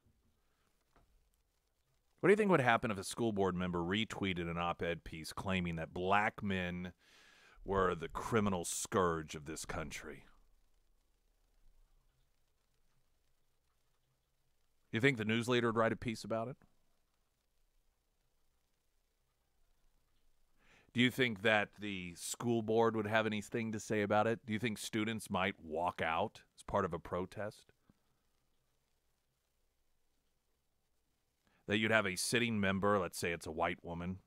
What do you think would happen if a school board member retweeted an op-ed piece claiming that black men were the criminal scourge of this country? You think the news leader would write a piece about it? Do you think that the school board would have anything to say about it? Do you think students might walk out as part of a protest? That you'd have a sitting member, let's say it's a white woman,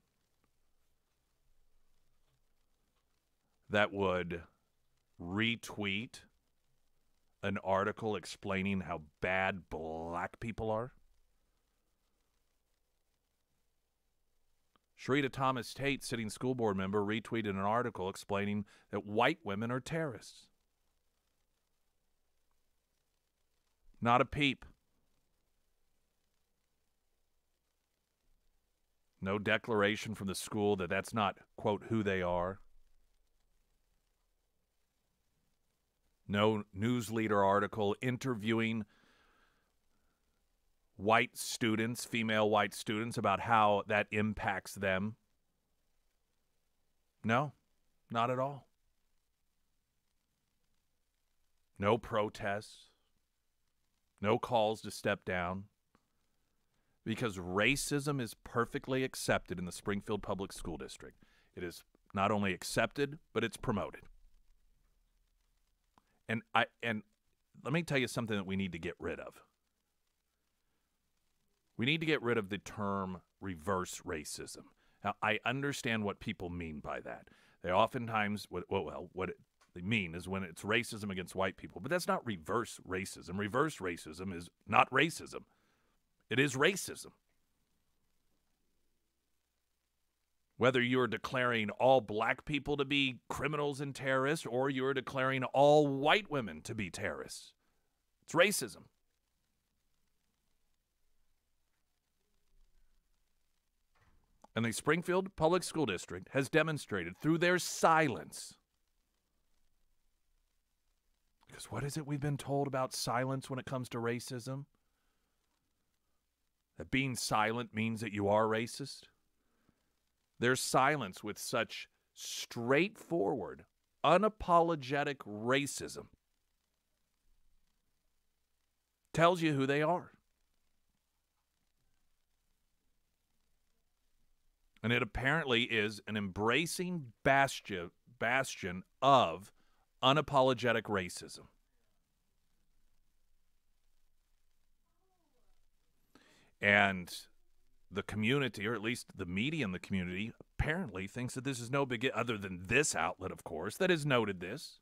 that would retweet an article explaining how bad black people are? Sharita Thomas Tate, sitting school board member, retweeted an article explaining that white women are terrorists. Not a peep. No declaration from the school that that's not, quote, who they are. No news leader article interviewing white students, female white students, about how that impacts them. No, not at all. No protests. No calls to step down. Because racism is perfectly accepted in the Springfield Public School District. It is not only accepted, but it's promoted. And let me tell you something that we need to get rid of. We need to get rid of the term reverse racism. Now, I understand what people mean by that. They oftentimes, what they mean is when it's racism against white people. But that's not reverse racism. Reverse racism is not racism. It is racism. Whether you're declaring all black people to be criminals and terrorists or you're declaring all white women to be terrorists, it's racism. And the Springfield Public School District has demonstrated through their silence. Because what is it we've been told about silence when it comes to racism? That being silent means that you are racist? Their silence with such straightforward, unapologetic racism tells you who they are. And it apparently is an embracing bastion of unapologetic racism. And the community, or at least the media in the community, apparently thinks that this is no big, other than this outlet, of course, that has noted this.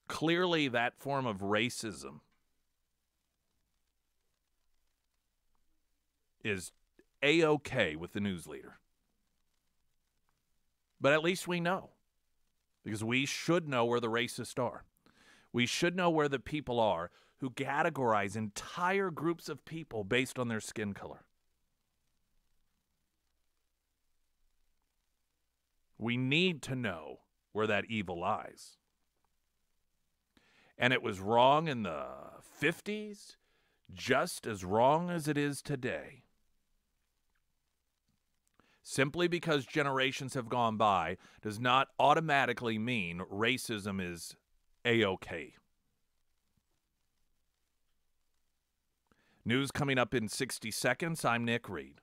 Clearly, that form of racism is A-OK with the news leader. But at least we know, because we should know where the racists are. We should know where the people are who categorize entire groups of people based on their skin color. We need to know where that evil lies. And it was wrong in the 50s, just as wrong as it is today. Simply because generations have gone by does not automatically mean racism is A-OK. News coming up in 60 seconds. I'm Nick Reed.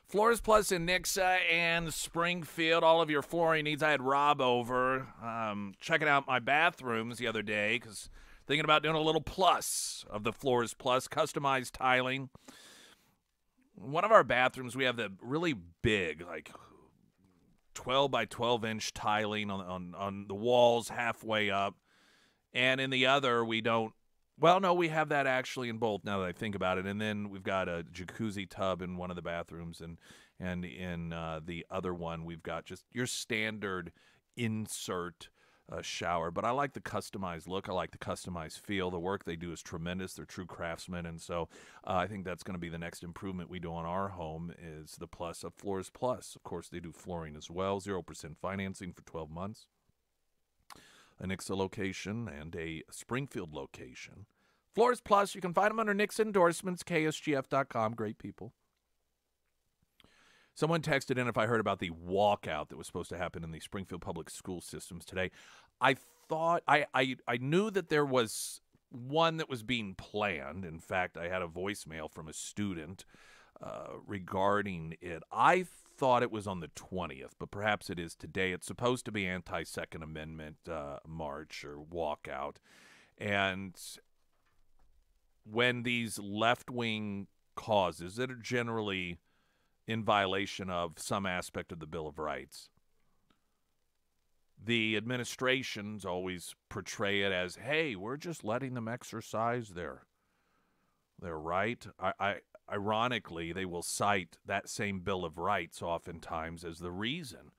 Floors Plus in Nixa and Springfield, all of your flooring needs. I had Rob over checking out my bathrooms the other day because thinking about doing a little plus of the Floors Plus, customized tiling. One of our bathrooms, we have the really big, like 12 by 12 inch tiling on the walls halfway up. And in the other, we don't. Well, no, we have that actually in both now that I think about it. And then we've got a jacuzzi tub in one of the bathrooms. And in the other one, we've got just your standard insert shower. But I like the customized look. I like the customized feel. The work they do is tremendous. They're true craftsmen. And so I think that's going to be the next improvement we do on our home is the plus of Floors Plus. Of course, they do flooring as well. 0% financing for 12 months. A Nixa location and a Springfield location. Floors Plus, you can find them under Nixa endorsements, ksgf.com. Great people. Someone texted in if I heard about the walkout that was supposed to happen in the Springfield public school systems today. I thought, I knew that there was one that was being planned. In fact, I had a voicemail from a student regarding it. I thought it was on the 20th, but perhaps it is today. It's supposed to be anti-Second Amendment march or walkout. And when these left-wing causes that are generally in violation of some aspect of the Bill of Rights, the administrations always portray it as, hey, we're just letting them exercise their right. Ironically, they will cite that same Bill of Rights oftentimes as the reason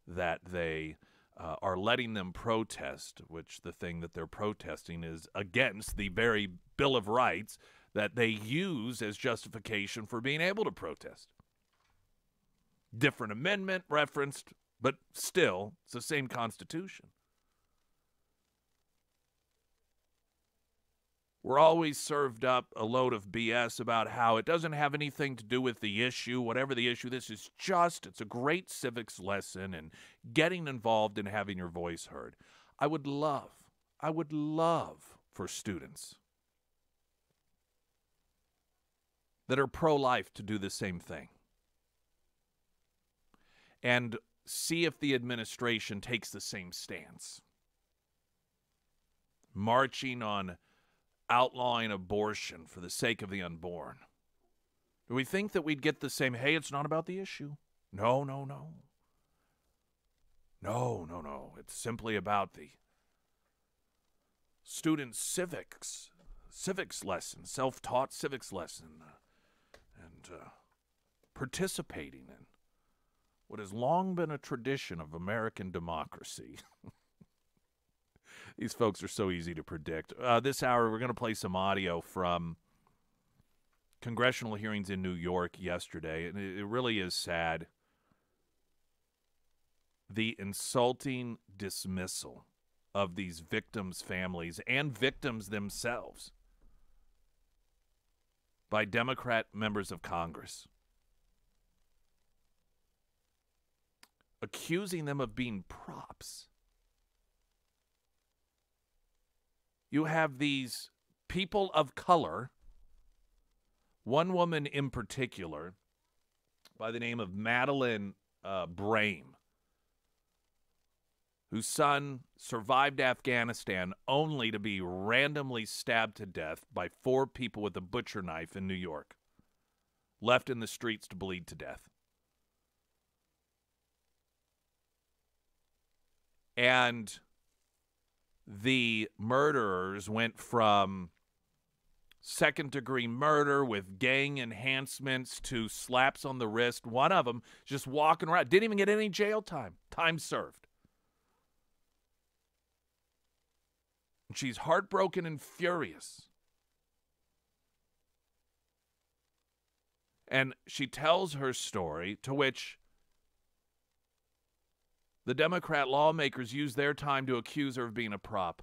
that they are letting them protest, which the thing that they're protesting is against the very Bill of Rights that they use as justification for being able to protest. Different amendment referenced, but still, it's the same Constitution. We're always served up a load of BS about how it doesn't have anything to do with the issue, whatever the issue. It's a great civics lesson and getting involved and having your voice heard. I would love for students that are pro-life to do the same thing. And see if the administration takes the same stance. Marching on outlawing abortion for the sake of the unborn. Do we think that we'd get the same, hey, it's not about the issue? No. It's simply about the student civics lesson, self-taught civics lesson, and participating in what has long been a tradition of American democracy. These folks are so easy to predict. This hour, we're going to play some audio from congressional hearings in New York yesterday, and it really is sad. The insulting dismissal of these victims' families and victims themselves by Democrat members of Congress, accusing them of being props. You have these people of color, one woman in particular by the name of Madeline Brame, whose son survived Afghanistan only to be randomly stabbed to death by 4 people with a butcher knife in New York, left in the streets to bleed to death. And the murderers went from second-degree murder with gang enhancements to slaps on the wrist. One of them just walking around. Didn't even get any jail time. Time served. And she's heartbroken and furious. And she tells her story, to which the Democrat lawmakers use their time to accuse her of being a prop.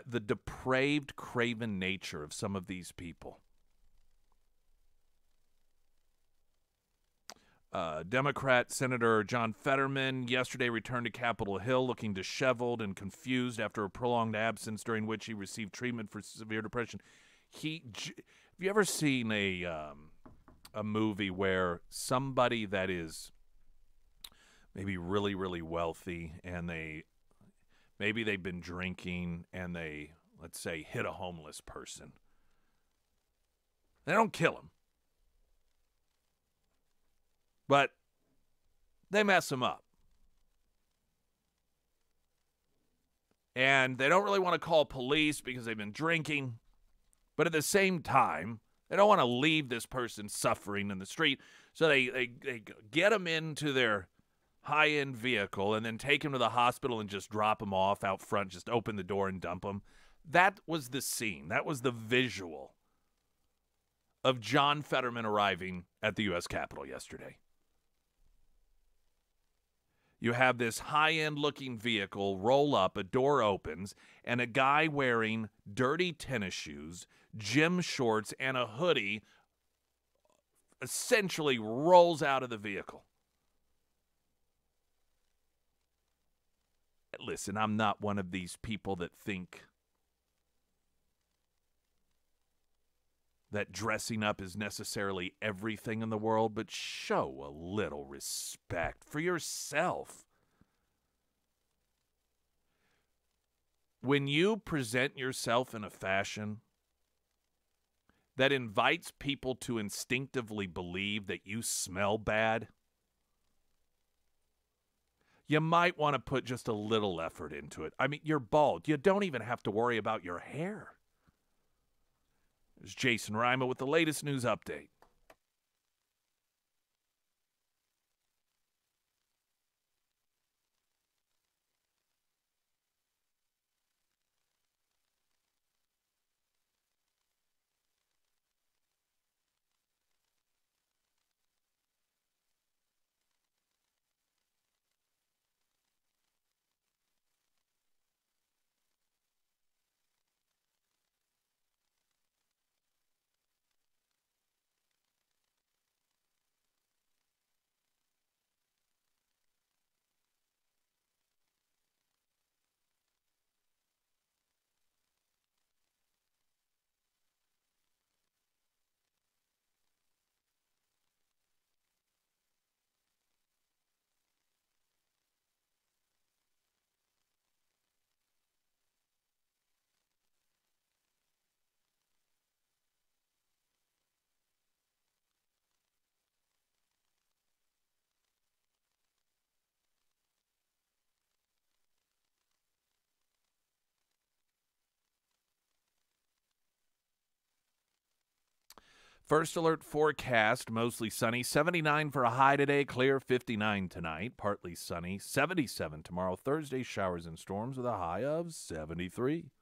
The depraved, craven nature of some of these people. Democrat Senator John Fetterman yesterday returned to Capitol Hill looking disheveled and confused after a prolonged absence during which he received treatment for severe depression. Have you ever seen a movie where somebody that is maybe really, really wealthy, and maybe they've been drinking, and they, let's say, hit a homeless person? They don't kill him, but they mess him up. And they don't really want to call police because they've been drinking. But at the same time, they don't want to leave this person suffering in the street. So they get him into their high-end vehicle and then take him to the hospital and just drop him off out front, just open the door and dump him. That was the scene. That was the visual of John Fetterman arriving at the U.S. Capitol yesterday. You have this high-end looking vehicle roll up, a door opens, and a guy wearing dirty tennis shoes, gym shorts, and a hoodie essentially rolls out of the vehicle. Listen, I'm not one of these people that think that dressing up is necessarily everything in the world, but show a little respect for yourself. When you present yourself in a fashion that invites people to instinctively believe that you smell bad, you might want to put just a little effort into it. I mean, you're bald. You don't even have to worry about your hair. There's Jason Rima with the latest news update. First alert forecast, mostly sunny, 79 for a high today, clear 59 tonight, partly sunny, 77 tomorrow, Thursday, showers and storms with a high of 73.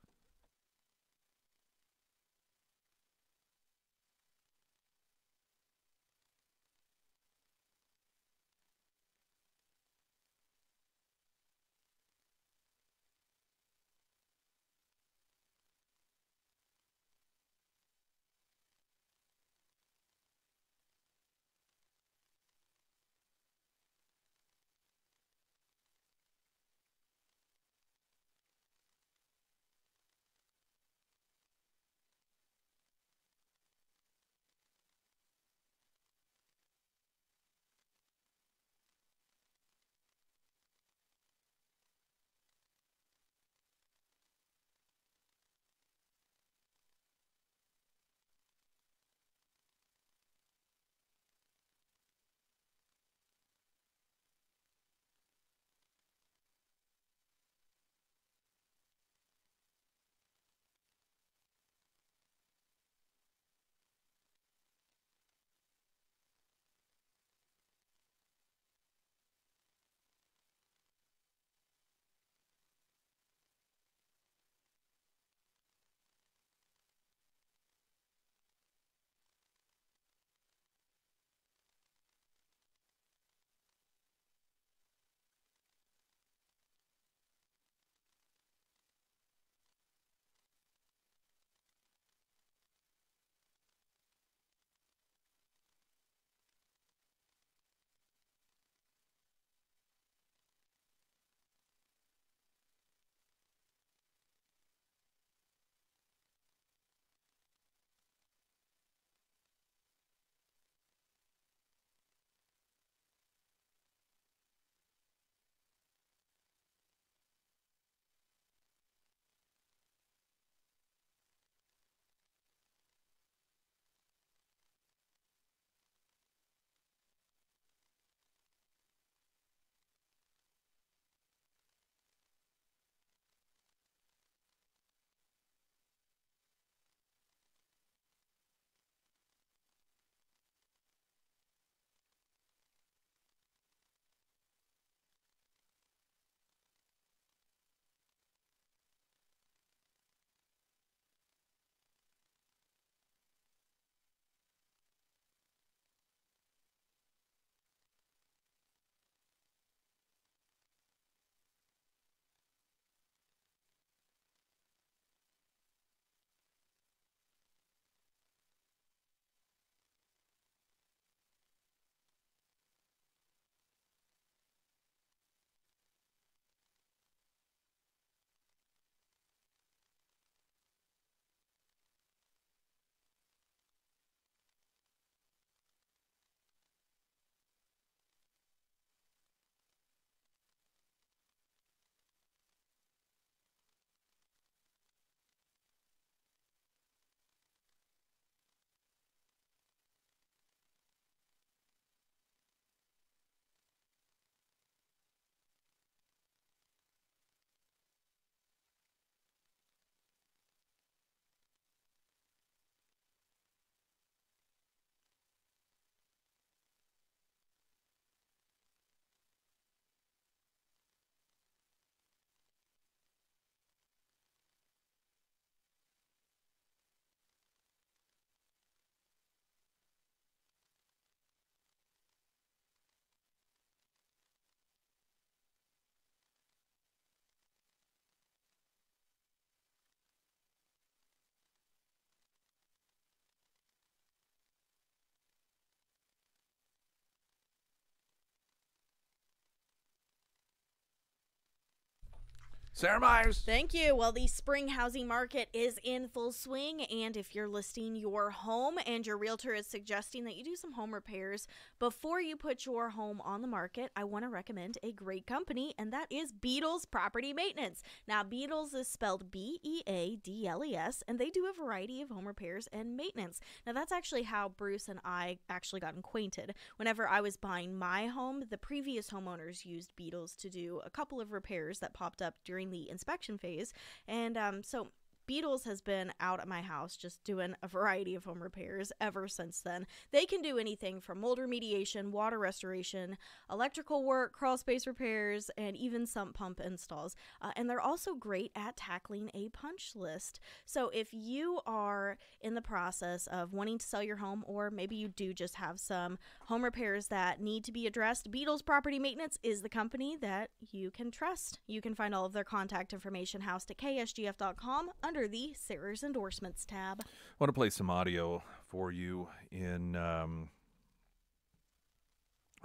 Sarah Myers. Thank you. Well, the spring housing market is in full swing, and if you're listing your home and your realtor is suggesting that you do some home repairs before you put your home on the market, I want to recommend a great company, and that is Beadles Property Maintenance. Now, Beadles is spelled Beadles, and they do a variety of home repairs and maintenance. Now, that's actually how Bruce and I actually got acquainted. Whenever I was buying my home, the previous homeowners used Beadles to do a couple of repairs that popped up during the inspection phase, and so Beadles has been out at my house just doing a variety of home repairs ever since then. They can do anything from mold remediation, water restoration, electrical work, crawl space repairs, and even sump pump installs. And they're also great at tackling a punch list. So if you are in the process of wanting to sell your home, or maybe you do just have some home repairs that need to be addressed, Beadles Property Maintenance is the company that you can trust. You can find all of their contact information housed at ksgf.com under the Sarah's Endorsements tab. I want to play some audio for you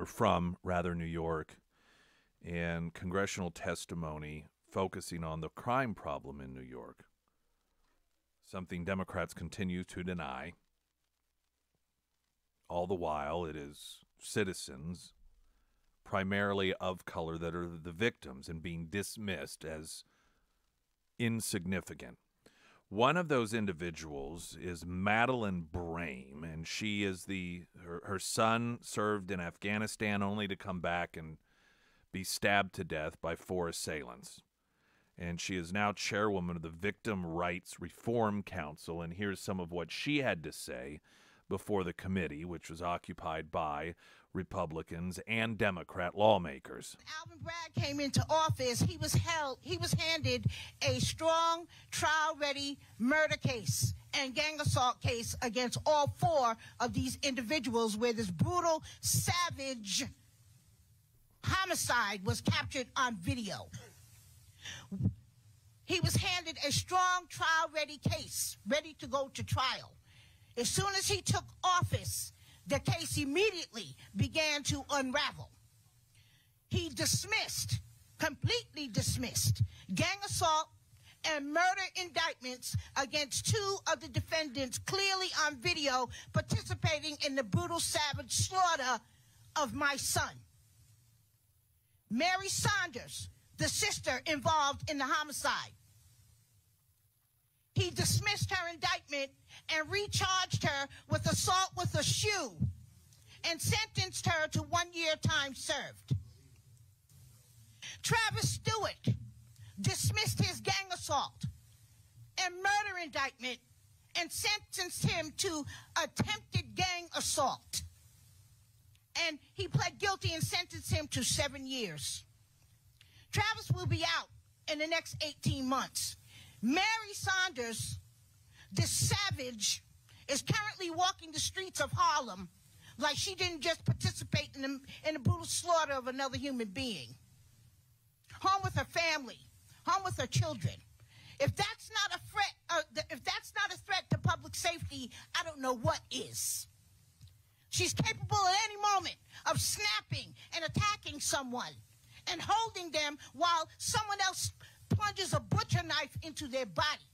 from New York, and congressional testimony focusing on the crime problem in New York, something Democrats continue to deny. All the while, it is citizens, primarily of color, that are the victims and being dismissed as insignificant. One of those individuals is Madeline Brame, and she is her son served in Afghanistan only to come back and be stabbed to death by 4 assailants. And she is now chairwoman of the Victim Rights Reform Council, and here's some of what she had to say before the committee, which was occupied by Republicans and Democrat lawmakers. Alvin Bragg came into office, he was handed a strong trial-ready murder case and gang assault case against all 4 of these individuals, where this brutal, savage homicide was captured on video. He was handed a strong trial-ready case, ready to go to trial. As soon as he took office, the case immediately began to unravel. He completely dismissed, gang assault and murder indictments against 2 of the defendants, clearly on video, participating in the brutal, savage slaughter of my son. Mary Saunders, the sister involved in the homicide. He dismissed her indictment and recharged her with assault with a shoe and sentenced her to 1 year time served. Travis Stewart dismissed his gang assault and murder indictment and sentenced him to attempted gang assault. And he pled guilty and sentenced him to 7 years. Travis will be out in the next 18 months. Mary Saunders, this savage, is currently walking the streets of Harlem like she didn't just participate in the brutal slaughter of another human being. Home with her family, home with her children. If that's not a threat to public safety, I don't know what is. She's capable at any moment of snapping and attacking someone and holding them while someone else plunges a butcher knife into their body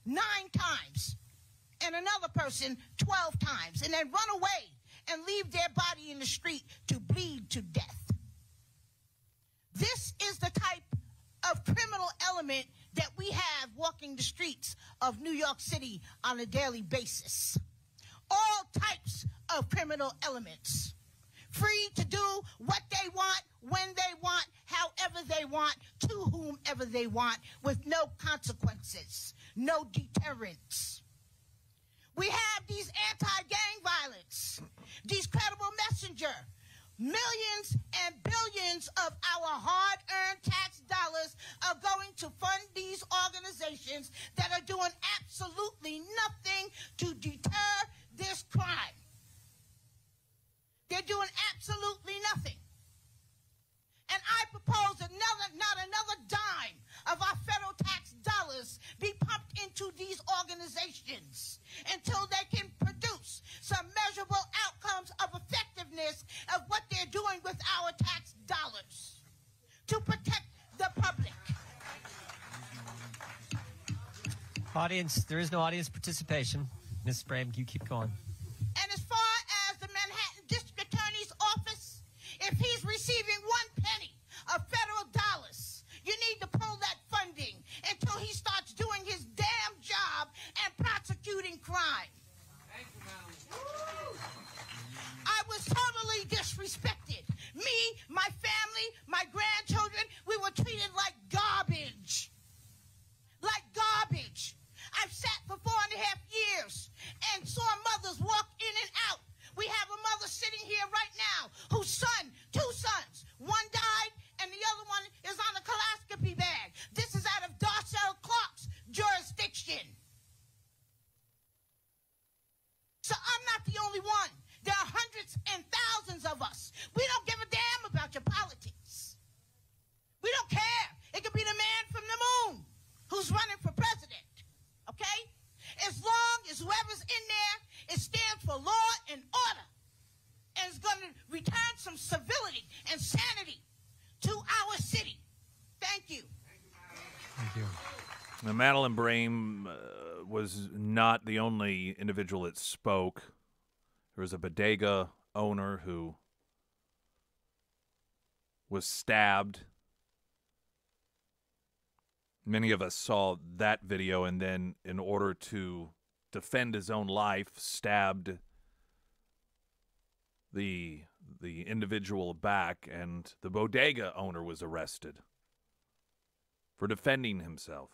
9 times, and another person 12 times, and then run away and leave their body in the street to bleed to death. This is the type of criminal element that we have walking the streets of New York City on a daily basis. All types of criminal elements, free to do what they want, when they want, however they want, to whomever they want, with no consequences, no deterrents. We have these anti-gang violence, these credible messenger. Millions and billions of our hard-earned tax dollars are going to fund these organizations that are doing absolutely nothing to deter this crime. They're doing absolutely nothing. And I propose not another dime of our federal tax dollars be pumped into these organizations until they can produce some measurable outcomes of effectiveness of what they're doing with our tax dollars. Audience, there is no audience participation. Ms. Brame, you keep going. And as far as the Manhattan District Attorney's office, if he's receiving 1 penny of federal dollars, you need to pull that funding until he starts doing his damn job and prosecuting crime. Thank you, madam. I was totally disrespected. Me, my family, my grandchildren, we were treated like garbage. Like garbage. I've sat for 4.5 years and saw mothers walk in and out. We have a mother sitting here right now whose son, 2 sons, one died and the other one is on a colonoscopy bag. This is out of Darcel Clark's jurisdiction. So I'm not the only one. There are hundreds and thousands of us. We don't give a damn about your politics. We don't care. It could be the man from the moon who's running for president. Okay? As long as whoever's in there, it stands for law and order and is going to return some civility and sanity to our city. Thank you. Thank you. Now, Madeline Brame was not the only individual that spoke. There was a bodega owner who was stabbed. Many of us saw that video, and then in order to defend his own life, stabbed the individual back, and the bodega owner was arrested for defending himself.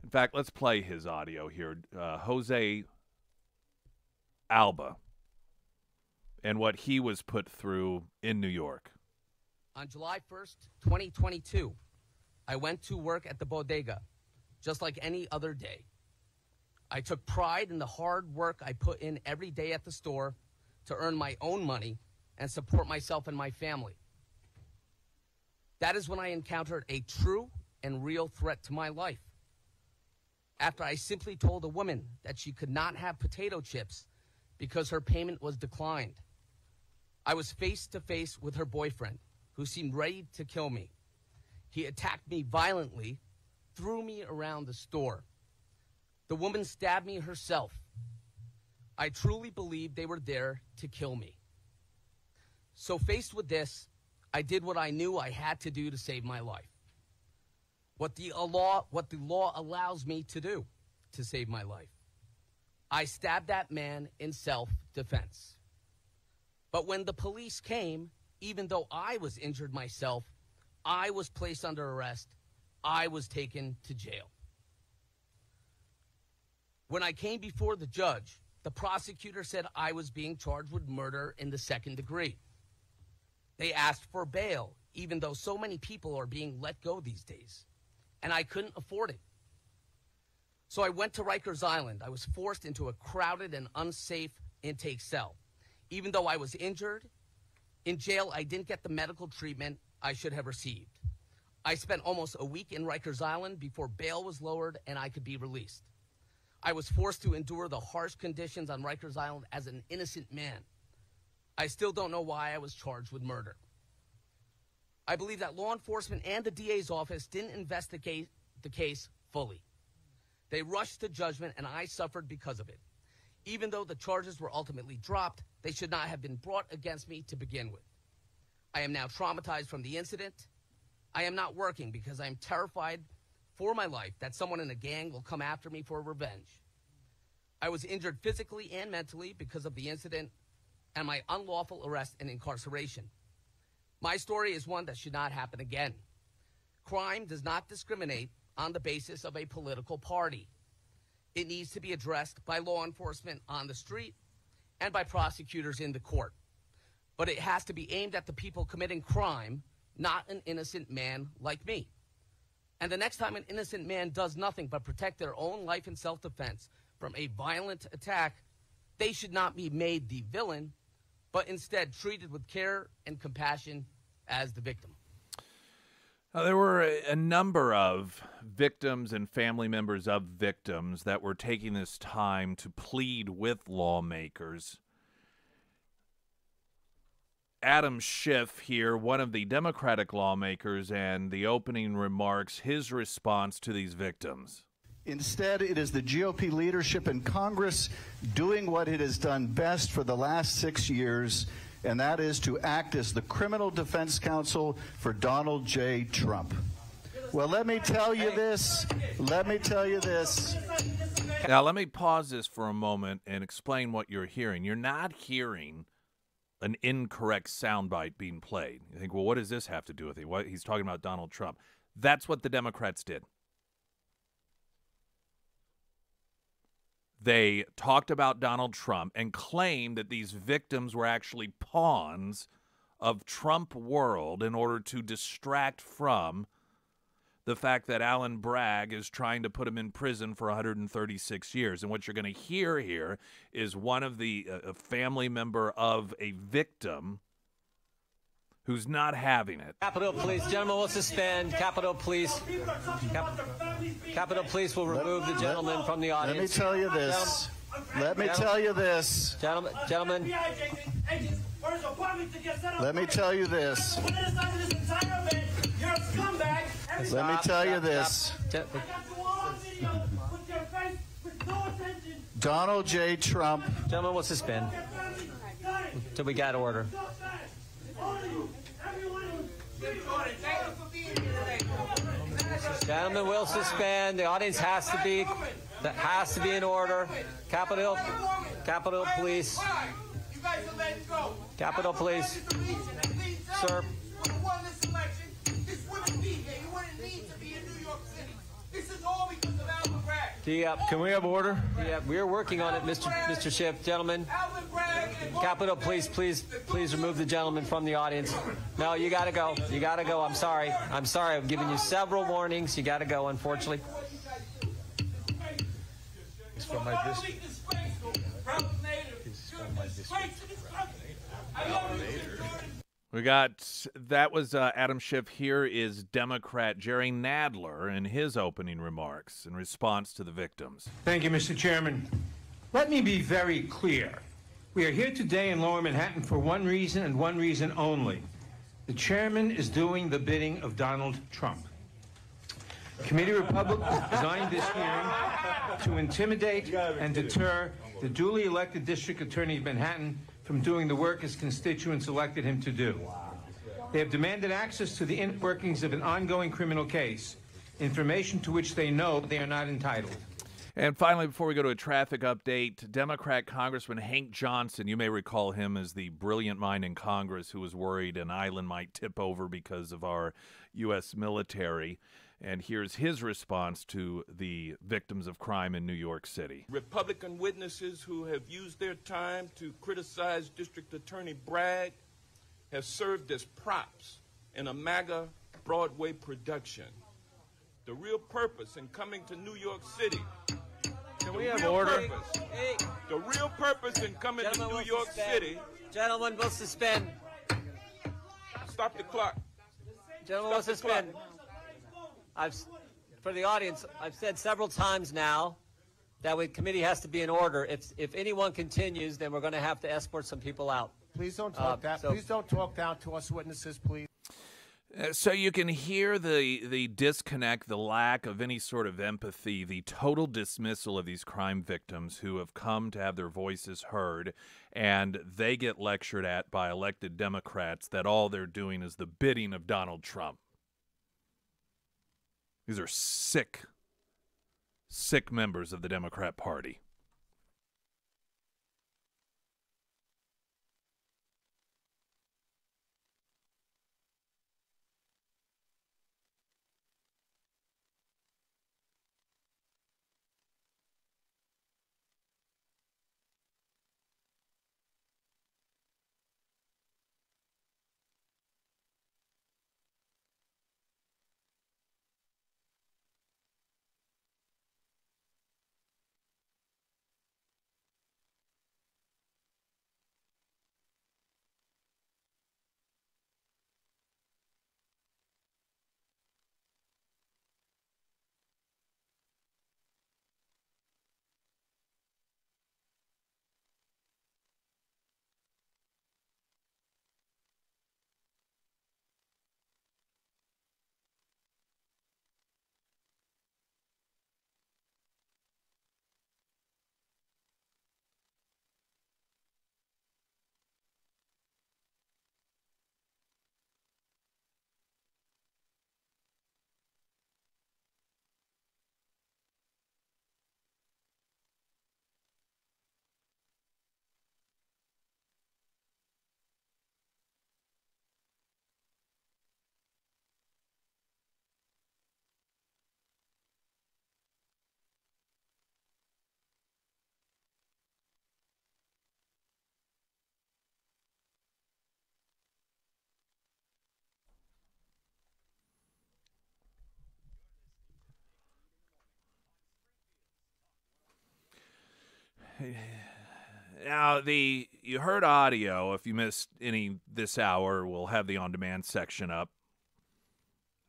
In fact, let's play his audio here. Jose Alba and what he was put through in New York. On July 1st, 2022, I went to work at the bodega, just like any other day. I took pride in the hard work I put in every day at the store to earn my own money and support myself and my family. That is when I encountered a true and real threat to my life. After I simply told a woman that she could not have potato chips because her payment was declined, I was face to face with her boyfriend, who seemed ready to kill me. He attacked me violently, threw me around the store. The woman stabbed me herself. I truly believed they were there to kill me. So faced with this, I did what I knew I had to do to save my life. What the law allows me to do to save my life. I stabbed that man in self-defense. But when the police came, even though I was injured myself, I was placed under arrest. I was taken to jail. When I came before the judge, the prosecutor said I was being charged with murder in the 2nd degree. They asked for bail, even though so many people are being let go these days, and I couldn't afford it. So I went to Rikers Island. I was forced into a crowded and unsafe intake cell. Even though I was injured, in jail I didn't get the medical treatment I should have received. I spent almost a week in Rikers Island before bail was lowered and I could be released. I was forced to endure the harsh conditions on Rikers Island as an innocent man. I still don't know why I was charged with murder. I believe that law enforcement and the DA's office didn't investigate the case fully. They rushed to judgment and I suffered because of it. Even though the charges were ultimately dropped, they should not have been brought against me to begin with. I am now traumatized from the incident. I am not working because I am terrified for my life that someone in a gang will come after me for revenge. I was injured physically and mentally because of the incident and my unlawful arrest and incarceration. My story is one that should not happen again. Crime does not discriminate on the basis of a political party. It needs to be addressed by law enforcement on the street and by prosecutors in the court. But it has to be aimed at the people committing crime, not an innocent man like me. And the next time an innocent man does nothing but protect their own life in self-defense from a violent attack, they should not be made the villain, but instead treated with care and compassion as the victim. There were a number of victims and family members of victims that were taking this time to plead with lawmakers. Adam Schiff here, one of the Democratic lawmakers, and the opening remarks, his response to these victims. Instead, it is the GOP leadership in Congress doing what it has done best for the last 6 years, and that is to act as the criminal defense counsel for Donald J. Trump. Well, let me tell you this. Now, let me pause this for a moment and explain what you're hearing. You're not hearing an incorrect soundbite being played. You think, well, what does this have to do with it? What, he's talking about Donald Trump. That's what the Democrats did. They talked about Donald Trump and claimed that these victims were actually pawns of Trump world in order to distract from the fact that Alan Bragg is trying to put him in prison for 136 years. And what you're going to hear here is one of the a family member of a victim who's not having it. Capitol Police, gentlemen will suspend. Capitol Police. Capitol Police will remove the gentleman from the audience. Let me tell you this. Gentlemen. Let me tell you this. Let me tell you this. Donald J. Trump. Gentlemen will suspend till we got order. Gentlemen will suspend. The audience has to be in order. Capitol Police. Capitol Police. Sir. Can we have order? Yeah, we're working on it, Mr. Schiff. Gentlemen, Capitol Police, please remove the gentleman from the audience. No, you got to go. You got to go. I'm sorry. I've given you several warnings. You got to go, unfortunately. He's from my district. He's from my district. That was Adam Schiff. Here is Democrat Jerry Nadler in his opening remarks in response to the victims. Thank you, Mr. Chairman. Let me be very clear. We are here today in Lower Manhattan for one reason and one reason only. The chairman is doing the bidding of Donald Trump. Committee Republicans designed this hearing to intimidate and deter the duly elected district attorney of Manhattan from doing the work his constituents elected him to do. They have demanded access to the inner workings of an ongoing criminal case, information to which they know they are not entitled. And finally, before we go to a traffic update, Democrat Congressman Hank Johnson, you may recall him as the brilliant mind in Congress who was worried an island might tip over because of our U.S. military. And here's his response to the victims of crime in New York City. Republican witnesses who have used their time to criticize District Attorney Bragg have served as props in a MAGA Broadway production. The real purpose in coming to New York City. Can we have order? The real purpose in coming to New York City. Gentlemen will suspend. Stop the clock. Gentlemen will suspend. For the audience, I've said several times now that the committee has to be in order. If anyone continues, then we're going to have to escort some people out. Please don't talk Please don't talk down to us witnesses, please. So you can hear the disconnect, the lack of any sort of empathy, the total dismissal of these crime victims who have come to have their voices heard, and they get lectured at by elected Democrats that all they're doing is the bidding of Donald Trump. These are sick members of the Democrat Party. Now, you heard audio. If you missed any this hour, we'll have the on-demand section up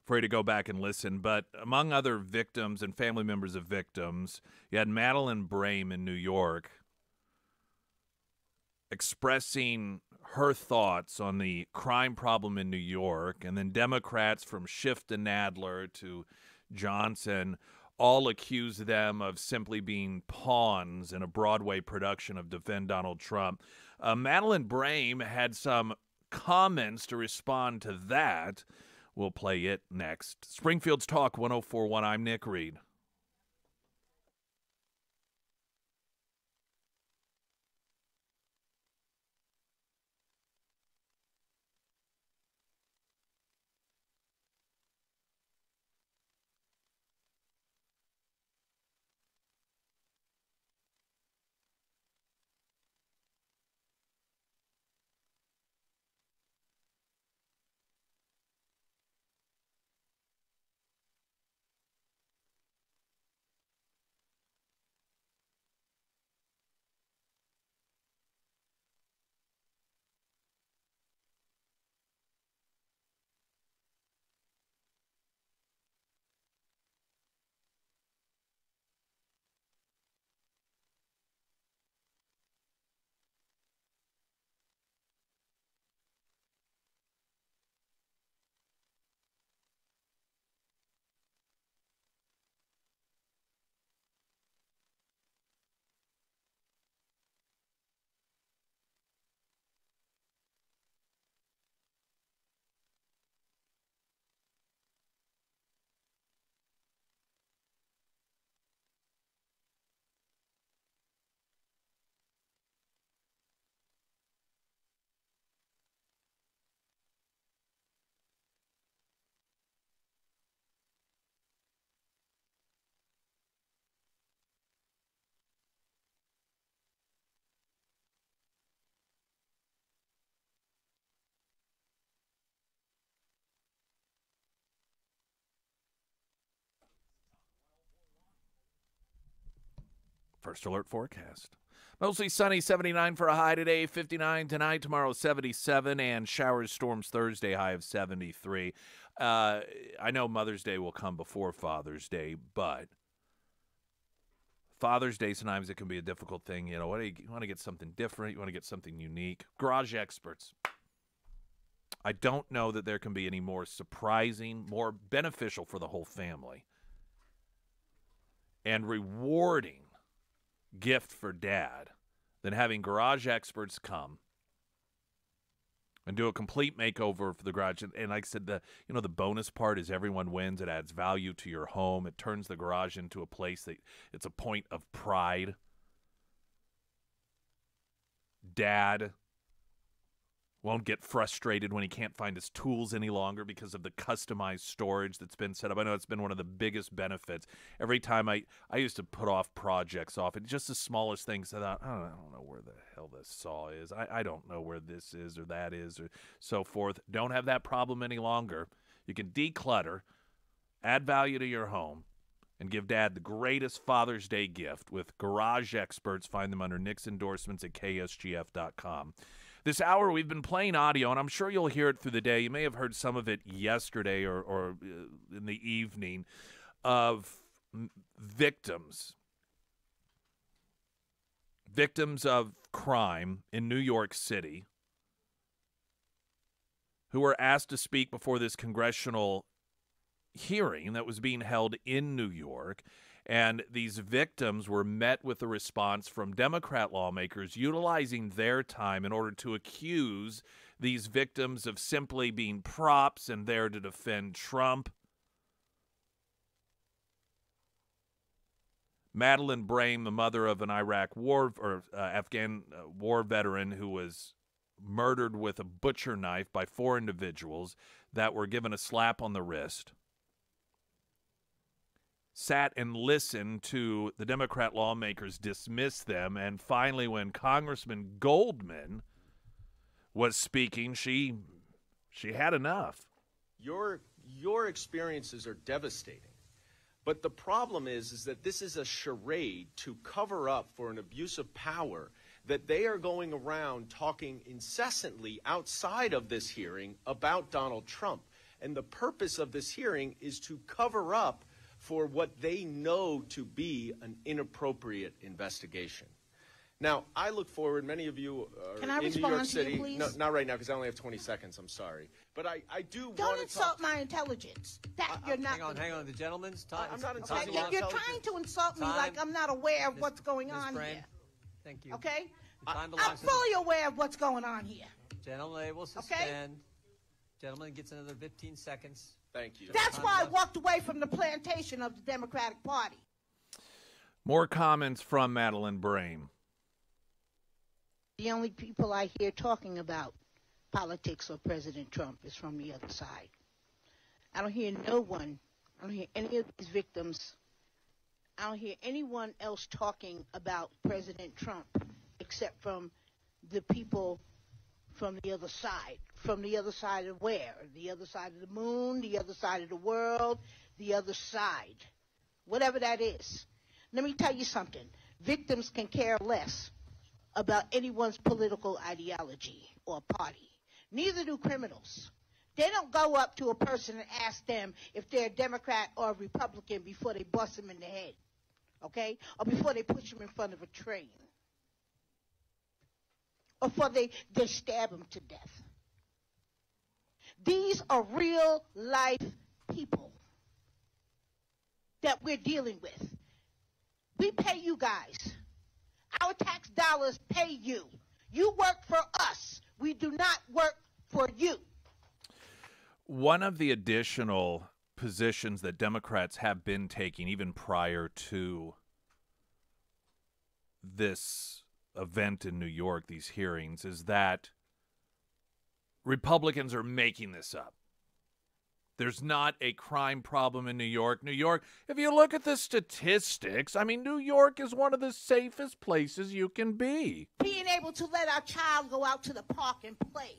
for you to go back and listen. But among other victims and family members of victims, you had Madeline Brame in New York expressing her thoughts on the crime problem in New York, and then Democrats from Schiff to Nadler to Johnson all accuse them of simply being pawns in a Broadway production of Defend Donald Trump. Madeline Brame had some comments to respond to that. We'll play it next. Springfield's Talk 104.1. I'm Nick Reed. First alert forecast. Mostly sunny, 79 for a high today, 59 tonight, tomorrow 77, and showers, storms Thursday, high of 73. I know Mother's Day will come before Father's Day, but Father's Day, sometimes it can be a difficult thing. You know, you want to get something different, you want to get something unique. Garage experts. I don't know that there can be any more surprising, more beneficial for the whole family, and rewarding gift for Dad than having garage experts come and do a complete makeover for the garage. And like I said, the bonus part is everyone wins. It adds value to your home. It turns the garage into a place that it's a point of pride. Dad won't get frustrated when he can't find his tools any longer because of the customized storage that's been set up. I know it's been one of the biggest benefits. Every time I used to put off projects off, and just the smallest things, I thought, I don't know where the hell this saw is. I don't know where this is or that is or so forth. Don't have that problem any longer. You can declutter, add value to your home, and give Dad the greatest Father's Day gift with garage experts. Find them under Nick's endorsements at ksgf.com. This hour, we've been playing audio, and I'm sure you'll hear it through the day. You may have heard some of it yesterday or in the evening of victims of crime in New York City who were asked to speak before this congressional hearing that was being held in New York. And these victims were met with a response from Democrat lawmakers utilizing their time in order to accuse these victims of simply being props and there to defend Trump. Madeline Brame, the mother of an Afghan war veteran who was murdered with a butcher knife by 4 individuals that were given a slap on the wrist, sat and listened to the Democrat lawmakers dismiss them, and finally when Congressman Goldman was speaking, she had enough. Your experiences are devastating. But the problem is that this is a charade to cover up for an abuse of power that they are going around talking incessantly outside of this hearing about Donald Trump. And the purpose of this hearing is to cover up for what they know to be an inappropriate investigation. Now, I look forward, many of you are in New York City. Please? No, not right now, because I only have 20 seconds, I'm sorry. But I do want to Don't insult my intelligence. That you're not. Hang on, the gentleman's time. I'm not Okay, insulting you're trying to insult me like I'm not aware of what's going on here. Thank you. Okay? Time I'm belongs to fully aware of what's going on here. Gentleman will suspend. Gentleman gets another 15 seconds. Thank you. That's why I walked away from the plantation of the Democratic Party. More comments from Madeline Brame. The only people I hear talking about politics or President Trump is from the other side. I don't hear no one. I don't hear any of these victims. I don't hear anyone else talking about President Trump except from the people from the other side. From the other side of where? The other side of the moon, the other side of the world, the other side. Whatever that is. Let me tell you something. Victims can care less about anyone's political ideology or party. Neither do criminals. They don't go up to a person and ask them if they're a Democrat or a Republican before they bust them in the head, okay? Or before they push them in front of a train. Or before they stab them to death. These are real life people that we're dealing with. We pay you guys. Our tax dollars pay you. You work for us. We do not work for you. One of the additional positions that Democrats have been taking, even prior to this event in New York, these hearings, is that Republicans are making this up. There's not a crime problem in New York. New York, if you look at the statistics, I mean, New York is one of the safest places you can be. Being able to let our child go out to the park and play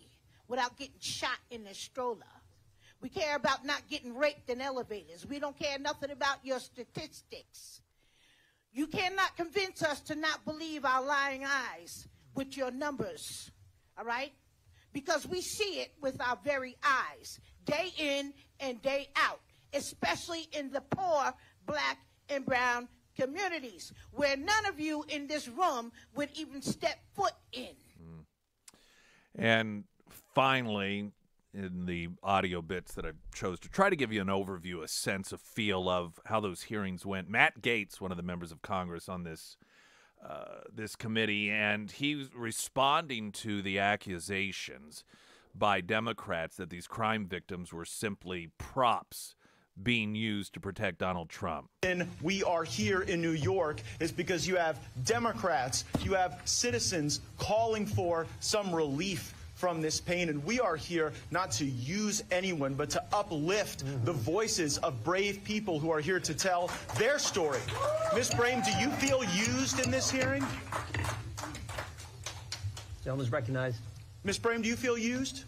without getting shot in the stroller. We care about not getting raped in elevators. We don't care nothing about your statistics. You cannot convince us to not believe our lying eyes with your numbers, all right? Because we see it with our very eyes, day in and day out, especially in the poor black and brown communities, where none of you in this room would even step foot in. And finally, in the audio bits that I chose to try to give you an overview, a sense, a feel of how those hearings went, Matt Gaetz, one of the members of Congress on this committee, and he's responding to the accusations by Democrats that these crime victims were simply props being used to protect Donald Trump. And we are here in New York is because you have Democrats, you have citizens calling for some relief from this pain, and we are here not to use anyone, but to uplift the voices of brave people who are here to tell their story. Ms. Brame, do you feel used in this hearing? Gentleman's recognized. Ms. Brame, do you feel used?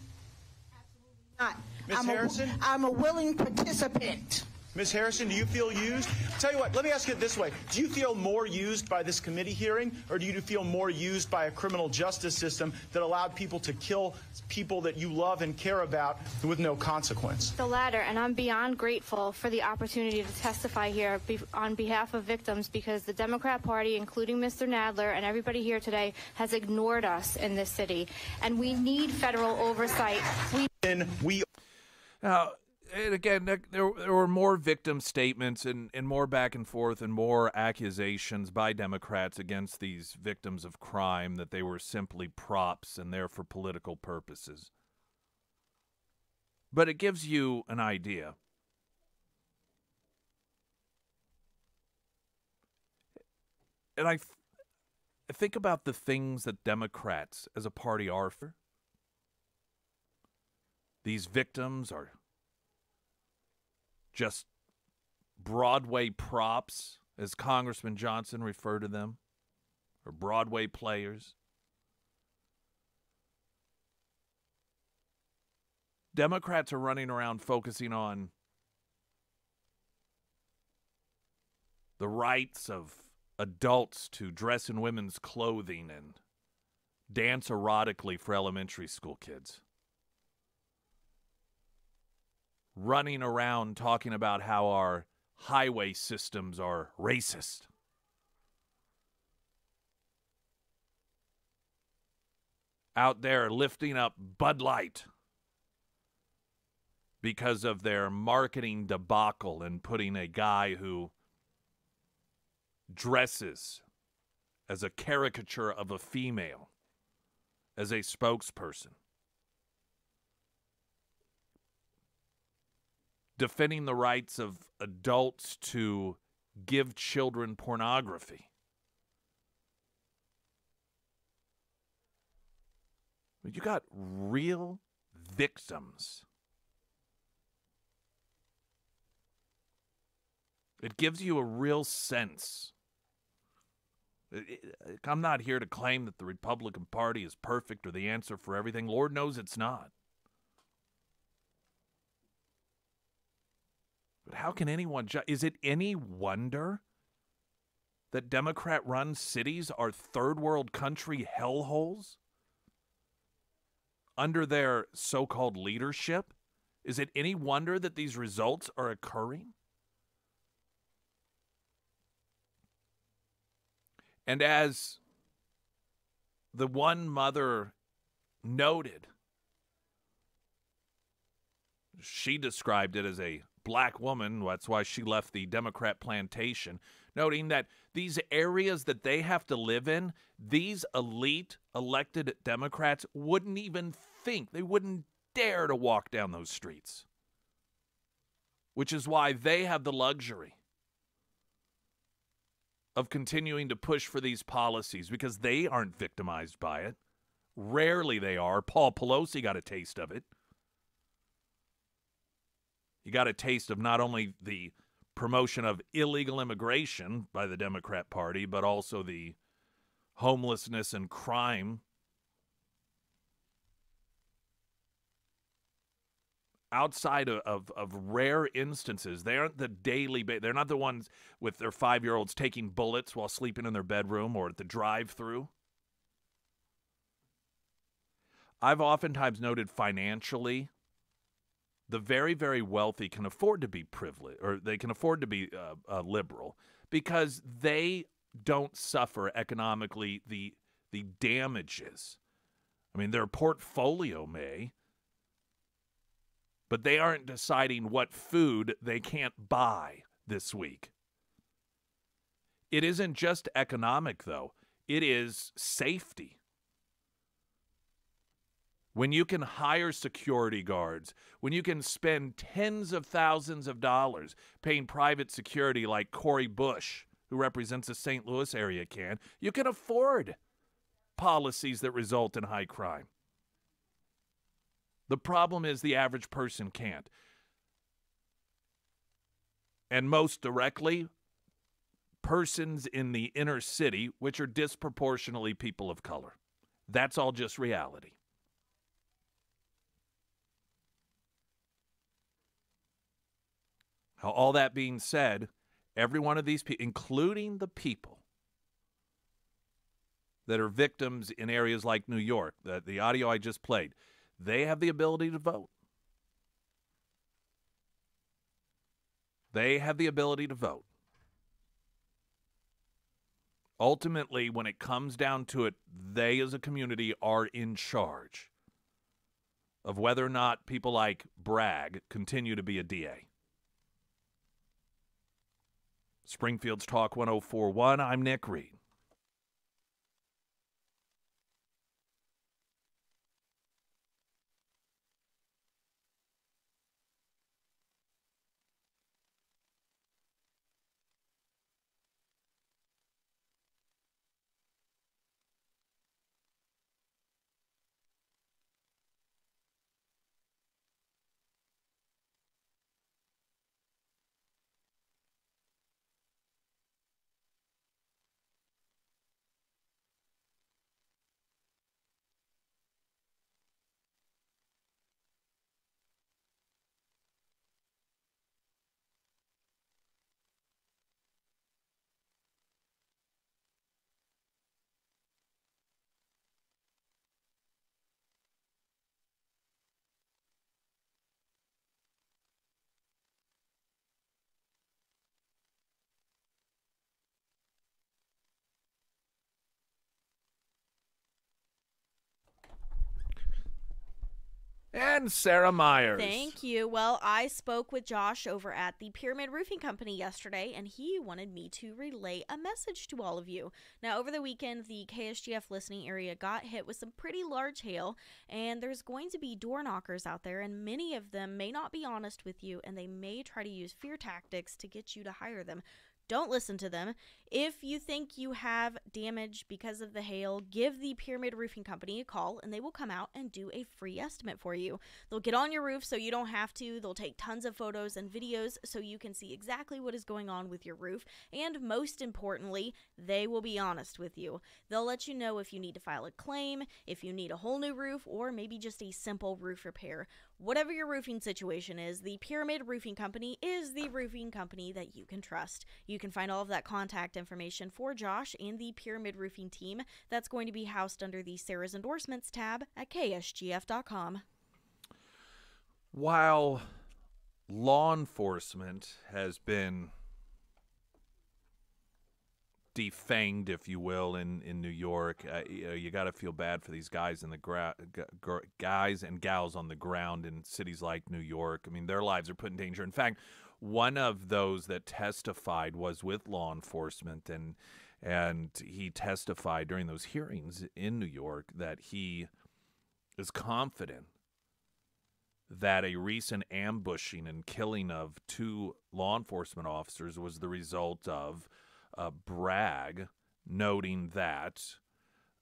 Not. Ms. Harrison? I'm a willing participant. Ms. Harrison, do you feel used? Tell you what, let me ask you it this way. Do you feel more used by this committee hearing, or do you feel more used by a criminal justice system that allowed people to kill people that you love and care about with no consequence? The latter, and I'm beyond grateful for the opportunity to testify here on behalf of victims, because the Democrat Party, including Mr. Nadler and everybody here today, has ignored us in this city, and we need federal oversight. Now, and again, there were more victim statements and more back and forth and more accusations by Democrats against these victims of crime that they were simply props and there for political purposes. But it gives you an idea. And I think about the things that Democrats as a party are for. These victims are just Broadway props, as Congressman Johnson referred to them, or Broadway players. Democrats are running around focusing on the rights of adults to dress in women's clothing and dance erotically for elementary school kids. Running around talking about how our highway systems are racist. Out there lifting up Bud Light because of their marketing debacle and putting a guy who dresses as a caricature of a female as a spokesperson. Defending the rights of adults to give children pornography. You got real victims. It gives you a real sense. I'm not here to claim that the Republican Party is perfect or the answer for everything. Lord knows it's not. But how can anyone is it any wonder that Democrat-run cities are third world country hellholes under their so-called leadership? Is it any wonder that these results are occurring? And as the one mother noted, she described it as a black woman. That's why she left the Democrat plantation, noting that these areas that they have to live in, these elite elected Democrats wouldn't even think, they wouldn't dare to walk down those streets, which is why they have the luxury of continuing to push for these policies because they aren't victimized by it. Rarely they are. Paul Pelosi got a taste of it. He got a taste of not only the promotion of illegal immigration by the Democrat Party, but also the homelessness and crime. Outside of rare instances, they aren't the daily, they're not the ones with their 5-year-olds taking bullets while sleeping in their bedroom or at the drive-thru. I've oftentimes noted financially, the very, very wealthy can afford to be privileged, or they can afford to be liberal because they don't suffer economically the damages. I mean, their portfolio may, but they aren't deciding what food they can't buy this week. It isn't just economic, though. It is safety. When you can hire security guards, when you can spend tens of thousands of dollars paying private security like Cori Bush, who represents the St. Louis area, you can afford policies that result in high crime. The problem is the average person can't. And most directly, persons in the inner city, which are disproportionately people of color. That's all just reality. Now, all that being said, every one of these people, including the people that are victims in areas like New York, the audio I just played, they have the ability to vote. They have the ability to vote. Ultimately, when it comes down to it, they as a community are in charge of whether or not people like Bragg continue to be a DA. Springfield's Talk 1041, I'm Nick Reed. And Sarah Myers. Thank you. Well, I spoke with Josh over at the Pyramid Roofing Company yesterday, and he wanted me to relay a message to all of you. Now, over the weekend, the KSGF listening area got hit with some pretty large hail, and there's going to be door knockers out there, and many of them may not be honest with you, and they may try to use fear tactics to get you to hire them. Don't listen to them. If you think you have damage because of the hail, give the Pyramid Roofing Company a call, and they will come out and do a free estimate for you. They'll get on your roof so you don't have to. They'll take tons of photos and videos so you can see exactly what is going on with your roof. And most importantly, they will be honest with you. They'll let you know if you need to file a claim, if you need a whole new roof, or maybe just a simple roof repair. Whatever your roofing situation is, the Pyramid Roofing Company is the roofing company that you can trust. You can find all of that contact information for Josh and the Pyramid Roofing team. That's going to be housed under the Sarah's Endorsements tab at ksgf.com. While law enforcement has been defanged, if you will, in New York, you got to feel bad for these guys in the guys and gals on the ground in cities like New York. I mean, their lives are put in danger. In fact, one of those that testified was with law enforcement, and he testified during those hearings in New York that he is confident that a recent ambushing and killing of 2 law enforcement officers was the result of Bragg noting that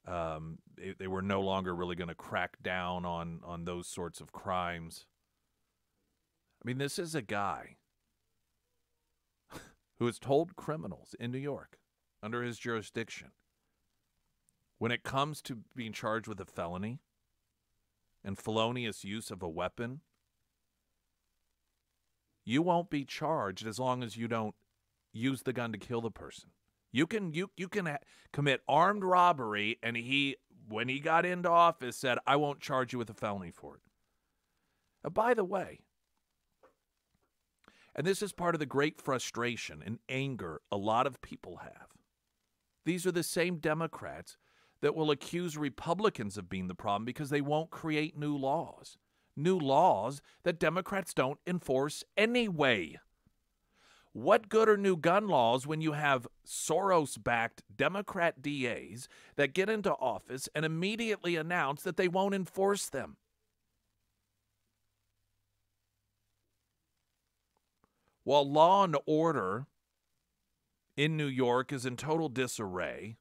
they were no longer really going to crack down on those sorts of crimes. I mean, this is a guy who has told criminals in New York under his jurisdiction, when it comes to being charged with a felony and felonious use of a weapon, you won't be charged as long as you don't use the gun to kill the person. You can commit armed robbery, and when he got into office, said, I won't charge you with a felony for it. By the way, and this is part of the great frustration and anger a lot of people have, these are the same Democrats that will accuse Republicans of being the problem because they won't create new laws that Democrats don't enforce anyway. What good are new gun laws when you have Soros-backed Democrat DAs that get into office and immediately announce that they won't enforce them? While law and order in New York is in total disarray,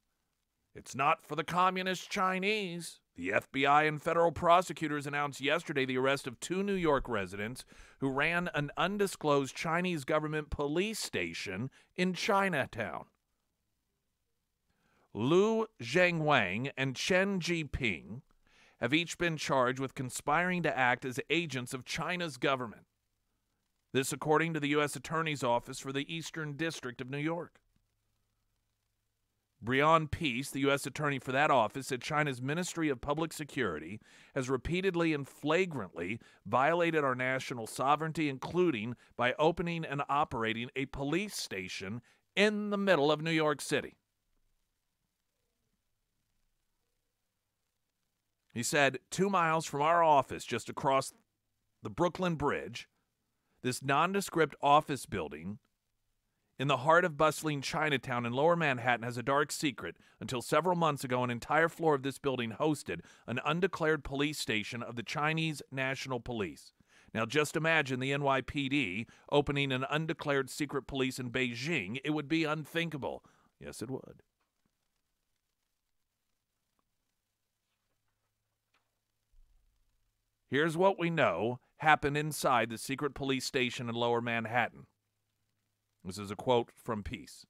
it's not for the communist Chinese. The FBI and federal prosecutors announced yesterday the arrest of 2 New York residents who ran an undisclosed Chinese government police station in Chinatown. Lu Zhengwang and Chen Jiping have each been charged with conspiring to act as agents of China's government. This according to the U.S. Attorney's Office for the Eastern District of New York. Brian Peace, the U.S. Attorney for that office, said China's Ministry of Public Security has repeatedly and flagrantly violated our national sovereignty, including by opening and operating a police station in the middle of New York City. He said, 2 miles from our office, just across the Brooklyn Bridge, this nondescript office building in the heart of bustling Chinatown in Lower Manhattan has a dark secret. Until several months ago, an entire floor of this building hosted an undeclared police station of the Chinese National Police. Now just imagine the NYPD opening an undeclared secret police in Beijing. It would be unthinkable. Yes, it would. Here's what we know happened inside the secret police station in Lower Manhattan. This is a quote from Peace.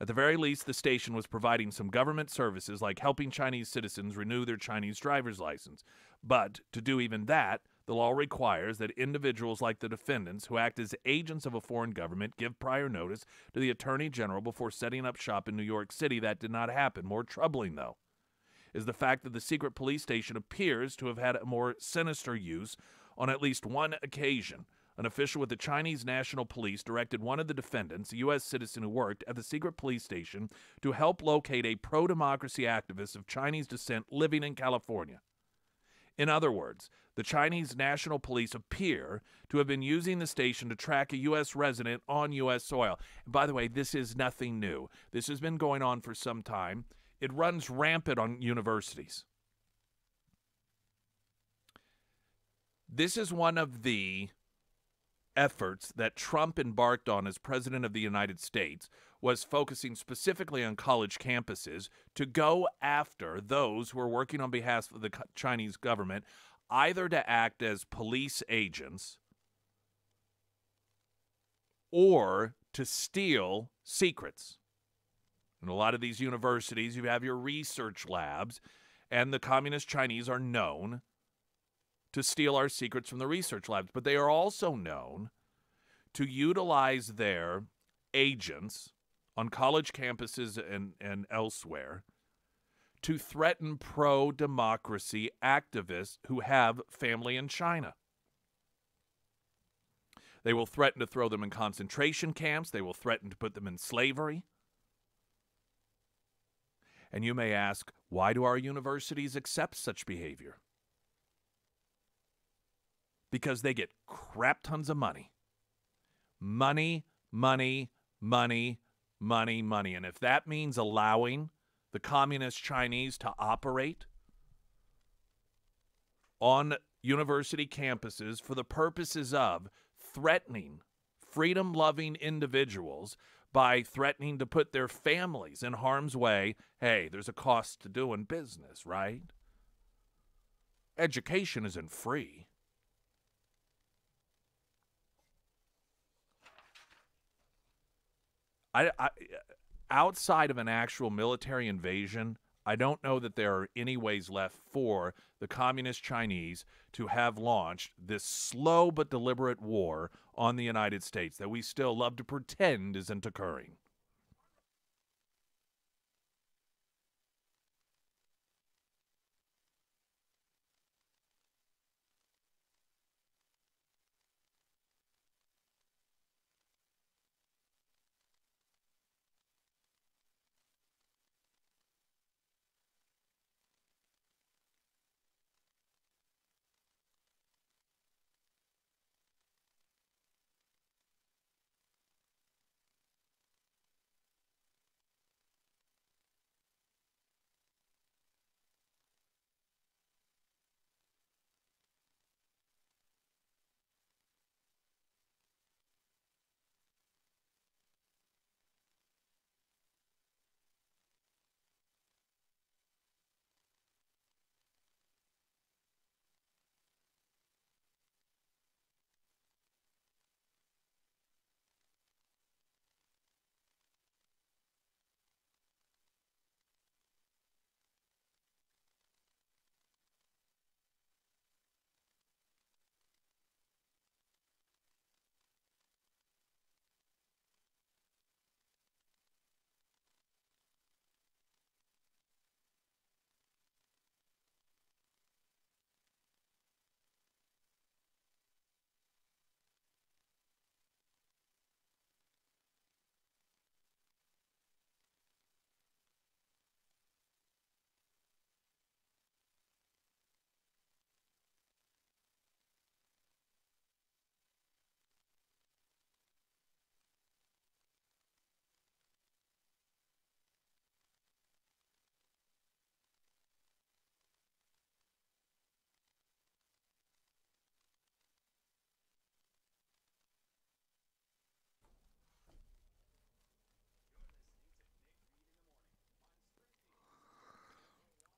At the very least, the station was providing some government services like helping Chinese citizens renew their Chinese driver's license. But to do even that, the law requires that individuals like the defendants who act as agents of a foreign government give prior notice to the Attorney General before setting up shop in New York City. That did not happen. More troubling, though, is the fact that the secret police station appears to have had a more sinister use on at least one occasion. An official with the Chinese National Police directed one of the defendants, a U.S. citizen who worked at the secret police station, to help locate a pro-democracy activist of Chinese descent living in California. In other words, the Chinese National Police appear to have been using the station to track a U.S. resident on U.S. soil. And by the way, this is nothing new. This has been going on for some time. It runs rampant on universities. This is one of the efforts that Trump embarked on as president of the United States, was focusing specifically on college campuses to go after those who are working on behalf of the Chinese government, either to act as police agents or to steal secrets. In a lot of these universities, you have your research labs, and the communist Chinese are known to steal our secrets from the research labs, but they are also known to utilize their agents on college campuses and elsewhere to threaten pro-democracy activists who have family in China. They will threaten to throw them in concentration camps. They will threaten to put them in slavery. And you may ask, why do our universities accept such behavior? Because they get crap tons of money. Money, money, money, money, money. And if that means allowing the communist Chinese to operate on university campuses for the purposes of threatening freedom-loving individuals by threatening to put their families in harm's way, hey, there's a cost to doing business, right? Education isn't free. Outside of an actual military invasion, I don't know that there are any ways left for the communist Chinese to have launched this slow but deliberate war on the United States that we still love to pretend isn't occurring.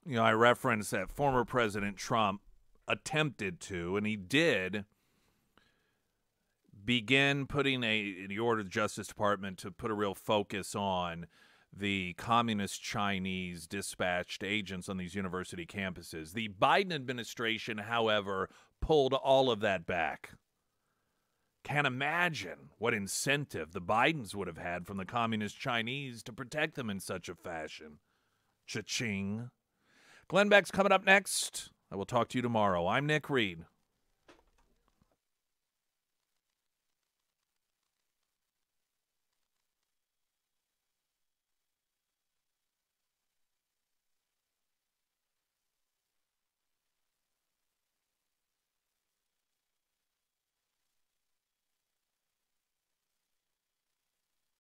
You know, I referenced that former President Trump attempted to, and he did, begin putting he ordered the Justice Department to put a real focus on the communist Chinese dispatched agents on these university campuses. The Biden administration, however, pulled all of that back. Can't imagine what incentive the Bidens would have had from the communist Chinese to protect them in such a fashion. Cha-ching. Glenn Beck's coming up next. I will talk to you tomorrow. I'm Nick Reed.